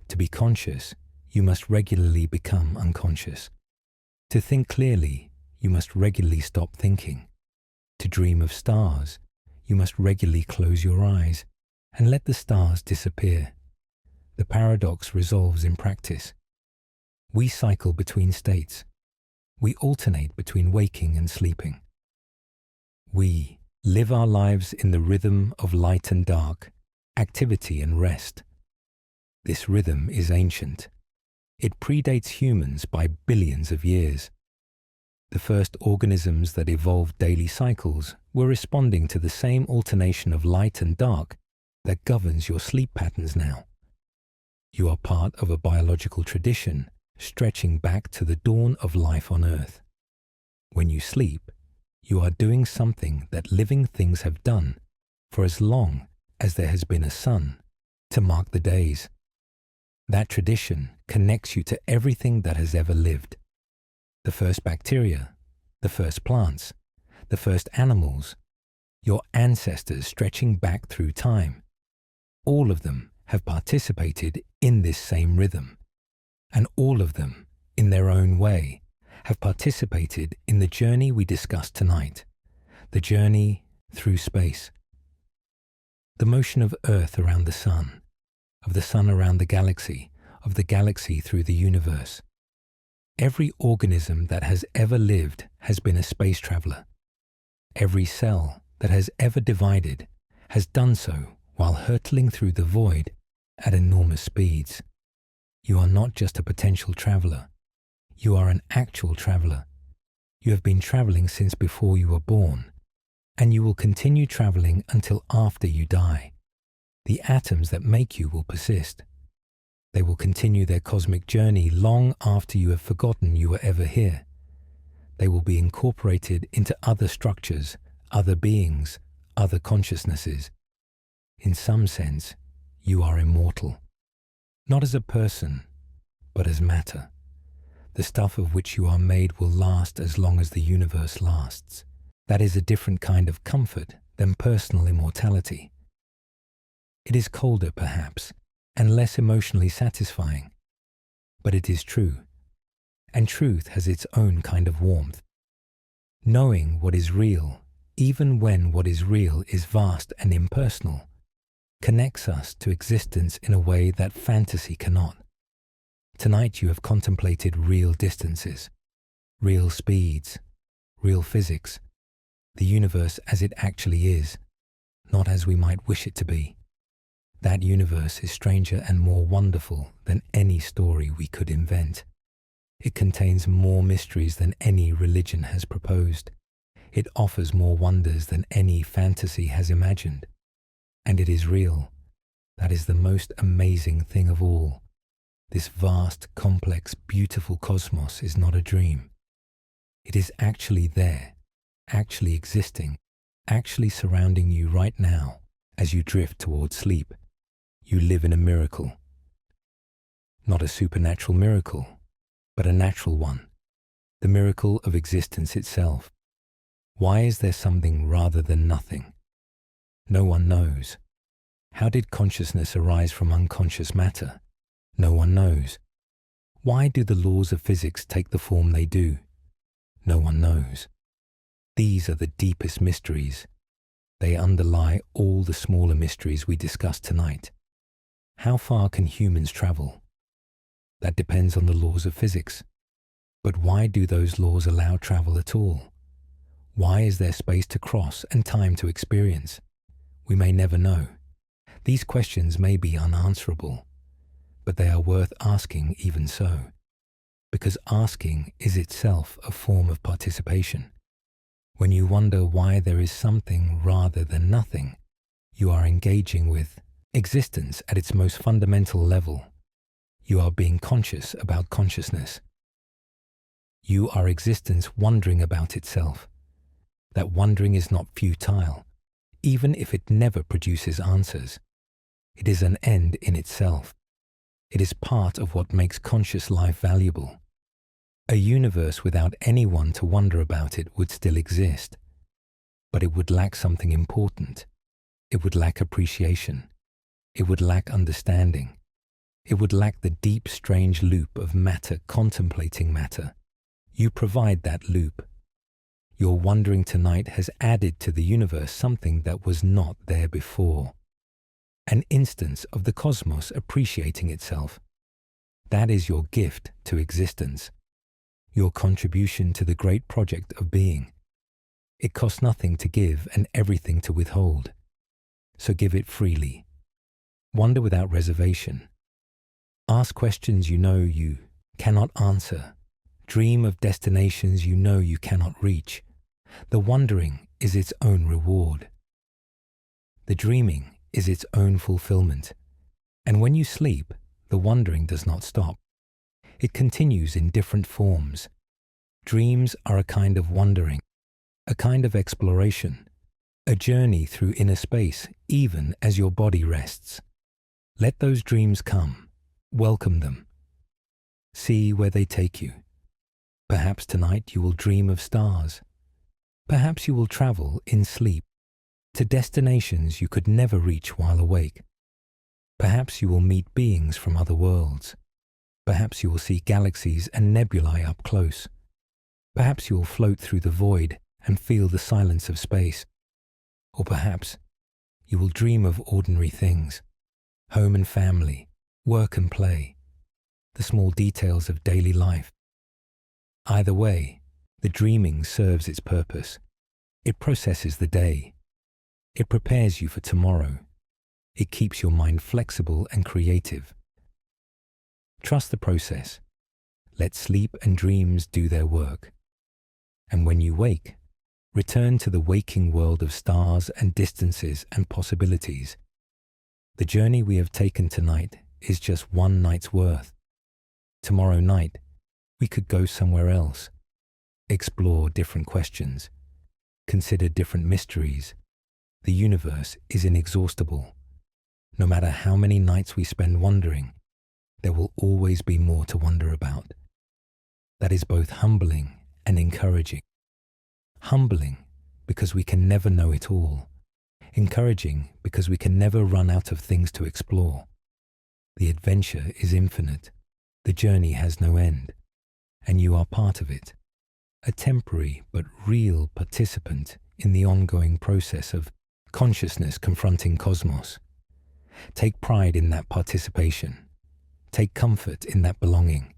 To be conscious, you must regularly become unconscious. To think clearly, you must regularly stop thinking. To dream of stars, you must regularly close your eyes and let the stars disappear. The paradox resolves in practice. We cycle between states. We alternate between waking and sleeping. We live our lives in the rhythm of light and dark, activity and rest. This rhythm is ancient. It predates humans by billions of years. The first organisms that evolved daily cycles were responding to the same alternation of light and dark that governs your sleep patterns now. You are part of a biological tradition stretching back to the dawn of life on Earth. When you sleep, you are doing something that living things have done for as long as there has been a sun, to mark the days. That tradition connects you to everything that has ever lived. The first bacteria, the first plants, the first animals, your ancestors stretching back through time. All of them have participated in this same rhythm. And all of them, in their own way, have participated in the journey we discussed tonight, the journey through space. The motion of Earth around the sun, of the sun around the galaxy, of the galaxy through the universe. Every organism that has ever lived has been a space traveler. Every cell that has ever divided has done so while hurtling through the void at enormous speeds. You are not just a potential traveler. You are an actual traveler. You have been traveling since before you were born, and you will continue traveling until after you die. The atoms that make you will persist. They will continue their cosmic journey long after you have forgotten you were ever here. They will be incorporated into other structures, other beings, other consciousnesses. In some sense, you are immortal. Not as a person, but as matter. The stuff of which you are made will last as long as the universe lasts. That is a different kind of comfort than personal immortality. It is colder, perhaps, and less emotionally satisfying, but it is true, and truth has its own kind of warmth. Knowing what is real even when what is real is vast and impersonal, connects us to existence in a way that fantasy cannot. Tonight you have contemplated real distances, real speeds, real physics, the universe as it actually is, not as we might wish it to be. That universe is stranger and more wonderful than any story we could invent. It contains more mysteries than any religion has proposed. It offers more wonders than any fantasy has imagined. And it is real. That is the most amazing thing of all. This vast, complex, beautiful cosmos is not a dream. It is actually there, actually existing, actually surrounding you right now as you drift towards sleep. You live in a miracle. Not a supernatural miracle, but a natural one. The miracle of existence itself. Why is there something rather than nothing? No one knows. How did consciousness arise from unconscious matter? No one knows. Why do the laws of physics take the form they do? No one knows. These are the deepest mysteries. They underlie all the smaller mysteries we discussed tonight. How far can humans travel? That depends on the laws of physics. But why do those laws allow travel at all? Why is there space to cross and time to experience? We may never know. These questions may be unanswerable, but they are worth asking even so, because asking is itself a form of participation. When you wonder why there is something rather than nothing, you are engaging with existence at its most fundamental level. You are being conscious about consciousness. You are existence wondering about itself. That wondering is not futile, even if it never produces answers. It is an end in itself. It is part of what makes conscious life valuable. A universe without anyone to wonder about it would still exist, but it would lack something important. It would lack appreciation. It would lack understanding. It would lack the deep, strange loop of matter contemplating matter. You provide that loop. Your wondering tonight has added to the universe something that was not there before. An instance of the cosmos appreciating itself. That is your gift to existence. Your contribution to the great project of being. It costs nothing to give and everything to withhold. So give it freely. Wonder without reservation. Ask questions you know you cannot answer. Dream of destinations you know you cannot reach. The wondering is its own reward. The dreaming is its own fulfillment. And when you sleep, the wondering does not stop. It continues in different forms. Dreams are a kind of wondering, a kind of exploration, a journey through inner space even as your body rests. Let those dreams come. Welcome them. See where they take you. Perhaps tonight you will dream of stars. Perhaps you will travel in sleep to destinations you could never reach while awake. Perhaps you will meet beings from other worlds. Perhaps you will see galaxies and nebulae up close. Perhaps you will float through the void and feel the silence of space. Or perhaps you will dream of ordinary things, home and family, work and play, the small details of daily life. Either way, the dreaming serves its purpose. It processes the day. It prepares you for tomorrow. It keeps your mind flexible and creative. Trust the process. Let sleep and dreams do their work. And when you wake, return to the waking world of stars and distances and possibilities. The journey we have taken tonight is just one night's worth. Tomorrow night, we could go somewhere else, explore different questions, consider different mysteries. The universe is inexhaustible. No matter how many nights we spend wondering, there will always be more to wonder about. That is both humbling and encouraging. Humbling because we can never know it all. Encouraging because we can never run out of things to explore. The adventure is infinite. The journey has no end. And you are part of it. A temporary but real participant in the ongoing process of consciousness confronting cosmos. Take pride in that participation. Take comfort in that belonging.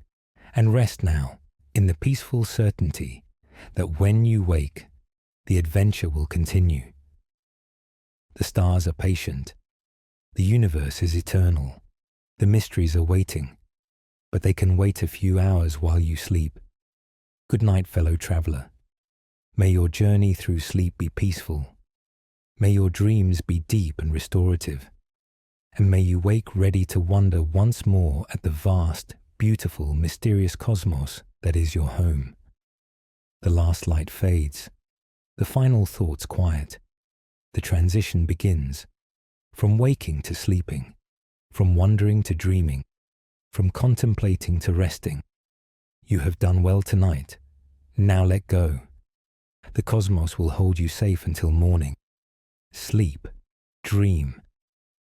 And rest now in the peaceful certainty that when you wake, the adventure will continue. The stars are patient. The universe is eternal. The mysteries are waiting, but they can wait a few hours while you sleep. Good night, fellow traveler. May your journey through sleep be peaceful. May your dreams be deep and restorative. And may you wake ready to wonder once more at the vast, beautiful, mysterious cosmos that is your home. The last light fades. The final thoughts quiet. The transition begins. From waking to sleeping. From wondering to dreaming. From contemplating to resting. You have done well tonight. Now let go. The cosmos will hold you safe until morning. Sleep, dream,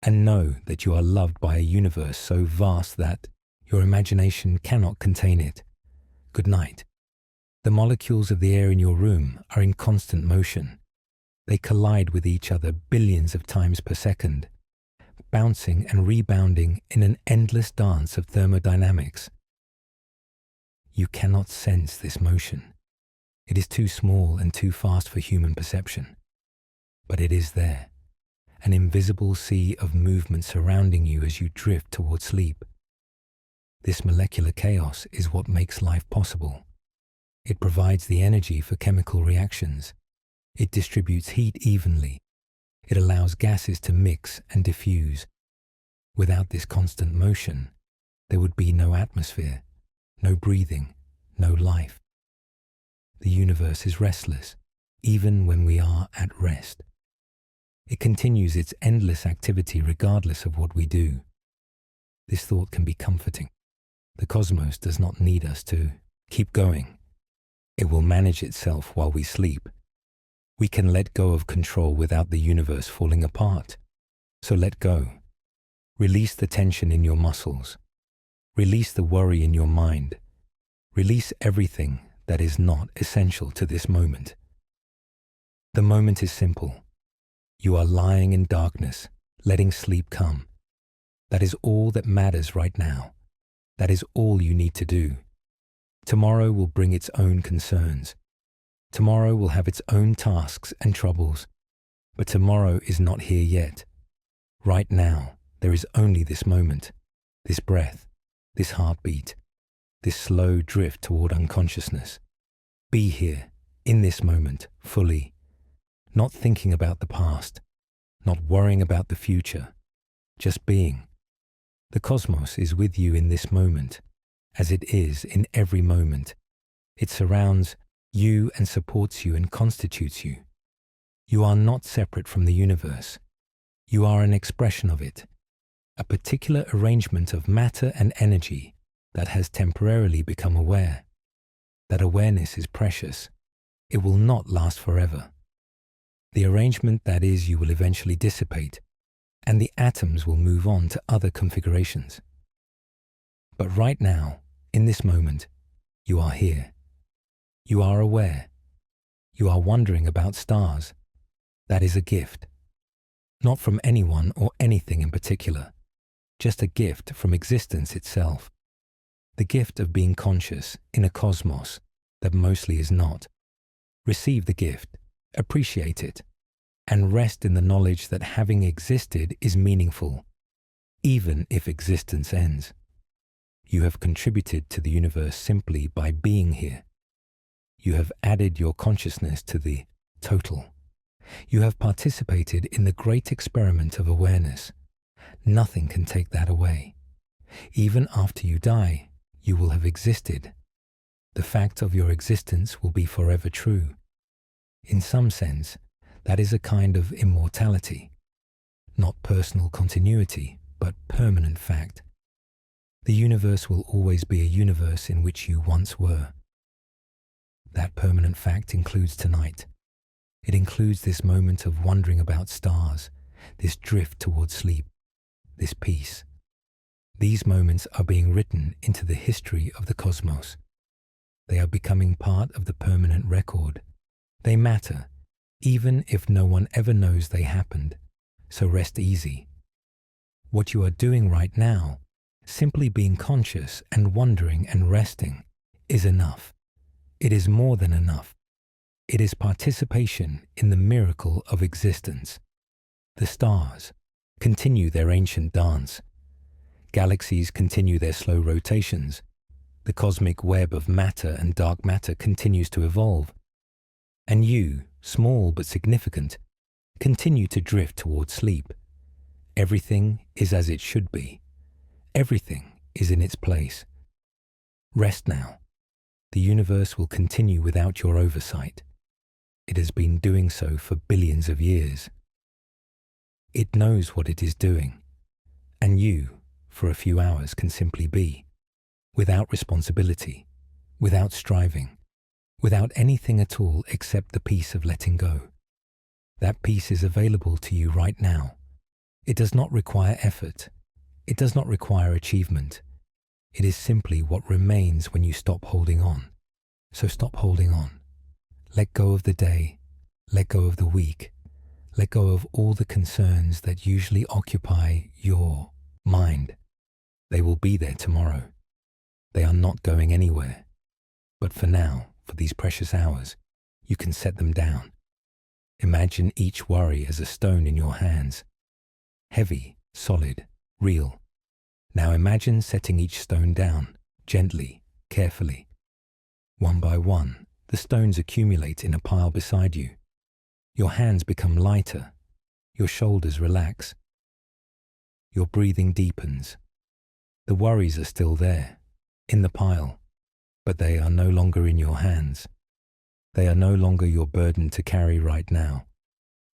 and know that you are loved by a universe so vast that your imagination cannot contain it. Good night. The molecules of the air in your room are in constant motion. They collide with each other billions of times per second, bouncing and rebounding in an endless dance of thermodynamics. You cannot sense this motion. It is too small and too fast for human perception. But it is there, an invisible sea of movement surrounding you as you drift toward sleep. This molecular chaos is what makes life possible. It provides the energy for chemical reactions. It distributes heat evenly. It allows gases to mix and diffuse. Without this constant motion, there would be no atmosphere, no breathing, no life. The universe is restless, even when we are at rest. It continues its endless activity regardless of what we do. This thought can be comforting. The cosmos does not need us to keep going. It will manage itself while we sleep. We can let go of control without the universe falling apart. So let go. Release the tension in your muscles. Release the worry in your mind. Release everything that is not essential to this moment. The moment is simple. You are lying in darkness, letting sleep come. That is all that matters right now. That is all you need to do. Tomorrow will bring its own concerns. Tomorrow will have its own tasks and troubles. But tomorrow is not here yet. Right now, there is only this moment, this breath, this heartbeat, this slow drift toward unconsciousness. Be here, in this moment, fully. Not thinking about the past, not worrying about the future, just being. The cosmos is with you in this moment, as it is in every moment. It surrounds you and supports you and constitutes you. You are not separate from the universe. You are an expression of it, a particular arrangement of matter and energy that has temporarily become aware. That awareness is precious. It will not last forever. The arrangement that is you will eventually dissipate, and the atoms will move on to other configurations. But right now, in this moment, you are here. You are aware. You are wondering about stars. That is a gift. Not from anyone or anything in particular, just a gift from existence itself. The gift of being conscious in a cosmos that mostly is not. Receive the gift, appreciate it, and rest in the knowledge that having existed is meaningful, even if existence ends. You have contributed to the universe simply by being here. You have added your consciousness to the total. You have participated in the great experiment of awareness. Nothing can take that away. Even after you die, you will have existed. The fact of your existence will be forever true. In some sense, that is a kind of immortality. Not personal continuity, but permanent fact. The universe will always be a universe in which you once were. That permanent fact includes tonight. It includes this moment of wondering about stars, this drift towards sleep, this peace. These moments are being written into the history of the cosmos. They are becoming part of the permanent record. They matter, even if no one ever knows they happened, so rest easy. What you are doing right now, simply being conscious and wondering and resting, is enough. It is more than enough. It is participation in the miracle of existence. The stars continue their ancient dance. Galaxies continue their slow rotations. The cosmic web of matter and dark matter continues to evolve. And you, small but significant, continue to drift towards sleep. Everything is as it should be. Everything is in its place. Rest now. The universe will continue without your oversight. It has been doing so for billions of years. It knows what it is doing, and you, for a few hours, can simply be, without responsibility, without striving, without anything at all except the peace of letting go. That peace is available to you right now. It does not require effort. It does not require achievement. It is simply what remains when you stop holding on. So stop holding on. Let go of the day. Let go of the week. Let go of all the concerns that usually occupy your mind. They will be there tomorrow. They are not going anywhere. But for now, for these precious hours, you can set them down. Imagine each worry as a stone in your hands. Heavy, solid, real. Now imagine setting each stone down, gently, carefully. One by one, the stones accumulate in a pile beside you. Your hands become lighter. Your shoulders relax. Your breathing deepens. The worries are still there, in the pile, but they are no longer in your hands. They are no longer your burden to carry right now.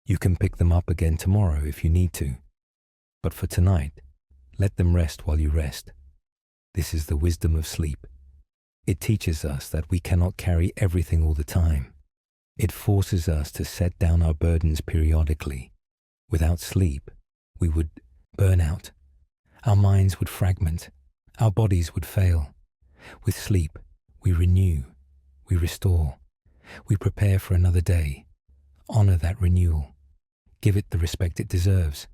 You can pick them up again tomorrow if you need to. But for tonight, let them rest while you rest. This is the wisdom of sleep. It teaches us that we cannot carry everything all the time. It forces us to set down our burdens periodically. Without sleep, we would burn out. Our minds would fragment. Our bodies would fail. With sleep, we renew. We restore. We prepare for another day. Honor that renewal. Give it the respect it deserves.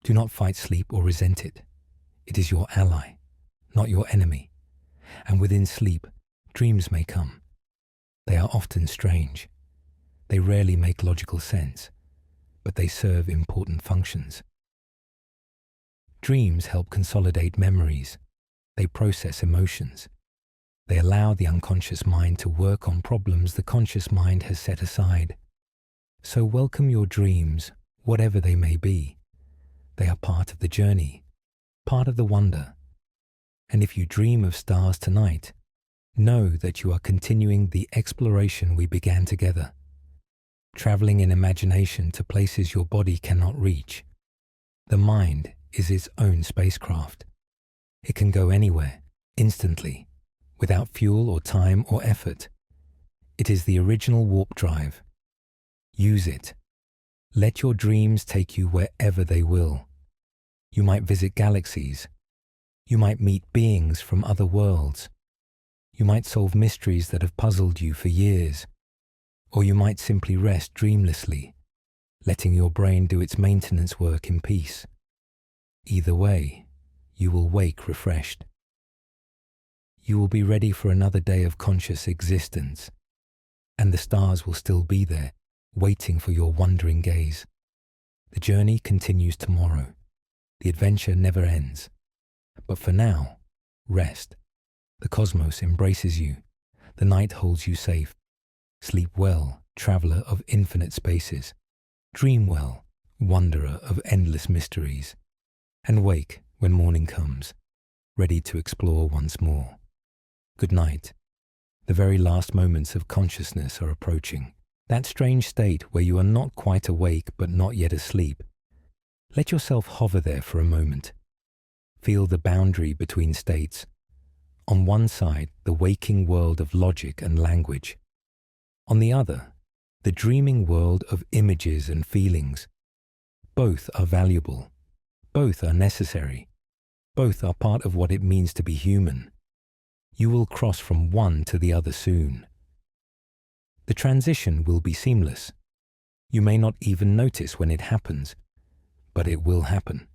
Do not fight sleep or resent it. It is your ally, not your enemy. And within sleep, dreams may come. They are often strange. They rarely make logical sense, but they serve important functions. Dreams help consolidate memories. They process emotions. They allow the unconscious mind to work on problems the conscious mind has set aside. So welcome your dreams, whatever they may be. They are part of the journey, part of the wonder. And if you dream of stars tonight, know that you are continuing the exploration we began together, traveling in imagination to places your body cannot reach. The mind is its own spacecraft. It can go anywhere, instantly, without fuel or time or effort. It is the original warp drive. Use it. Let your dreams take you wherever they will. You might visit galaxies. You might meet beings from other worlds. You might solve mysteries that have puzzled you for years. Or you might simply rest dreamlessly, letting your brain do its maintenance work in peace. Either way, you will wake refreshed. You will be ready for another day of conscious existence, and the stars will still be there, waiting for your wondering gaze. The journey continues tomorrow. The adventure never ends. But for now, rest. The cosmos embraces you. The night holds you safe. Sleep well, traveler of infinite spaces. Dream well, wanderer of endless mysteries. And wake when morning comes, ready to explore once more. Good night. The very last moments of consciousness are approaching. That strange state where you are not quite awake but not yet asleep. Let yourself hover there for a moment. Feel the boundary between states. On one side, the waking world of logic and language. On the other, the dreaming world of images and feelings. Both are valuable. Both are necessary. Both are part of what it means to be human. You will cross from one to the other soon. The transition will be seamless. You may not even notice when it happens, but it will happen.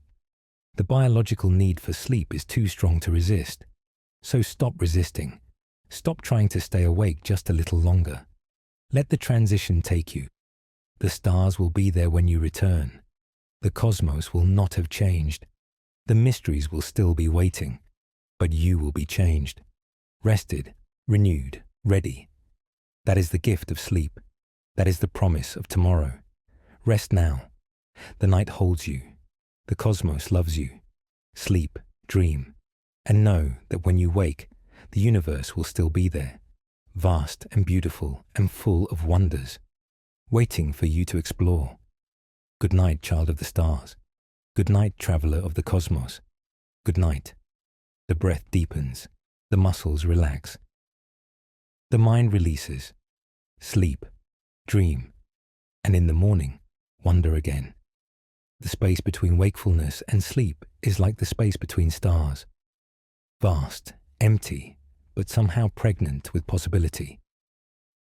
The biological need for sleep is too strong to resist. So stop resisting. Stop trying to stay awake just a little longer. Let the transition take you. The stars will be there when you return. The cosmos will not have changed. The mysteries will still be waiting, but you will be changed. Rested, renewed, ready. That is the gift of sleep. That is the promise of tomorrow. Rest now. The night holds you. The cosmos loves you. Sleep, dream, and know that when you wake, the universe will still be there, vast and beautiful and full of wonders, waiting for you to explore. Good night, child of the stars. Good night, traveler of the cosmos. Good night. The breath deepens. The muscles relax. The mind releases. Sleep, dream, and in the morning, wonder again. The space between wakefulness and sleep is like the space between stars. Vast, empty, but somehow pregnant with possibility.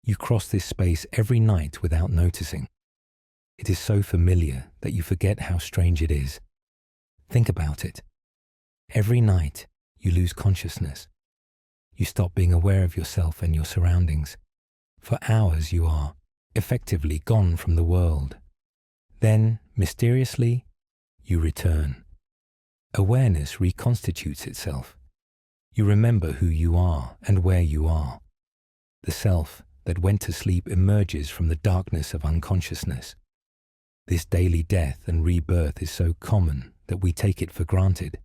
You cross this space every night without noticing. It is so familiar that you forget how strange it is. Think about it. Every night, you lose consciousness. You stop being aware of yourself and your surroundings. For hours, you are effectively gone from the world. Then, mysteriously, you return. Awareness reconstitutes itself. You remember who you are and where you are. The self that went to sleep emerges from the darkness of unconsciousness. This daily death and rebirth is so common that we take it for granted.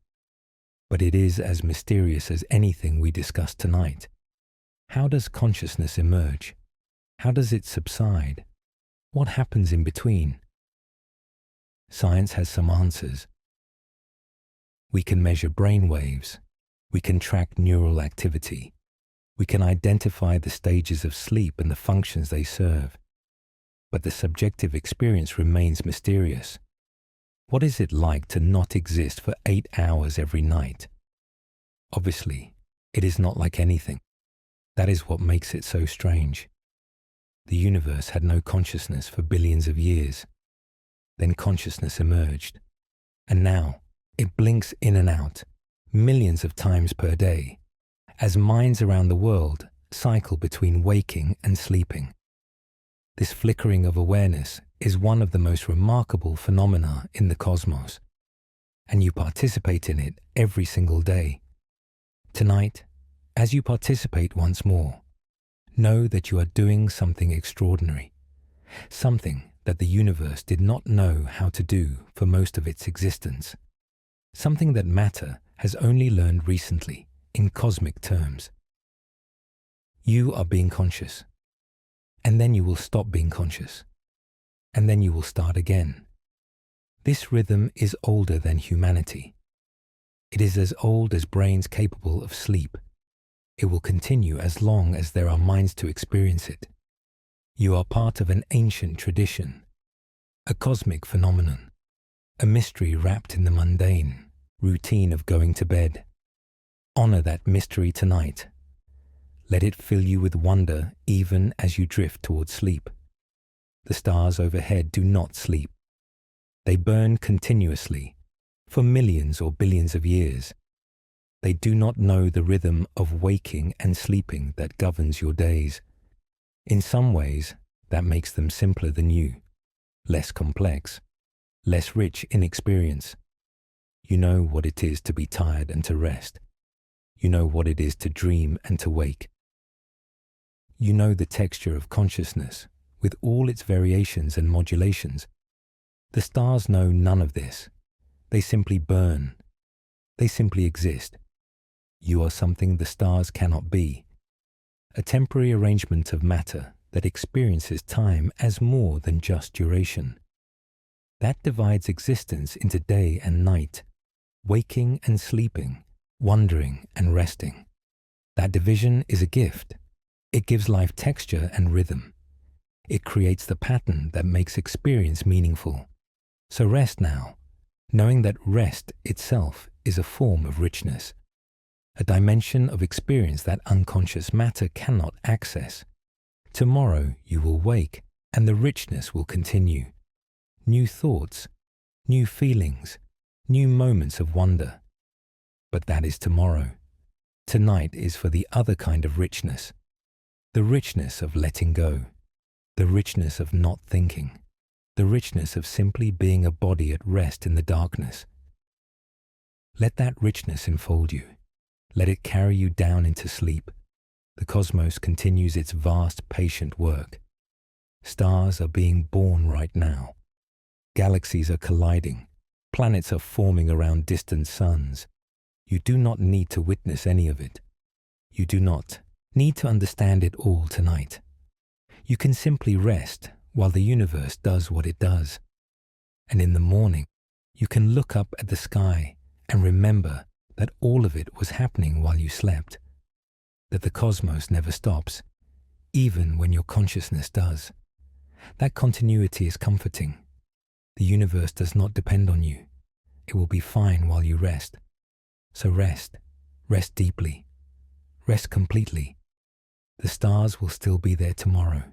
But it is as mysterious as anything we discussed tonight. How does consciousness emerge? How does it subside? What happens in between? Science has some answers. We can measure brain waves. We can track neural activity. We can identify the stages of sleep and the functions they serve. But the subjective experience remains mysterious. What is it like to not exist for 8 hours every night? Obviously, it is not like anything. That is what makes it so strange. The universe had no consciousness for billions of years. Then consciousness emerged. And now, it blinks in and out, millions of times per day, as minds around the world cycle between waking and sleeping. This flickering of awareness is one of the most remarkable phenomena in the cosmos, and you participate in it every single day. Tonight, as you participate once more, know that you are doing something extraordinary, something that the universe did not know how to do for most of its existence, something that matter has only learned recently in cosmic terms. You are being conscious, and then you will stop being conscious, and then you will start again. This rhythm is older than humanity. It is as old as brains capable of sleep. It will continue as long as there are minds to experience it. You are part of an ancient tradition, a cosmic phenomenon, a mystery wrapped in the mundane routine of going to bed. Honor that mystery tonight. Let it fill you with wonder even as you drift towards sleep. The stars overhead do not sleep. They burn continuously for millions or billions of years. They do not know the rhythm of waking and sleeping that governs your days. In some ways, that makes them simpler than you, less complex, less rich in experience. You know what it is to be tired and to rest. You know what it is to dream and to wake. You know the texture of consciousness with all its variations and modulations. The stars know none of this. They simply burn. They simply exist. You are something the stars cannot be, a temporary arrangement of matter that experiences time as more than just duration. That divides existence into day and night, waking and sleeping, wandering and resting. That division is a gift. It gives life texture and rhythm. It creates the pattern that makes experience meaningful. So rest now, knowing that rest itself is a form of richness, a dimension of experience that unconscious matter cannot access. Tomorrow you will wake and the richness will continue. New thoughts, new feelings, new moments of wonder. But that is tomorrow. Tonight is for the other kind of richness, the richness of letting go, the richness of not thinking, the richness of simply being a body at rest in the darkness. Let that richness enfold you. Let it carry you down into sleep. The cosmos continues its vast, patient work. Stars are being born right now. Galaxies are colliding. Planets are forming around distant suns. You do not need to witness any of it. You do not need to understand it all tonight. You can simply rest while the universe does what it does. And in the morning, you can look up at the sky and remember that all of it was happening while you slept, that the cosmos never stops, even when your consciousness does. That continuity is comforting. The universe does not depend on you. It will be fine while you rest. So rest deeply, rest completely. The stars will still be there tomorrow.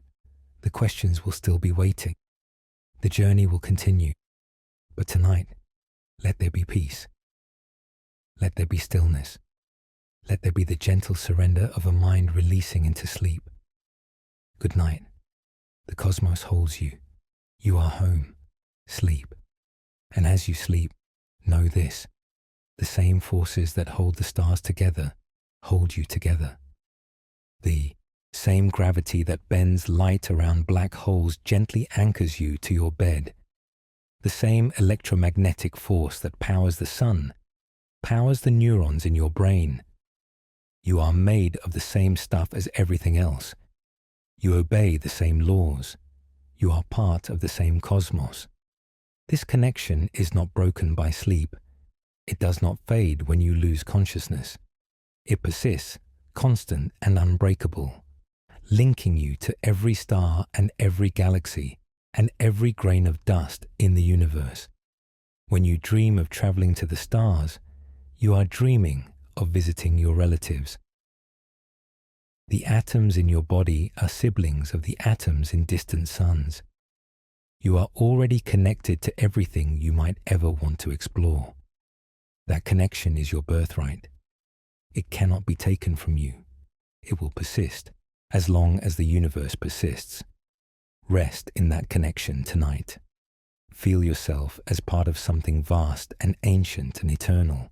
The questions will still be waiting. The journey will continue. But tonight, let there be peace. Let there be stillness. Let there be the gentle surrender of a mind releasing into sleep. Good night. The cosmos holds you. You are home. Sleep. And as you sleep, know this. The same forces that hold the stars together hold you together. The same gravity that bends light around black holes gently anchors you to your bed. The same electromagnetic force that powers the sun powers the neurons in your brain. You are made of the same stuff as everything else. You obey the same laws. You are part of the same cosmos. This connection is not broken by sleep. It does not fade when you lose consciousness. It persists, constant and unbreakable, linking you to every star and every galaxy and every grain of dust in the universe. When you dream of traveling to the stars, you are dreaming of visiting your relatives. The atoms in your body are siblings of the atoms in distant suns. You are already connected to everything you might ever want to explore. That connection is your birthright. It cannot be taken from you. It will persist as long as the universe persists. Rest in that connection tonight. Feel yourself as part of something vast and ancient and eternal.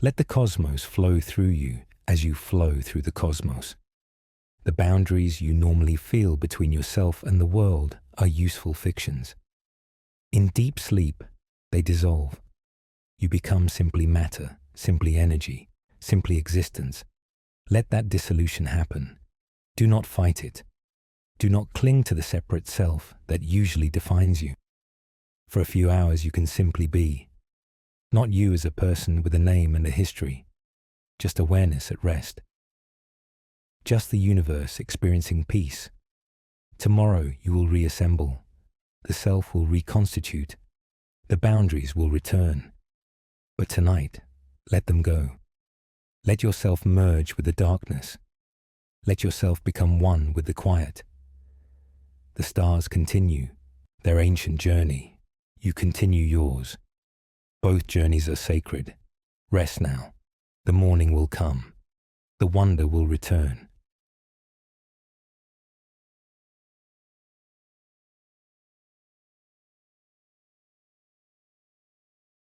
Let the cosmos flow through you as you flow through the cosmos. The boundaries you normally feel between yourself and the world are useful fictions. In deep sleep, they dissolve. You become simply matter, simply energy, simply existence. Let that dissolution happen. Do not fight it. Do not cling to the separate self that usually defines you. For a few hours you can simply be. Not you as a person with a name and a history, just awareness at rest. Just the universe experiencing peace. Tomorrow you will reassemble. The self will reconstitute. The boundaries will return. But tonight, let them go. Let yourself merge with the darkness. Let yourself become one with the quiet. The stars continue their ancient journey. You continue yours. Both journeys are sacred. Rest now. The morning will come. The wonder will return.